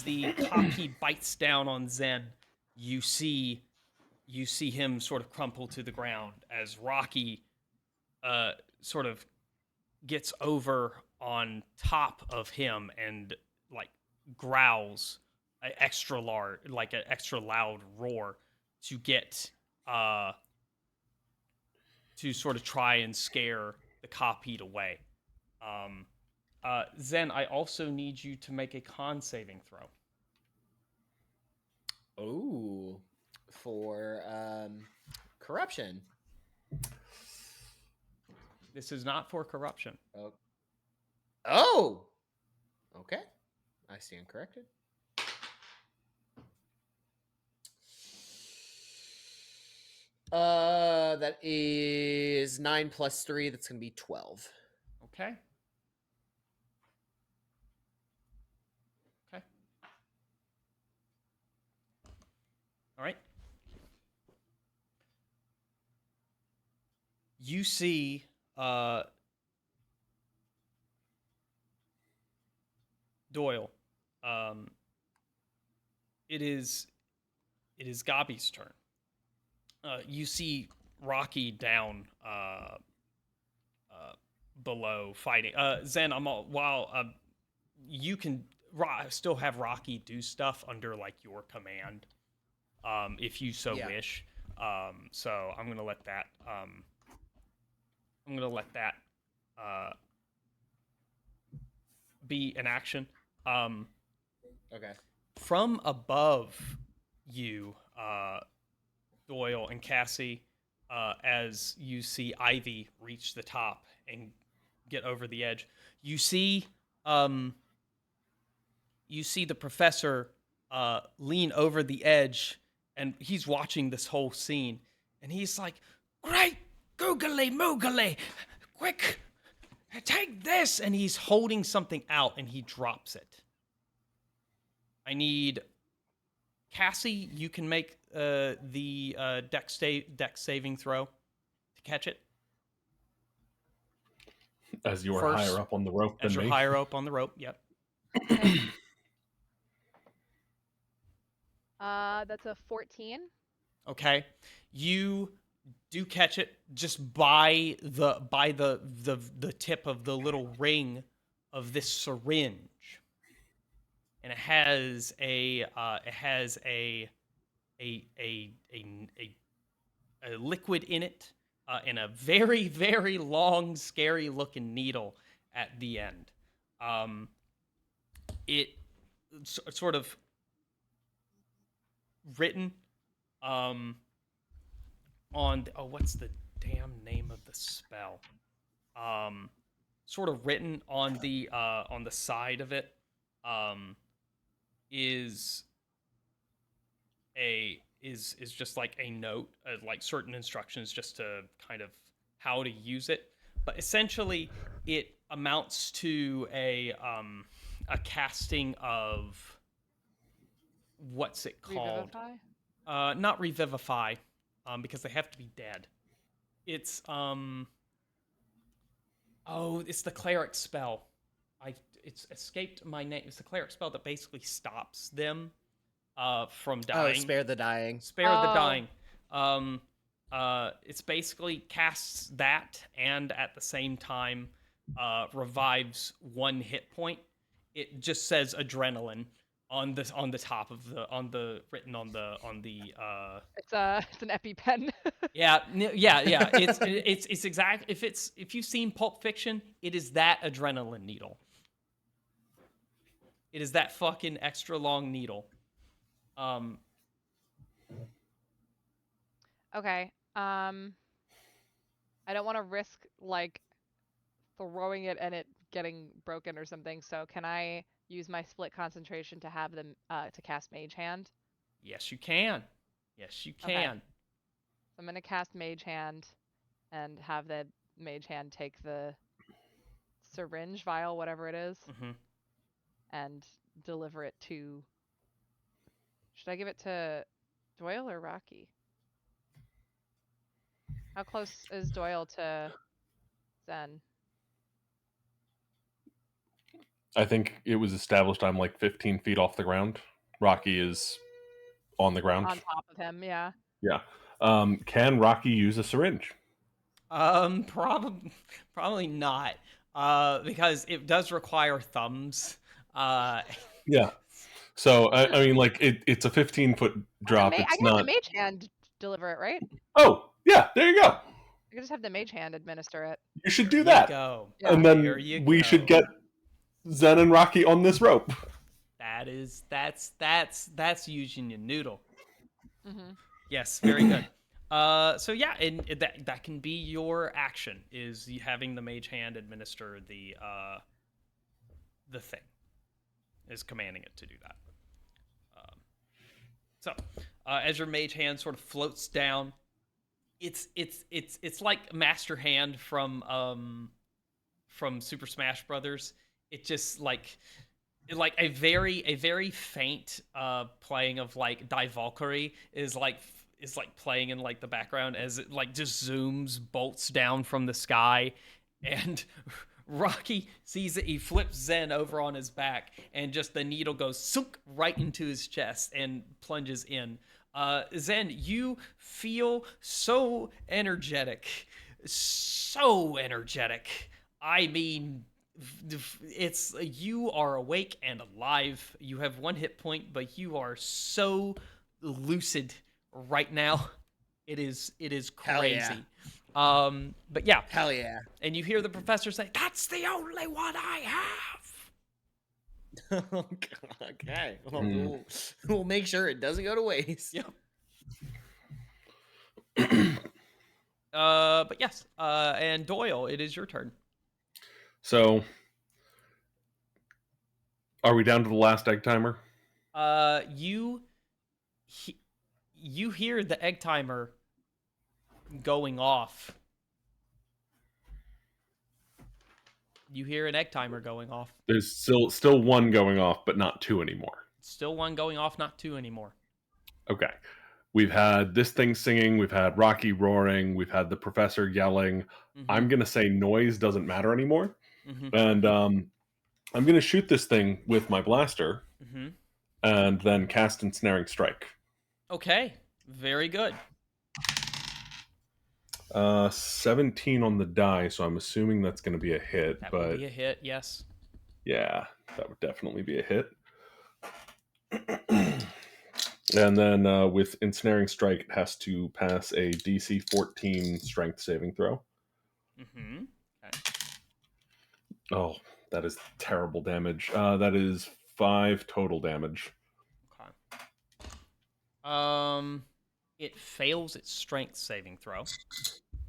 Speaker 1: the copy bites down on Zen, you see him sort of crumple to the ground as Rocky sort of gets over on top of him and like growls an extra loud roar to get to sort of try and scare the Copheed away. Zen, I also need you to make a con saving throw.
Speaker 4: Oh, for corruption.
Speaker 1: This is not for corruption.
Speaker 4: Oh. Okay. I stand corrected. That is 9 plus 3. That's gonna be 12.
Speaker 1: Okay. All right. You see Doyle. It is Gabi's turn. You see Rocky down below fighting. Zen, while you can still have Rocky do stuff under like your command, if you so wish. So I'm gonna let that. Be an action.
Speaker 4: Okay.
Speaker 1: From above you, Doyle and Cassie, as you see Ivy reach the top and get over the edge, you see the professor lean over the edge, and he's watching this whole scene, and he's like, "Great googly moogly, quick, take this!" And he's holding something out, and he drops it. I need Cassie, you can make the dex saving throw to catch it.
Speaker 2: As you are
Speaker 1: First,
Speaker 2: higher up on the rope
Speaker 1: as
Speaker 2: than
Speaker 1: you're
Speaker 2: me.
Speaker 1: higher up on the rope. Yep.
Speaker 3: Okay. That's a 14.
Speaker 1: Okay. You do catch it just by the tip of the little ring of this syringe, and it has a liquid in it, and a very very long, scary looking needle at the end. It's sort of written on what's the damn name of the spell? Sort of written on the side of it, is just like a note, like certain instructions, just to kind of how to use it. But essentially, it amounts to a casting of what's it called?
Speaker 3: Revivify?
Speaker 1: Not revivify, because they have to be dead. It's it's the cleric spell. It's escaped my name. It's the cleric spell that basically stops them from dying.
Speaker 4: Oh, spare the dying.
Speaker 1: Spare the
Speaker 3: Oh.
Speaker 1: dying. It's basically casts that, and at the same time revives 1 hit point. It just says adrenaline on the top of the written on the
Speaker 3: It's an EpiPen.
Speaker 1: yeah. It's exact. If you've seen Pulp Fiction, it is that adrenaline needle. It is that fucking extra long needle.
Speaker 3: Okay. I don't want to risk like throwing it and it getting broken or something. So can I use my split concentration to have them to cast Mage Hand?
Speaker 1: Yes, you can. Yes, you
Speaker 3: Okay.
Speaker 1: can.
Speaker 3: So I'm gonna cast Mage Hand and have the Mage Hand take the syringe vial, whatever it is,
Speaker 1: Mm-hmm.
Speaker 3: and deliver it to. Should I give it to Doyle or Rocky? How close is Doyle to Zen?
Speaker 2: I think it was established I'm like 15 feet off the ground. Rocky is on the ground.
Speaker 3: On top of him, yeah.
Speaker 2: Yeah. Can Rocky use a syringe?
Speaker 1: Probably not. Because it does require thumbs.
Speaker 2: Yeah. So I mean, like it's a 15-foot drop.
Speaker 3: I
Speaker 2: It's
Speaker 3: can have
Speaker 2: not.
Speaker 3: the Mage Hand deliver it, right?
Speaker 2: Oh yeah, there you go.
Speaker 3: I can just have the Mage Hand administer it.
Speaker 2: You should do
Speaker 1: There you
Speaker 2: that,
Speaker 1: go.
Speaker 3: Yeah.
Speaker 2: and then
Speaker 1: There you
Speaker 2: we
Speaker 1: go.
Speaker 2: should get Zen and Rocky on this rope.
Speaker 1: That's using your noodle.
Speaker 3: Mm-hmm.
Speaker 1: Yes, very good. So yeah, and that can be your action, is you having the mage hand administer the thing, is commanding it to do that. So as your mage hand sort of floats down, it's like Master Hand from Super Smash Brothers. It just like a very faint playing of like Die Valkyrie is like playing in like the background as it like just zooms bolts down from the sky, and Rocky sees it. He flips Zen over on his back, and just the needle goes sunk right into his chest and plunges in. Zen, you feel so energetic, so energetic. I mean, it's you are awake and alive. You have 1 hit point, but you are so lucid right now. It is
Speaker 4: Hell
Speaker 1: crazy.
Speaker 4: yeah.
Speaker 1: But yeah,
Speaker 4: Hell yeah.
Speaker 1: and you hear the professor say, "That's the only one I have."
Speaker 4: Okay. Well, we'll make sure it doesn't go to waste.
Speaker 1: Yep. But yes, and Doyle, it is your turn.
Speaker 2: So, are we down to the last egg timer?
Speaker 1: You hear the egg timer going off. You hear an egg timer going off.
Speaker 2: There's still 1 going off, but not 2 anymore.
Speaker 1: Still 1 going off, not 2 anymore.
Speaker 2: Okay. We've had this thing singing, we've had Rocky roaring, we've had the professor yelling. I'm going to say noise doesn't matter anymore. And I'm going to shoot this thing with my blaster and then cast Ensnaring Strike.
Speaker 1: Okay, very good.
Speaker 2: 17 on the die, so I'm assuming that's going to be a hit.
Speaker 1: That
Speaker 2: but
Speaker 1: will be a hit, yes.
Speaker 2: Yeah, that would definitely be a hit. And then with Ensnaring Strike, it has to pass a DC 14 Strength saving throw.
Speaker 1: Okay.
Speaker 2: Oh, that is terrible damage. That is 5 total damage.
Speaker 1: Okay. It fails its strength saving throw.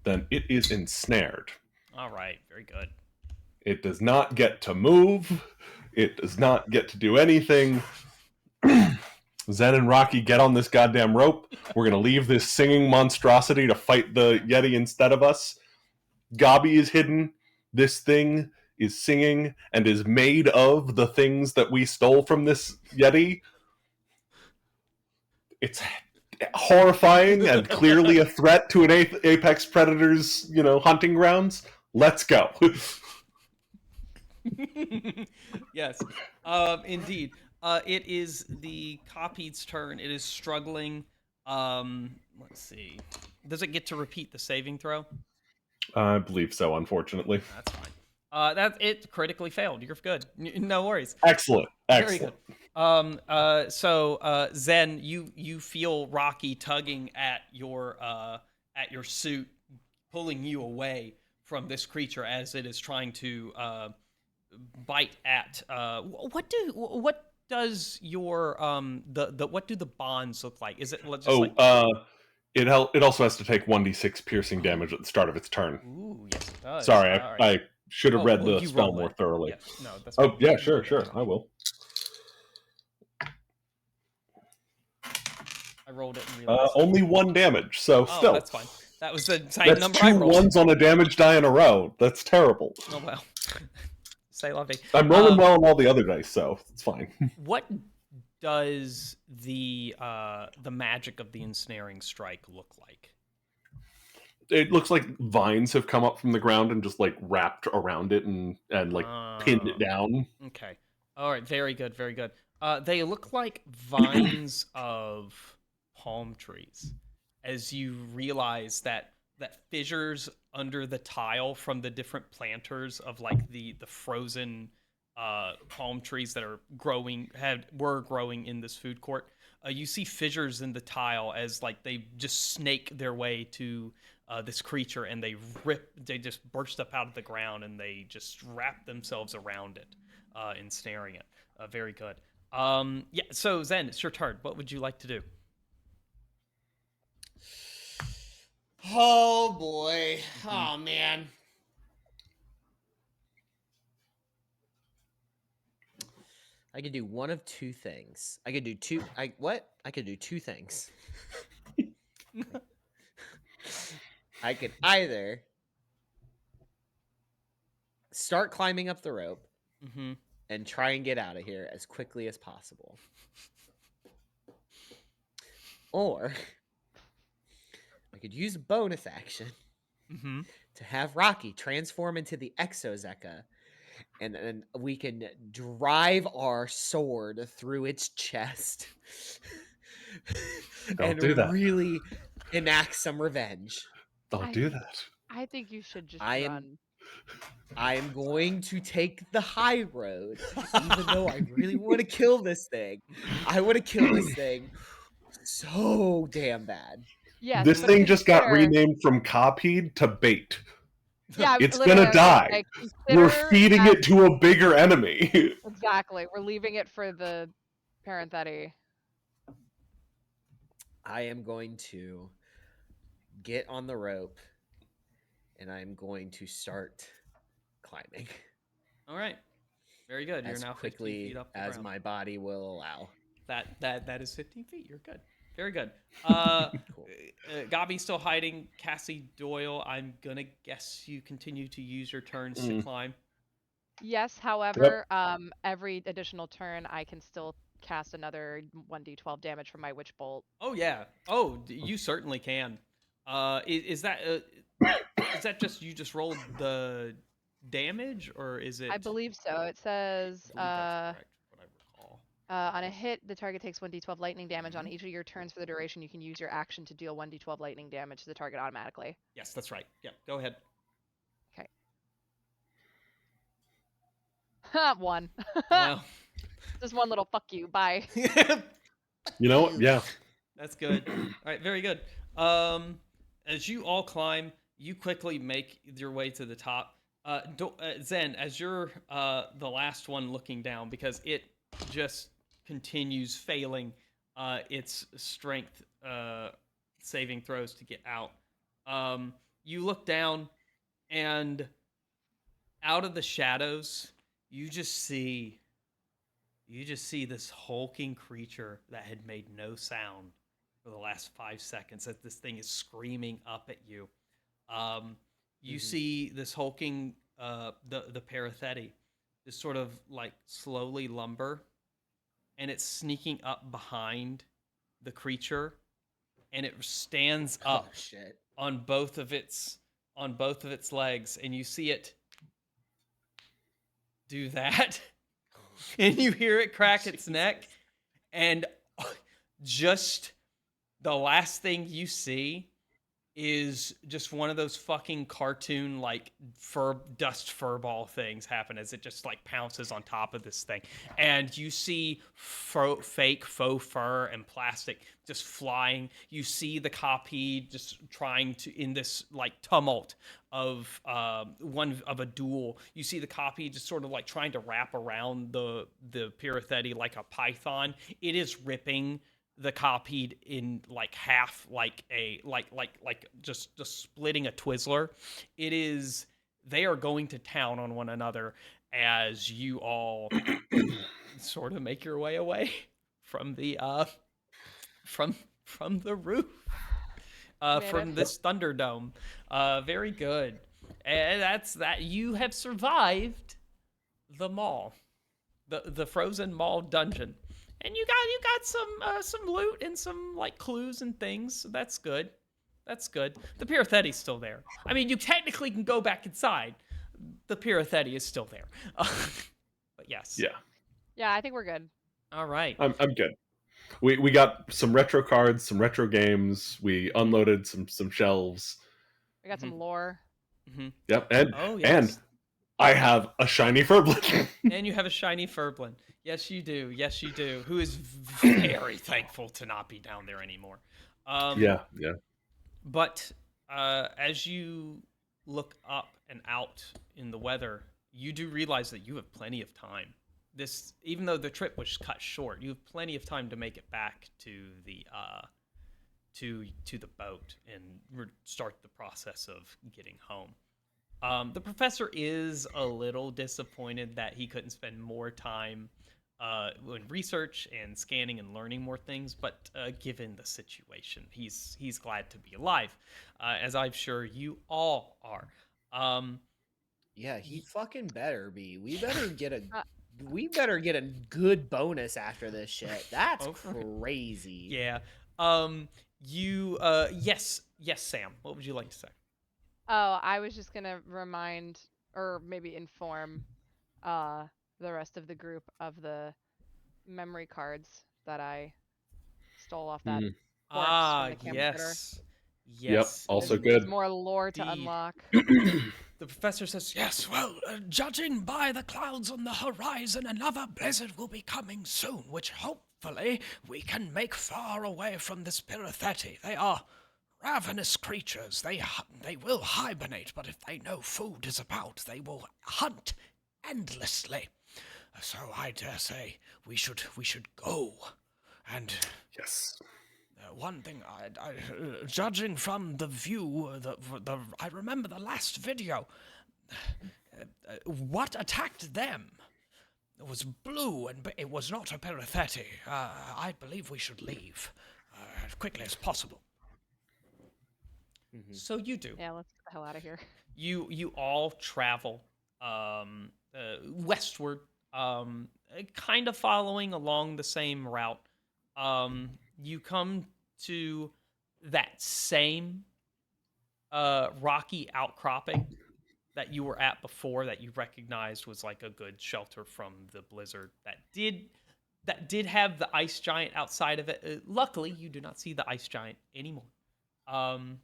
Speaker 2: Then it is ensnared.
Speaker 1: All right, very good.
Speaker 2: It does not get to move. It does not get to do anything. Zen and Rocky, get on this goddamn rope. We're going to leave this singing monstrosity to fight the Yeti instead of us. Gabi is hidden. This thing is singing and is made of the things that we stole from this Yeti. It's horrifying and clearly a threat to an apex predator's, hunting grounds. Let's go.
Speaker 1: Yes, indeed. It is the copied's turn. It is struggling. Let's see. Does it get to repeat the saving throw?
Speaker 2: I believe so, unfortunately.
Speaker 1: That's fine. It critically failed. You're good. No worries.
Speaker 2: Excellent.
Speaker 1: Very good. So Zen, you feel Rocky tugging at your suit, pulling you away from this creature as it is trying to bite at. What does your what do the bonds look like? Is it just
Speaker 2: it also has to take 1d6 piercing damage at the start of its turn.
Speaker 1: Ooh, yes, it does.
Speaker 2: Sorry,
Speaker 1: All right.
Speaker 2: I should have read the
Speaker 1: you
Speaker 2: spell
Speaker 1: roll
Speaker 2: more
Speaker 1: it.
Speaker 2: thoroughly.
Speaker 1: Yes. No, that's
Speaker 2: Oh,
Speaker 1: fine.
Speaker 2: yeah, sure, I will.
Speaker 1: I rolled it and realized.
Speaker 2: Only 1 damage, so
Speaker 1: Oh,
Speaker 2: still.
Speaker 1: that's fine. That was the same
Speaker 2: That's
Speaker 1: number
Speaker 2: 2
Speaker 1: I rolled.
Speaker 2: 1s on a damage die in a row. That's terrible.
Speaker 1: Oh well. Say lovey.
Speaker 2: I'm rolling well on all the other dice, so it's fine.
Speaker 1: What does the magic of the ensnaring strike look like?
Speaker 2: It looks like vines have come up from the ground and just wrapped around it and pinned it down.
Speaker 1: Okay. All right. Very good. Very good. They look like vines of palm trees, as you realize that fissures under the tile from the different planters of the frozen palm trees that are were growing in this food court. You see fissures in the tile as they just snake their way to this creature, and they just burst up out of the ground, and they just wrap themselves around it, ensnaring it. Very good. Yeah. So Zen, it's your turn. What would you like to do?
Speaker 4: Oh boy. Oh man. I could do one of two things. I could do two. I could do two things. I could either start climbing up the rope and try and get out of here as quickly as possible. Or I could use a bonus action to have Rocky transform into the Exozeka, and then we can drive our sword through its chest and
Speaker 2: do that.
Speaker 4: really enact some revenge.
Speaker 2: Don't do that.
Speaker 3: I think you should just run.
Speaker 4: I am going to take the high road, even though I really want to kill this thing. I want to kill this thing so damn bad.
Speaker 3: Yes,
Speaker 2: this thing just got renamed from Copheed to Bait.
Speaker 3: Yeah,
Speaker 2: it's gonna die. We're feeding it to a bigger enemy.
Speaker 3: Exactly. We're leaving it for the Parenthetti.
Speaker 4: I am going to get on the rope, and I'm going to start climbing.
Speaker 1: All right. Very good.
Speaker 4: As
Speaker 1: You're now 15 feet up the
Speaker 4: as
Speaker 1: ground.
Speaker 4: my body will allow.
Speaker 1: That is 15 feet. You're good. Very good.
Speaker 4: Cool.
Speaker 1: Gabi's still hiding. Cassie Doyle, I'm gonna guess you continue to use your turns to climb.
Speaker 3: Yes, however, every additional turn I can still cast another 1d12 damage from my witch bolt.
Speaker 1: Oh yeah. Oh, you certainly can. Is that just you just rolled the damage, or is it?
Speaker 3: I believe so. It says
Speaker 1: I believe that's correct. What I recall.
Speaker 3: on a hit, the target takes 1d12 lightning damage. On each of your turns for the duration, you can use your action to deal 1d12 lightning damage to the target automatically.
Speaker 1: Yes, that's right. Yeah, go ahead.
Speaker 3: Okay. One.
Speaker 1: Well,
Speaker 3: Just one little fuck you. Bye.
Speaker 2: You know what? Yeah.
Speaker 1: that's good. All right, very good. As you all climb, you quickly make your way to the top. Zen, as you're the last one looking down, because it just continues failing its strength saving throws to get out. You look down, and out of the shadows, you just see this hulking creature that had made no sound for the last 5 seconds as this thing is screaming up at you. You see this hulking the paratheti just sort of like slowly lumber, and it's sneaking up behind the creature, and it stands up
Speaker 4: Oh shit.
Speaker 1: on both of its legs, and you see it do that. And you hear it crack its neck, and just the last thing you see is just one of those fucking cartoon like dust furball things happen as it just like pounces on top of this thing, and you see fake faux fur and plastic just flying. You see the copy just trying to, in this like tumult of a duel, you see the copy just sort of like trying to wrap around the Piratheti like a python. It is ripping the copied in like half, like a like just splitting a Twizzler. It is, they are going to town on one another as you all sort of make your way away from the from the roof from this Thunderdome. Very good. And that's that. You have survived the mall, the frozen mall dungeon. And you got some loot and some like clues and things. So that's good. That's good. The Piratheti's still there. I mean, you technically can go back inside. The Piratheti is still there. But yes.
Speaker 2: Yeah.
Speaker 3: Yeah, I think we're good.
Speaker 1: All right.
Speaker 2: I'm good. We got some retro cards, some retro games. We unloaded some shelves.
Speaker 3: We got some lore.
Speaker 1: Mm-hmm.
Speaker 2: Yep. And
Speaker 1: Oh yes.
Speaker 2: and I have a shiny Furblin.
Speaker 1: And you have a shiny Furblin. Yes, you do. Yes, you do. Who is very thankful to not be down there anymore.
Speaker 2: Yeah.
Speaker 1: But as you look up and out in the weather, you do realize that you have plenty of time. This, even though the trip was cut short, you have plenty of time to make it back to the to the boat and start the process of getting home. The professor is a little disappointed that he couldn't spend more time in research and scanning and learning more things, but given the situation, he's glad to be alive, as I'm sure you all are.
Speaker 4: Yeah, he fucking better be. We better get a good bonus after this shit. That's crazy.
Speaker 1: Yeah. Yes, Sam. What would you like to say?
Speaker 3: Oh, I was just gonna remind, or maybe inform, the rest of the group of the memory cards that I stole off that corpse from the campfire.
Speaker 1: Yes.
Speaker 2: Yep. Also
Speaker 3: There's
Speaker 2: good.
Speaker 3: more lore to
Speaker 1: Indeed.
Speaker 3: unlock.
Speaker 1: The professor says,
Speaker 5: Yes, well, judging by the clouds on the horizon, another blizzard will be coming soon, which hopefully we can make far away from this Piratheti. They are ravenous creatures. They will hibernate, but if they know food is about, they will hunt endlessly. So I dare say we should go. And
Speaker 2: Yes.
Speaker 5: one thing, judging from the view, I remember the last video. What attacked them? It was blue, and it was not a Piratheti. I believe we should leave as quickly as possible.
Speaker 1: so you do.
Speaker 3: Yeah, let's get the hell out of here.
Speaker 1: You all travel westward kind of following along the same route. You come to that same rocky outcropping that you were at before that you recognized was like a good shelter from the blizzard that did have the ice giant outside of it. Luckily, you do not see the ice giant anymore. Um,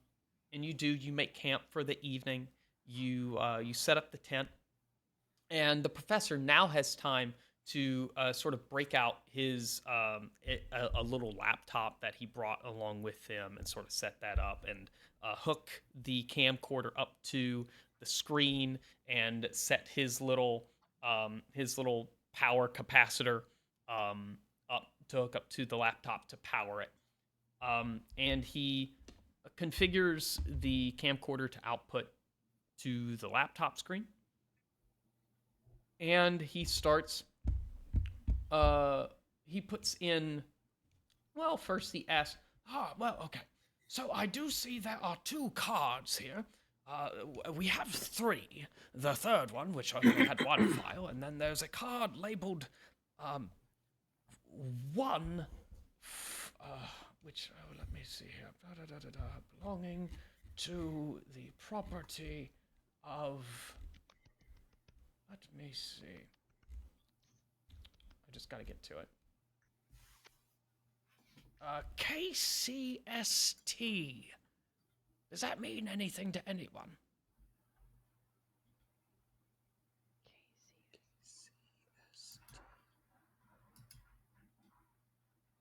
Speaker 1: and you make camp for the evening. You set up the tent, and the professor now has time to sort of break out his a little laptop that he brought along with him and sort of set that up and hook the camcorder up to the screen and set his little power capacitor up to hook up to the laptop to power it. And he configures the camcorder to output to the laptop screen. And he starts, he puts in, well, first he asks,
Speaker 5: Well, okay. So I do see there are 2 cards here. We have 3. The third one, which only had 1 file, and then there's a card labeled 1, which, let me see here. Belonging to the property of. Let me see.
Speaker 1: I just got to get to it.
Speaker 5: KCST. Does that mean anything to anyone?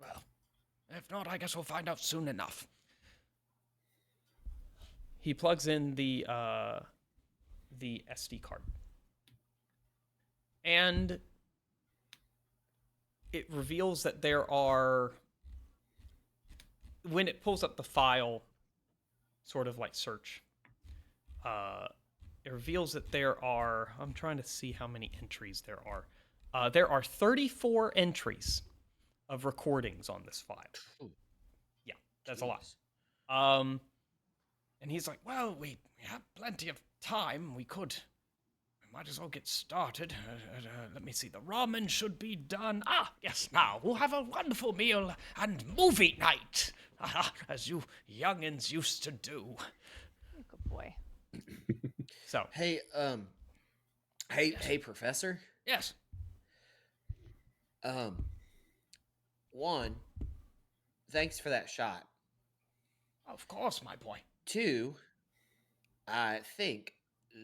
Speaker 5: Well, if not, I guess we'll find out soon enough.
Speaker 1: He plugs in the SD card. And it reveals that there are, when it pulls up the file, sort of like search, it reveals that there are, I'm trying to see how many entries there are. There are 34 entries of recordings on this file.
Speaker 4: Ooh.
Speaker 1: Yeah, that's a lot.
Speaker 5: And he's like, well, we have plenty of time. We might as well get started. Let me see. The ramen should be done. Yes, now we'll have a wonderful meal and movie night, as you youngins used to do.
Speaker 3: Good boy.
Speaker 1: So,
Speaker 4: Hey, hey, Professor.
Speaker 5: Yes.
Speaker 4: One, thanks for that shot.
Speaker 5: Of course, my boy.
Speaker 4: 2, I think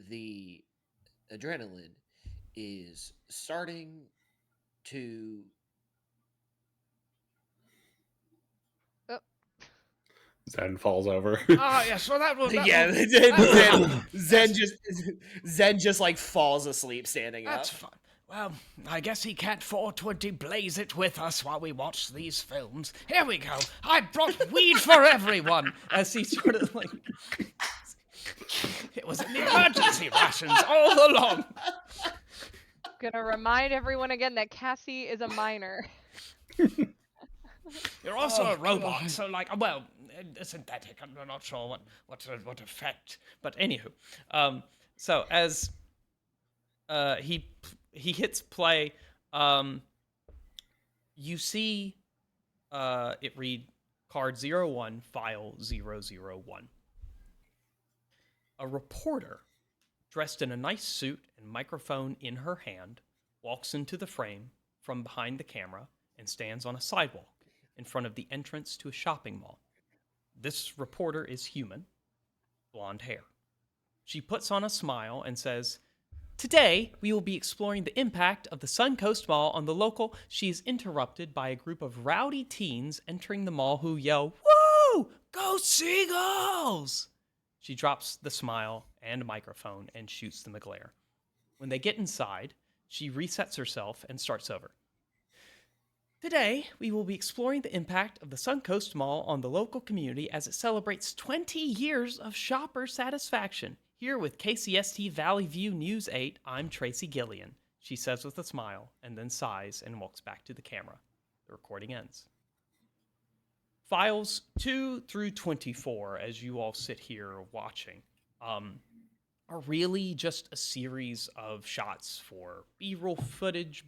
Speaker 4: the adrenaline is starting to.
Speaker 2: Zen falls over.
Speaker 5: Yes. Well, that will.
Speaker 4: Yeah, Zen just like falls asleep standing up.
Speaker 5: That's fine. Well, I guess he can't 420 blaze it with us while we watch these films. Here we go. I brought weed for everyone.
Speaker 1: as he sort of like,
Speaker 5: It was in the emergency rations all along.
Speaker 3: Gonna remind everyone again that Cassie is a minor.
Speaker 5: You're also a robot, so well, synthetic. I'm not sure what effect.
Speaker 1: but anywho, so as he hits play, you see it read card 01, file 001. A reporter dressed in a nice suit and microphone in her hand walks into the frame from behind the camera and stands on a sidewalk in front of the entrance to a shopping mall. This reporter is human, blonde hair. She puts on a smile and says, "Today, we will be exploring the impact of the Suncoast Mall on the local." She is interrupted by a group of rowdy teens entering the mall who yell, "Woo! Go Seagulls!" She drops the smile and microphone and shoots them a glare. When they get inside, she resets herself and starts over. "Today, we will be exploring the impact of the Suncoast Mall on the local community as it celebrates 20 years of shopper satisfaction. Here with KCST Valley View News 8, I'm Tracy Gillian," she says with a smile, and then sighs and walks back to the camera. The recording ends. Files 2 through 24, as you all sit here watching. are really just a series of shots for B-roll footage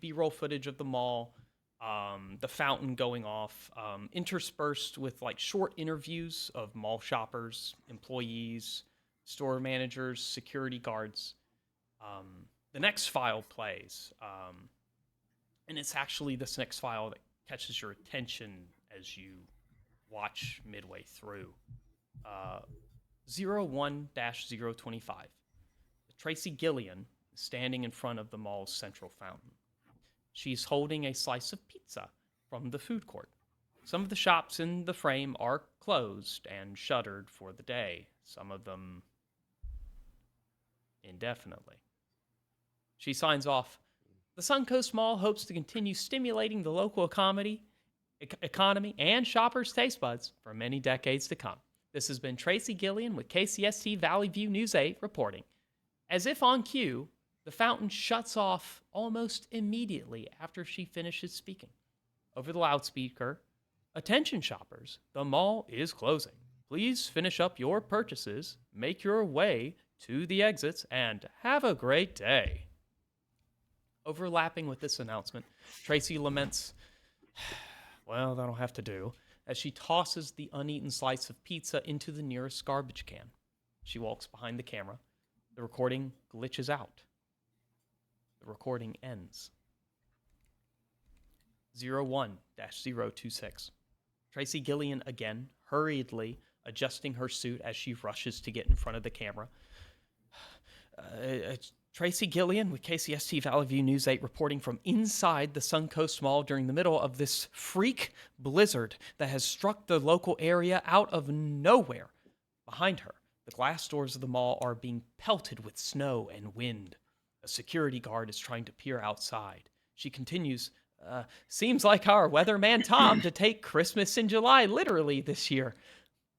Speaker 1: of the mall, the fountain going off, interspersed with like short interviews of mall shoppers, employees, store managers, security guards. The next file plays, and it's actually this next file that catches your attention as you watch midway through. 01-025. Tracy Gillian is standing in front of the mall's central fountain. She's holding a slice of pizza from the food court. Some of the shops in the frame are closed and shuttered for the day, some of them indefinitely. She signs off. The Suncoast Mall hopes to continue stimulating the local economy and shoppers' taste buds for many decades to come. This has been Tracy Gillian with KCST Valley View News 8 reporting. As if on cue, the fountain shuts off almost immediately after she finishes speaking. Over the loudspeaker, attention shoppers, the mall is closing. Please finish up your purchases, make your way to the exits, and have a great day. Overlapping with this announcement, Tracy laments, well, that'll have to do, as she tosses the uneaten slice of pizza into the nearest garbage can. She walks behind the camera. The recording glitches out. The recording ends. 01-026. Tracy Gillian again, hurriedly adjusting her suit as she rushes to get in front of the camera. Tracy Gillian with KCST Valley View News 8 reporting from inside the Suncoast Mall during the middle of this freak blizzard that has struck the local area out of nowhere. Behind her, the glass doors of the mall are being pelted with snow and wind. A security guard is trying to peer outside. She continues, seems like our weatherman Tom to take Christmas in July literally this year.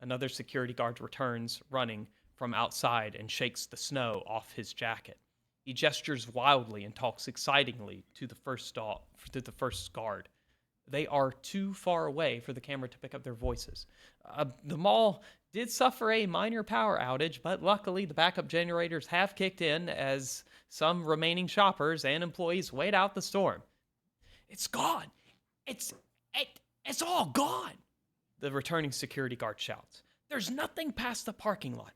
Speaker 1: Another security guard returns, running from outside, and shakes the snow off his jacket. He gestures wildly and talks excitingly to the first guard. They are too far away for the camera to pick up their voices. The mall did suffer a minor power outage, but luckily the backup generators have kicked in as some remaining shoppers and employees wait out the storm.
Speaker 5: It's gone. It's all gone.
Speaker 1: The returning security guard shouts.
Speaker 5: There's nothing past the parking lot.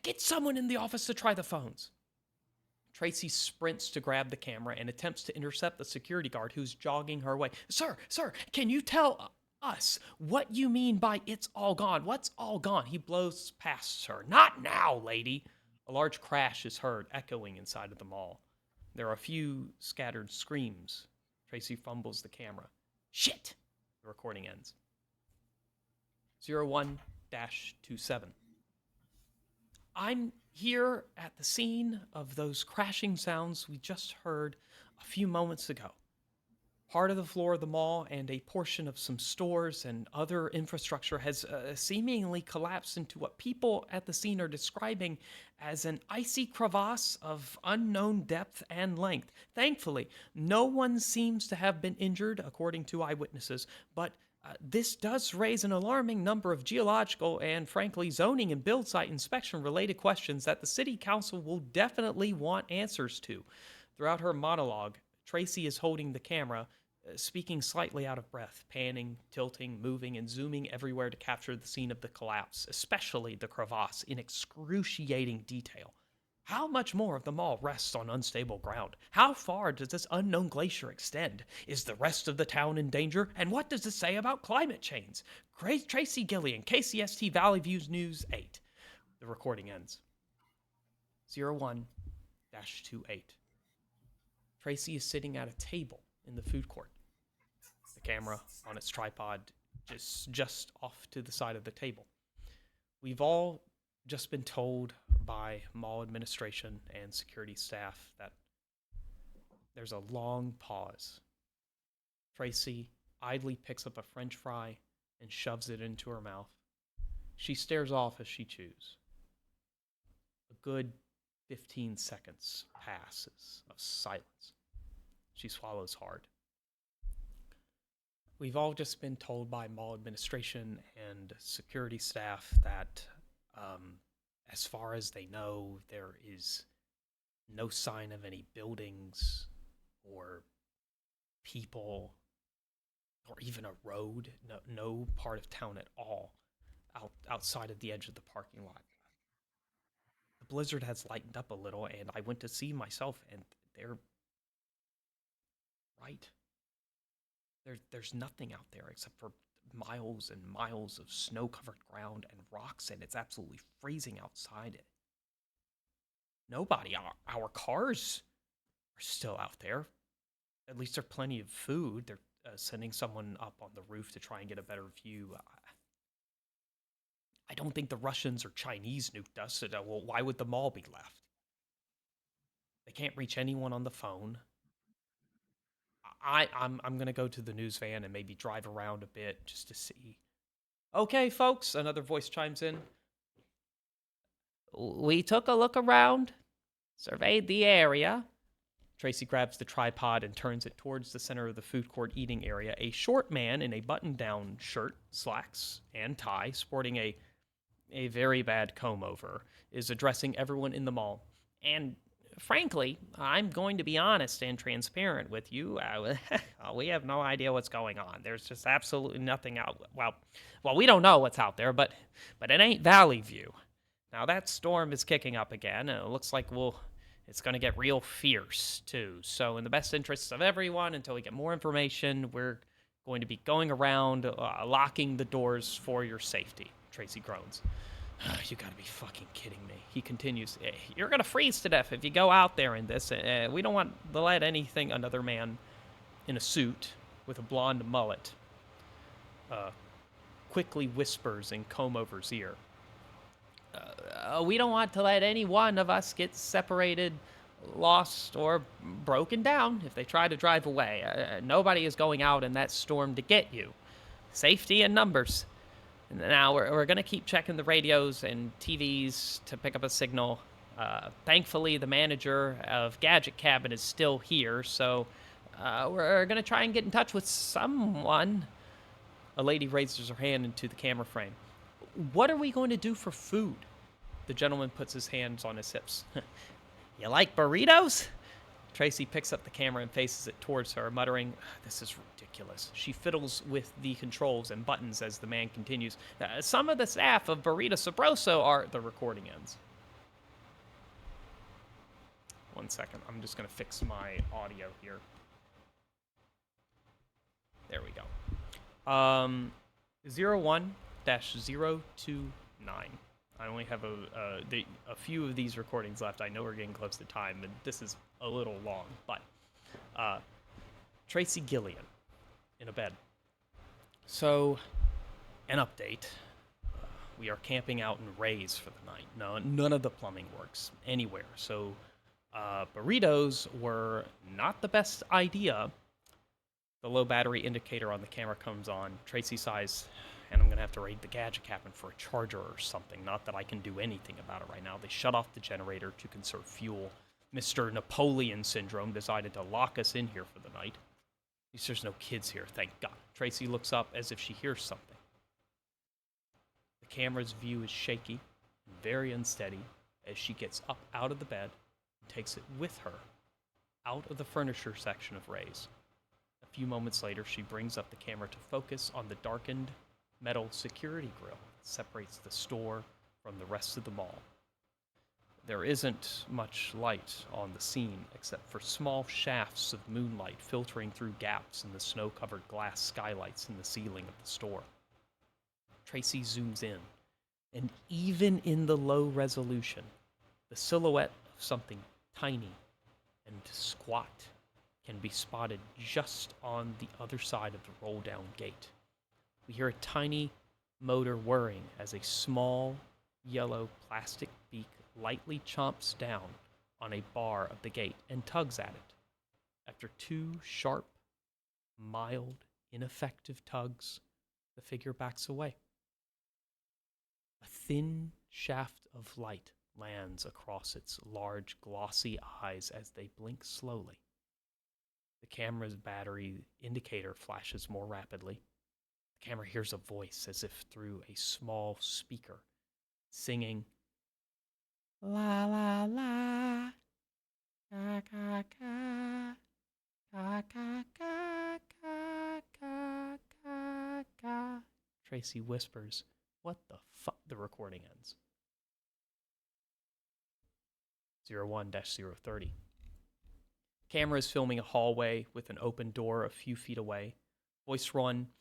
Speaker 5: Get someone in the office to try the phones.
Speaker 1: Tracy sprints to grab the camera and attempts to intercept the security guard who's jogging her way.
Speaker 5: Sir, can you tell us what you mean by it's all gone? What's all gone?
Speaker 1: He blows past her. Not now, lady. A large crash is heard echoing inside of the mall. There are a few scattered screams. Tracy fumbles the camera.
Speaker 5: Shit!
Speaker 1: The recording ends. 01-27. I'm here at the scene of those crashing sounds we just heard a few moments ago. Part of the floor of the mall and a portion of some stores and other infrastructure has seemingly collapsed into what people at the scene are describing as an icy crevasse of unknown depth and length. Thankfully, no one seems to have been injured, according to eyewitnesses, but this does raise an alarming number of geological and, frankly, zoning and build site inspection related questions that the City Council will definitely want answers to. Throughout her monologue, Tracy is holding the camera, speaking slightly out of breath, panning, tilting, moving, and zooming everywhere to capture the scene of the collapse, especially the crevasse, in excruciating detail. How much more of the mall rests on unstable ground? How far does this unknown glacier extend? Is the rest of the town in danger? And what does it say about climate change? Tracy Gillian, KCST Valley Views News 8. The recording ends. 01-28. Tracy is sitting at a table in the food court. The camera on its tripod just off to the side of the table. We've all just been told by mall administration and security staff that there's a long pause. Tracy idly picks up a French fry and shoves it into her mouth. She stares off as she chews. A good 15 seconds passes of silence. She swallows hard. We've all just been told by mall administration and security staff that
Speaker 5: as far as they know, there is no sign of any buildings or people or even a road. No part of town at all outside of the edge of the parking lot. The blizzard has lightened up a little, and I went to see myself, and they're right. There's nothing out there except for miles and miles of snow-covered ground and rocks, and it's absolutely freezing outside it. Nobody. Our cars are still out there. At least there's plenty of food. They're sending someone up on the roof to try and get a better view. I don't think the Russians or Chinese nuked us. Well, why would the mall be left? They can't reach anyone on the phone. I'm gonna go to the news van and maybe drive around a bit just to see. Okay, folks, another voice chimes in. We took a look around, surveyed the area. Tracy grabs the tripod and turns it towards the center of the food court eating area. A short man in a button-down shirt, slacks, and tie, sporting a very bad comb-over, is addressing everyone in the mall. And frankly, I'm going to be honest and transparent with you. We have no idea what's going on. There's just absolutely nothing out. Well, we don't know what's out there, but it ain't Valley View. Now that storm is kicking up again, and it looks like it's going to get real fierce too. So in the best interests of everyone, until we get more information, we're going to be going around locking the doors for your safety. Tracy groans. You gotta be fucking kidding me. He continues, you're gonna freeze to death if you go out there in this. We don't want to let anything. Another man in a suit with a blonde mullet quickly whispers in Comb-Over's ear. We don't want to let any one of us get separated, lost, or broken down if they try to drive away. Nobody is going out in that storm to get you. Safety in numbers. Now, we're going to keep checking the radios and TVs to pick up a signal. Thankfully, the manager of Gadget Cabin is still here, so we're going to try and get in touch with someone. A lady raises her hand into the camera frame. What are we going to do for food? The gentleman puts his hands on his hips. You like burritos? Tracy picks up the camera and faces it towards her, muttering, this is ridiculous. She fiddles with the controls and buttons as the man continues. Some of the staff of Burrito Sabroso are... The recording ends. 1 second. I'm just going to fix my audio here. There we go. 01-029. I only have a few of these recordings left. I know we're getting close to time, and this is a little long, but Tracy Gillian in a bed. So, an update. We are camping out in Ray's for the night. No, none of the plumbing works anywhere. So, burritos were not the best idea. The low battery indicator on the camera comes on. Tracy sighs, and I'm going to have to raid the Gadget Cabin for a charger or something. Not that I can do anything about it right now. They shut off the generator to conserve fuel. Mr. Napoleon Syndrome decided to lock us in here for the night. At least there's no kids here, thank God. Tracy looks up as if she hears something. The camera's view is shaky and very unsteady as she gets up out of the bed and takes it with her out of the furniture section of Ray's. A few moments later, she brings up the camera to focus on the darkened metal security grill that separates the store from the rest of the mall. There isn't much light on the scene except for small shafts of moonlight filtering through gaps in the snow-covered glass skylights in the ceiling of the store. Tracy zooms in, and even in the low resolution, the silhouette of something tiny and squat can be spotted just on the other side of the roll-down gate. We hear a tiny motor whirring as a small, yellow plastic beak lightly chomps down on a bar of the gate and tugs at it. After two sharp, mild, ineffective tugs, the figure backs away. A thin shaft of light lands across its large, glossy eyes as they blink slowly. The camera's battery indicator flashes more rapidly. The camera hears a voice as if through a small speaker, singing,
Speaker 1: La la la. Ka ka ka. Ka ka ka ka ka ka ka. Tracy whispers, "What the fuck?" The recording ends. 01-030. Camera is filming a hallway with an open door a few feet away. Voice One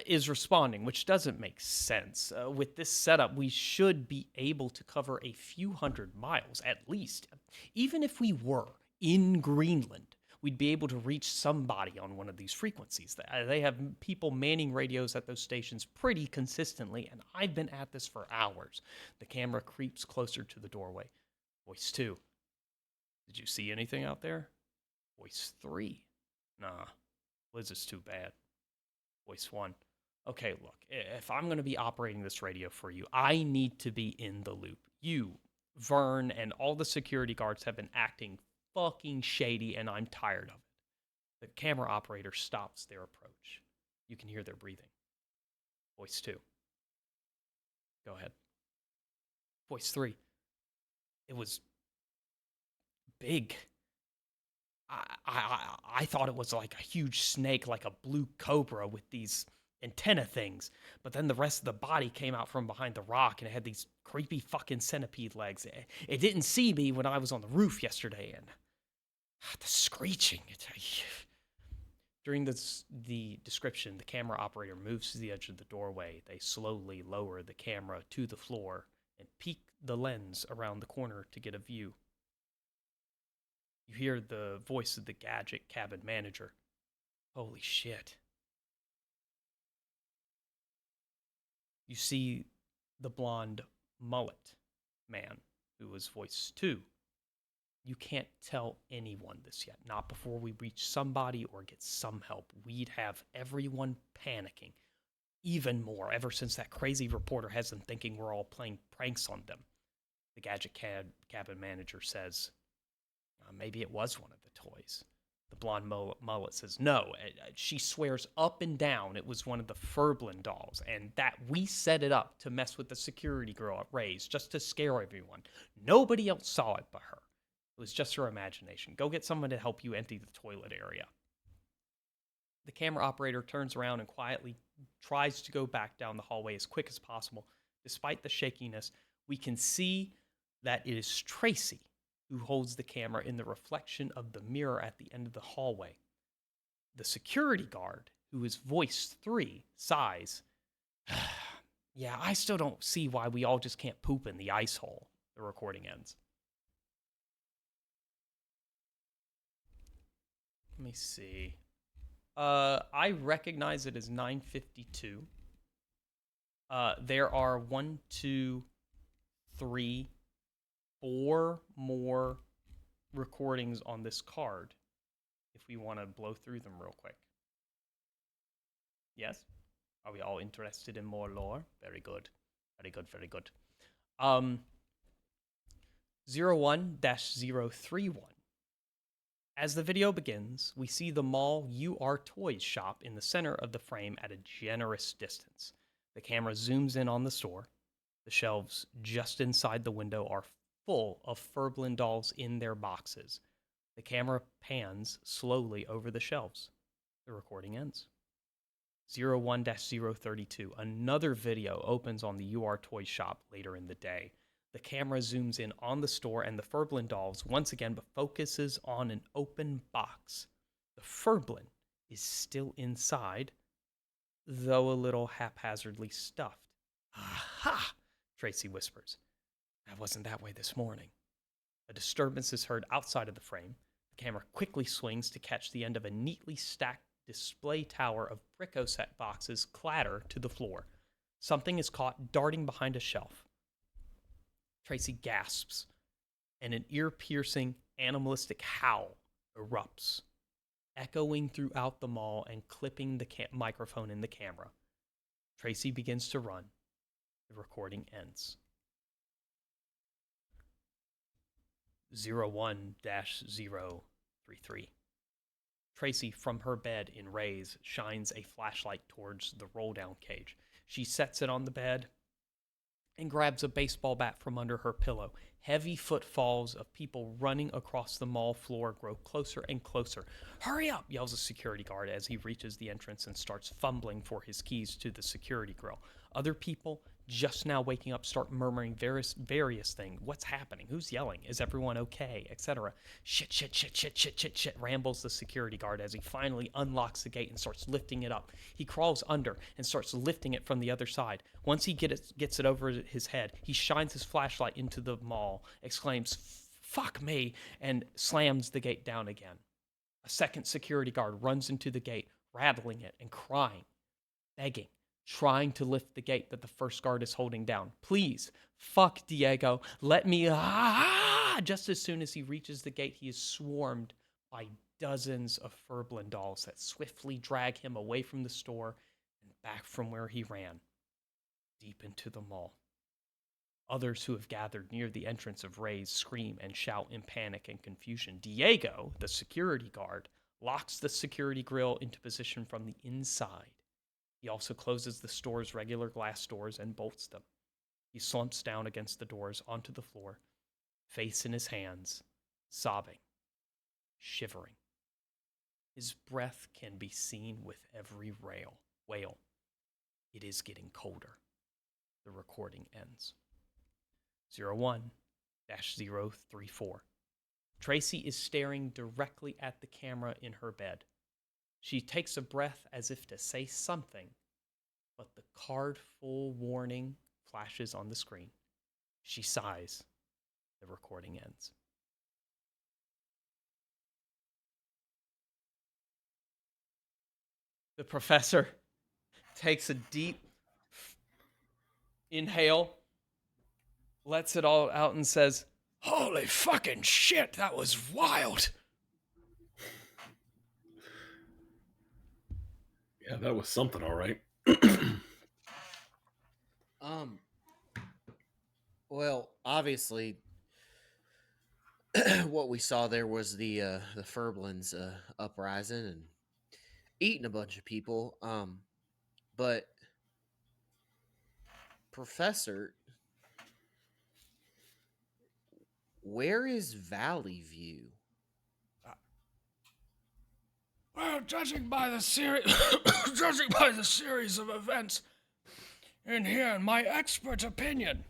Speaker 1: is responding, which doesn't make sense. With this setup, we should be able to cover a few hundred miles at least. Even if we were in Greenland, we'd be able to reach somebody on one of these frequencies. They have people manning radios at those stations pretty consistently, and I've been at this for hours. The camera creeps closer to the doorway. Voice 2. Did you see anything out there? Voice 3. Nah, Liz is too bad. Voice 1. Okay, look, if I'm going to be operating this radio for you, I need to be in the loop. You, Vern, and all the security guards have been acting fucking shady, and I'm tired of it. The camera operator stops their approach. You can hear their breathing. Voice 2. Go ahead. Voice 3. It was big. I thought it was like a huge snake, like a blue cobra with these antenna things. But then the rest of the body came out from behind the rock and it had these creepy fucking centipede legs. It didn't see me when I was on the roof yesterday, and the screeching. During the description, the camera operator moves to the edge of the doorway. They slowly lower the camera to the floor and peek the lens around the corner to get a view. You hear the voice of the gadget cabin manager. Holy shit. You see the blonde mullet man, who was voice 2. You can't tell anyone this yet, not before we reach somebody or get some help. We'd have everyone panicking. Even more, ever since that crazy reporter has them thinking we're all playing pranks on them. The gadget cabin manager says, maybe it was one of the toys. The blonde mullet says, no. She swears up and down it was one of the Furblin dolls, and that we set it up to mess with the security girl at Ray's, just to scare everyone. Nobody else saw it but her. It was just her imagination. Go get someone to help you empty the toilet area. The camera operator turns around and quietly tries to go back down the hallway as quick as possible. Despite the shakiness, we can see that it is Tracy who holds the camera in the reflection of the mirror at the end of the hallway. The security guard, who is voice 3, sighs. Yeah, I still don't see why we all just can't poop in the ice hole. The recording ends. Let me see. I recognize it as 9:52. There are 1, 2, 3, 4 more recordings on this card if we want to blow through them real quick. Yes? Are we all interested in more lore? Very good. Very good, very good. 01-031. As the video begins, we see the mall UR Toys shop in the center of the frame at a generous distance. The camera zooms in on the store. The shelves just inside the window are full of Furblin dolls in their boxes. The camera pans slowly over the shelves. The recording ends. 01-032. Another video opens on the UR Toys shop later in the day. The camera zooms in on the store and the Furblin dolls once again, but focuses on an open box. The Furblin is still inside, though a little haphazardly stuffed. Aha! Tracy whispers. I wasn't that way this morning. A disturbance is heard outside of the frame. The camera quickly swings to catch the end of a neatly stacked display tower of Brico-Set boxes clatter to the floor. Something is caught darting behind a shelf. Tracy gasps, and an ear-piercing, animalistic howl erupts, echoing throughout the mall and clipping the microphone in the camera. Tracy begins to run. The recording ends. 01-033. Tracy, from her bed in Ray's, shines a flashlight towards the roll-down cage. She sets it on the bed and grabs a baseball bat from under her pillow. Heavy footfalls of people running across the mall floor grow closer and closer. "Hurry up," yells a security guard as he reaches the entrance and starts fumbling for his keys to the security grill. Other people, just now waking up, start murmuring various things. What's happening? Who's yelling? Is everyone okay? Etc. Shit, shit, shit, shit, shit, shit, shit, rambles the security guard as he finally unlocks the gate and starts lifting it up. He crawls under and starts lifting it from the other side. Once he gets it over his head, he shines his flashlight into the mall, exclaims, "Fuck me," and slams the gate down again. A second security guard runs into the gate, rattling it and crying, begging, trying to lift the gate that the first guard is holding down. "Please, fuck Diego, let me." Just as soon as he reaches the gate, he is swarmed by dozens of Furblin dolls that swiftly drag him away from the store and back from where he ran, deep into the mall. Others who have gathered near the entrance of Ray's scream and shout in panic and confusion. Diego, the security guard, locks the security grill into position from the inside. He also closes the store's regular glass doors and bolts them. He slumps down against the doors onto the floor, face in his hands, sobbing, shivering. His breath can be seen with every wail. It is getting colder. The recording ends. 01-034. Tracy is staring directly at the camera in her bed. She takes a breath as if to say something, but the card-full warning flashes on the screen. She sighs. The recording ends. The professor takes a deep inhale, lets it all out, and says,
Speaker 5: "Holy fucking shit, that was wild."
Speaker 2: Yeah, that was something, all right.
Speaker 4: Well, obviously, what we saw there was the Furblins uprising and eating a bunch of people. But Professor, where is Valley View?
Speaker 5: Well, judging by the series, judging by the series of events in here, in my expert opinion,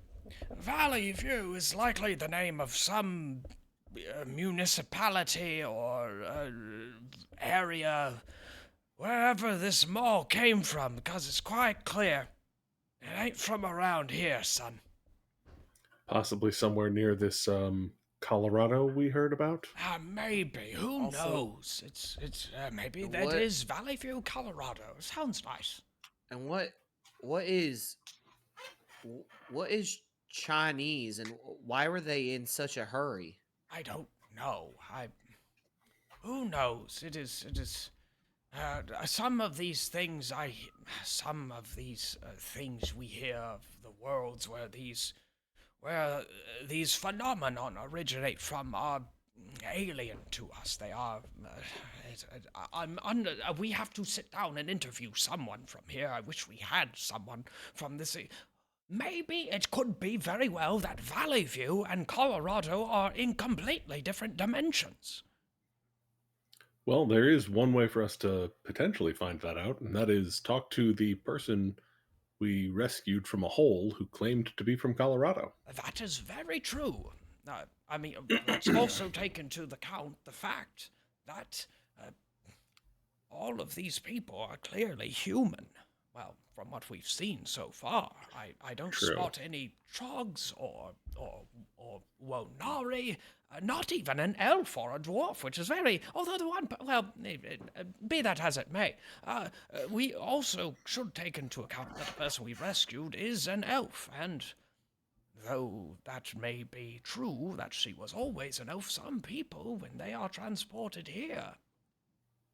Speaker 5: Valley View is likely the name of some municipality or area, wherever this mall came from, because it's quite clear it ain't from around here, son.
Speaker 2: Possibly somewhere near this Colorado we heard about.
Speaker 5: Maybe. Who
Speaker 4: Also,
Speaker 5: knows? It's maybe
Speaker 4: what-
Speaker 5: that is Valley View, Colorado. Sounds nice.
Speaker 4: And what is Chinese, and why were they in such a hurry?
Speaker 5: I don't know. Who knows? It is. Some of these things things we hear of the worlds where these phenomenon originate from are alien to us. They are. We have to sit down and interview someone from here. I wish we had someone from this. Maybe it could be very well that Valley View and Colorado are in completely different dimensions.
Speaker 2: Well, there is one way for us to potentially find that out, and that is talk to the person we rescued from a hole who claimed to be from Colorado.
Speaker 5: That is very true. Let's also take into account the fact that all of these people are clearly human. Well, from what we've seen so far, I don't
Speaker 2: True.
Speaker 5: spot any trogs or Wonari, not even an elf or a dwarf, which is very. Although the one, be that as it may, we also should take into account that the person we rescued is an elf, and though that may be true that she was always an elf, some people, when they are transported here,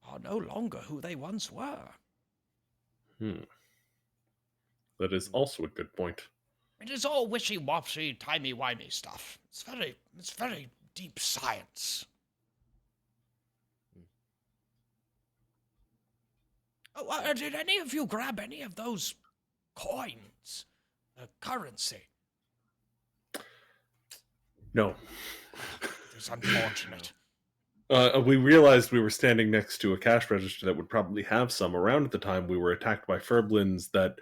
Speaker 5: are no longer who they once were.
Speaker 2: That is also a good point.
Speaker 5: It is all wishy-washy, timey-wimey stuff. It's very deep science. Oh, did any of you grab any of those coins? Currency?
Speaker 2: No.
Speaker 5: It is unfortunate.
Speaker 2: We realized we were standing next to a cash register that would probably have some. Around at the time, we were attacked by furblins that,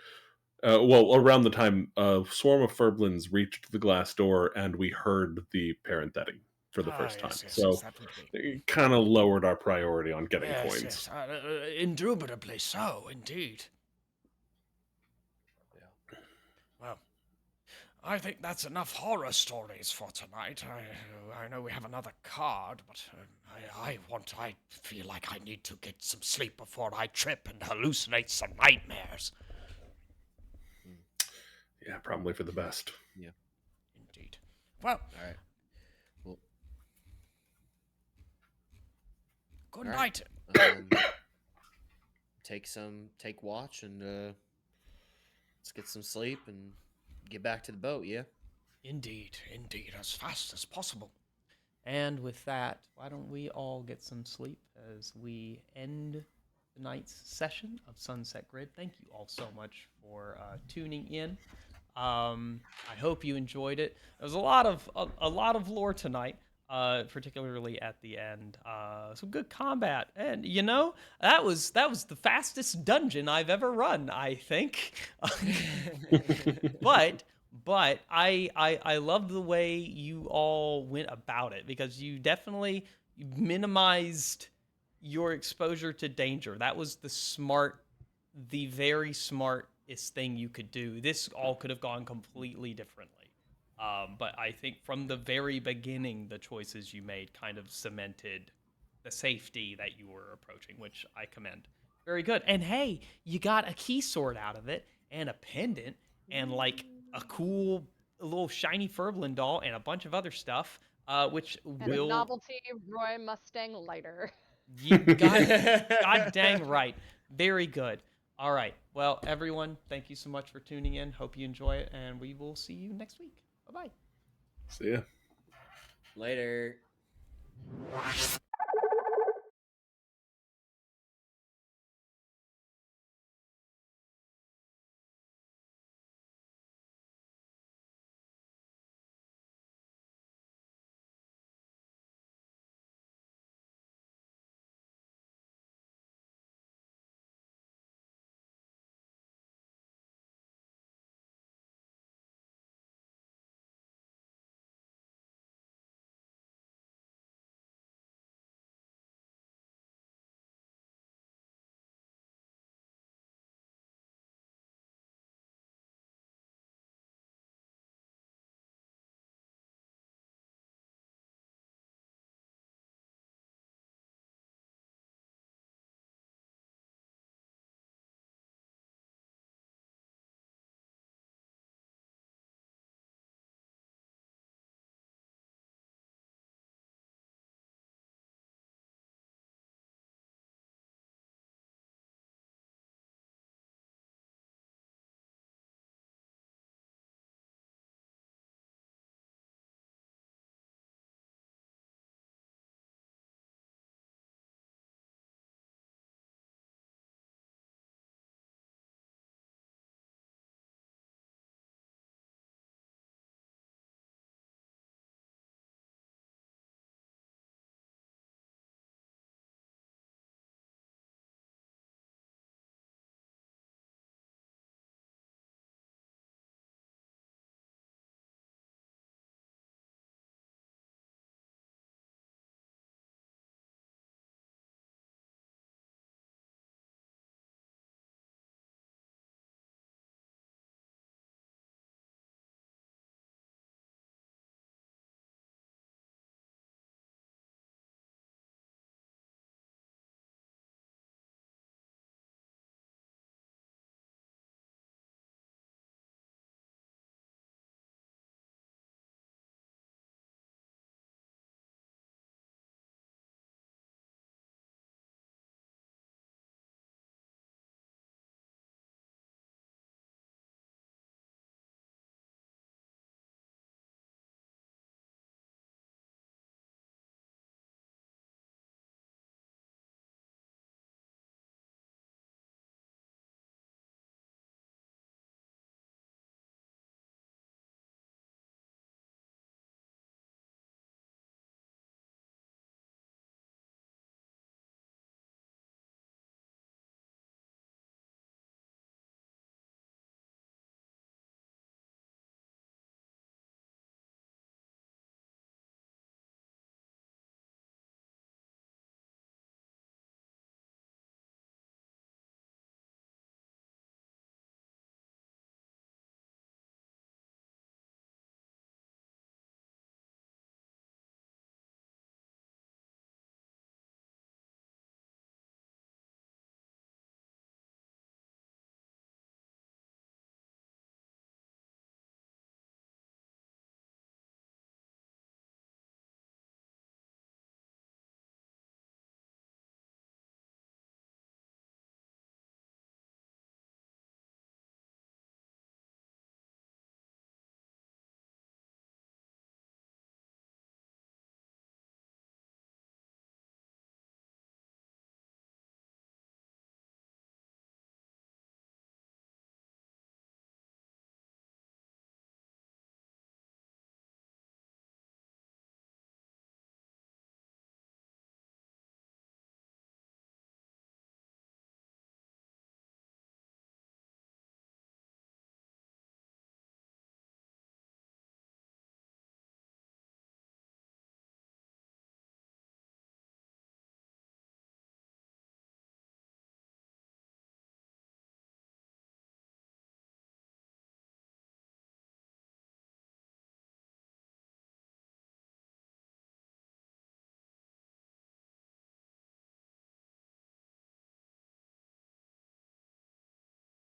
Speaker 2: around the time a swarm of furblins reached the glass door, and we heard the parenthetic for the first time.
Speaker 5: Yes,
Speaker 2: So
Speaker 5: that would be.
Speaker 2: it kind of lowered our priority on getting
Speaker 5: Yes,
Speaker 2: coins.
Speaker 5: yes, indubitably so, indeed.
Speaker 4: Yeah.
Speaker 5: Well, I think that's enough horror stories for tonight. I know we have another card, but I feel like I need to get some sleep before I trip and hallucinate some nightmares.
Speaker 2: Yeah, probably for the best.
Speaker 5: Indeed. Well,
Speaker 4: All right. Well,
Speaker 5: good
Speaker 4: all
Speaker 5: night.
Speaker 4: right. Take watch, and let's get some sleep and get back to the boat. Yeah.
Speaker 5: Indeed, as fast as possible.
Speaker 1: And with that, why don't we all get some sleep as we end the night's session of Sunset Grid. Thank you all so much for tuning in. I hope you enjoyed it. There was a lot of lore tonight, particularly at the end. Some good combat, and that was the fastest dungeon I've ever run, I think. But I love the way you all went about it, because you definitely minimized your exposure to danger. That was the very smartest thing you could do. This all could have gone completely differently. But I think from the very beginning, the choices you made kind of cemented the safety that you were approaching, which I commend. Very good. And hey, you got a key sword out of it, and a pendant, and like a cool little shiny Furblin doll, and a bunch of other stuff, which
Speaker 3: And a
Speaker 1: will...
Speaker 3: novelty Roy Mustang lighter.
Speaker 1: You God dang right. Very good. All right. Well, everyone, thank you so much for tuning in. Hope you enjoy it, and we will see you next week. Bye-bye.
Speaker 2: See ya.
Speaker 4: Later.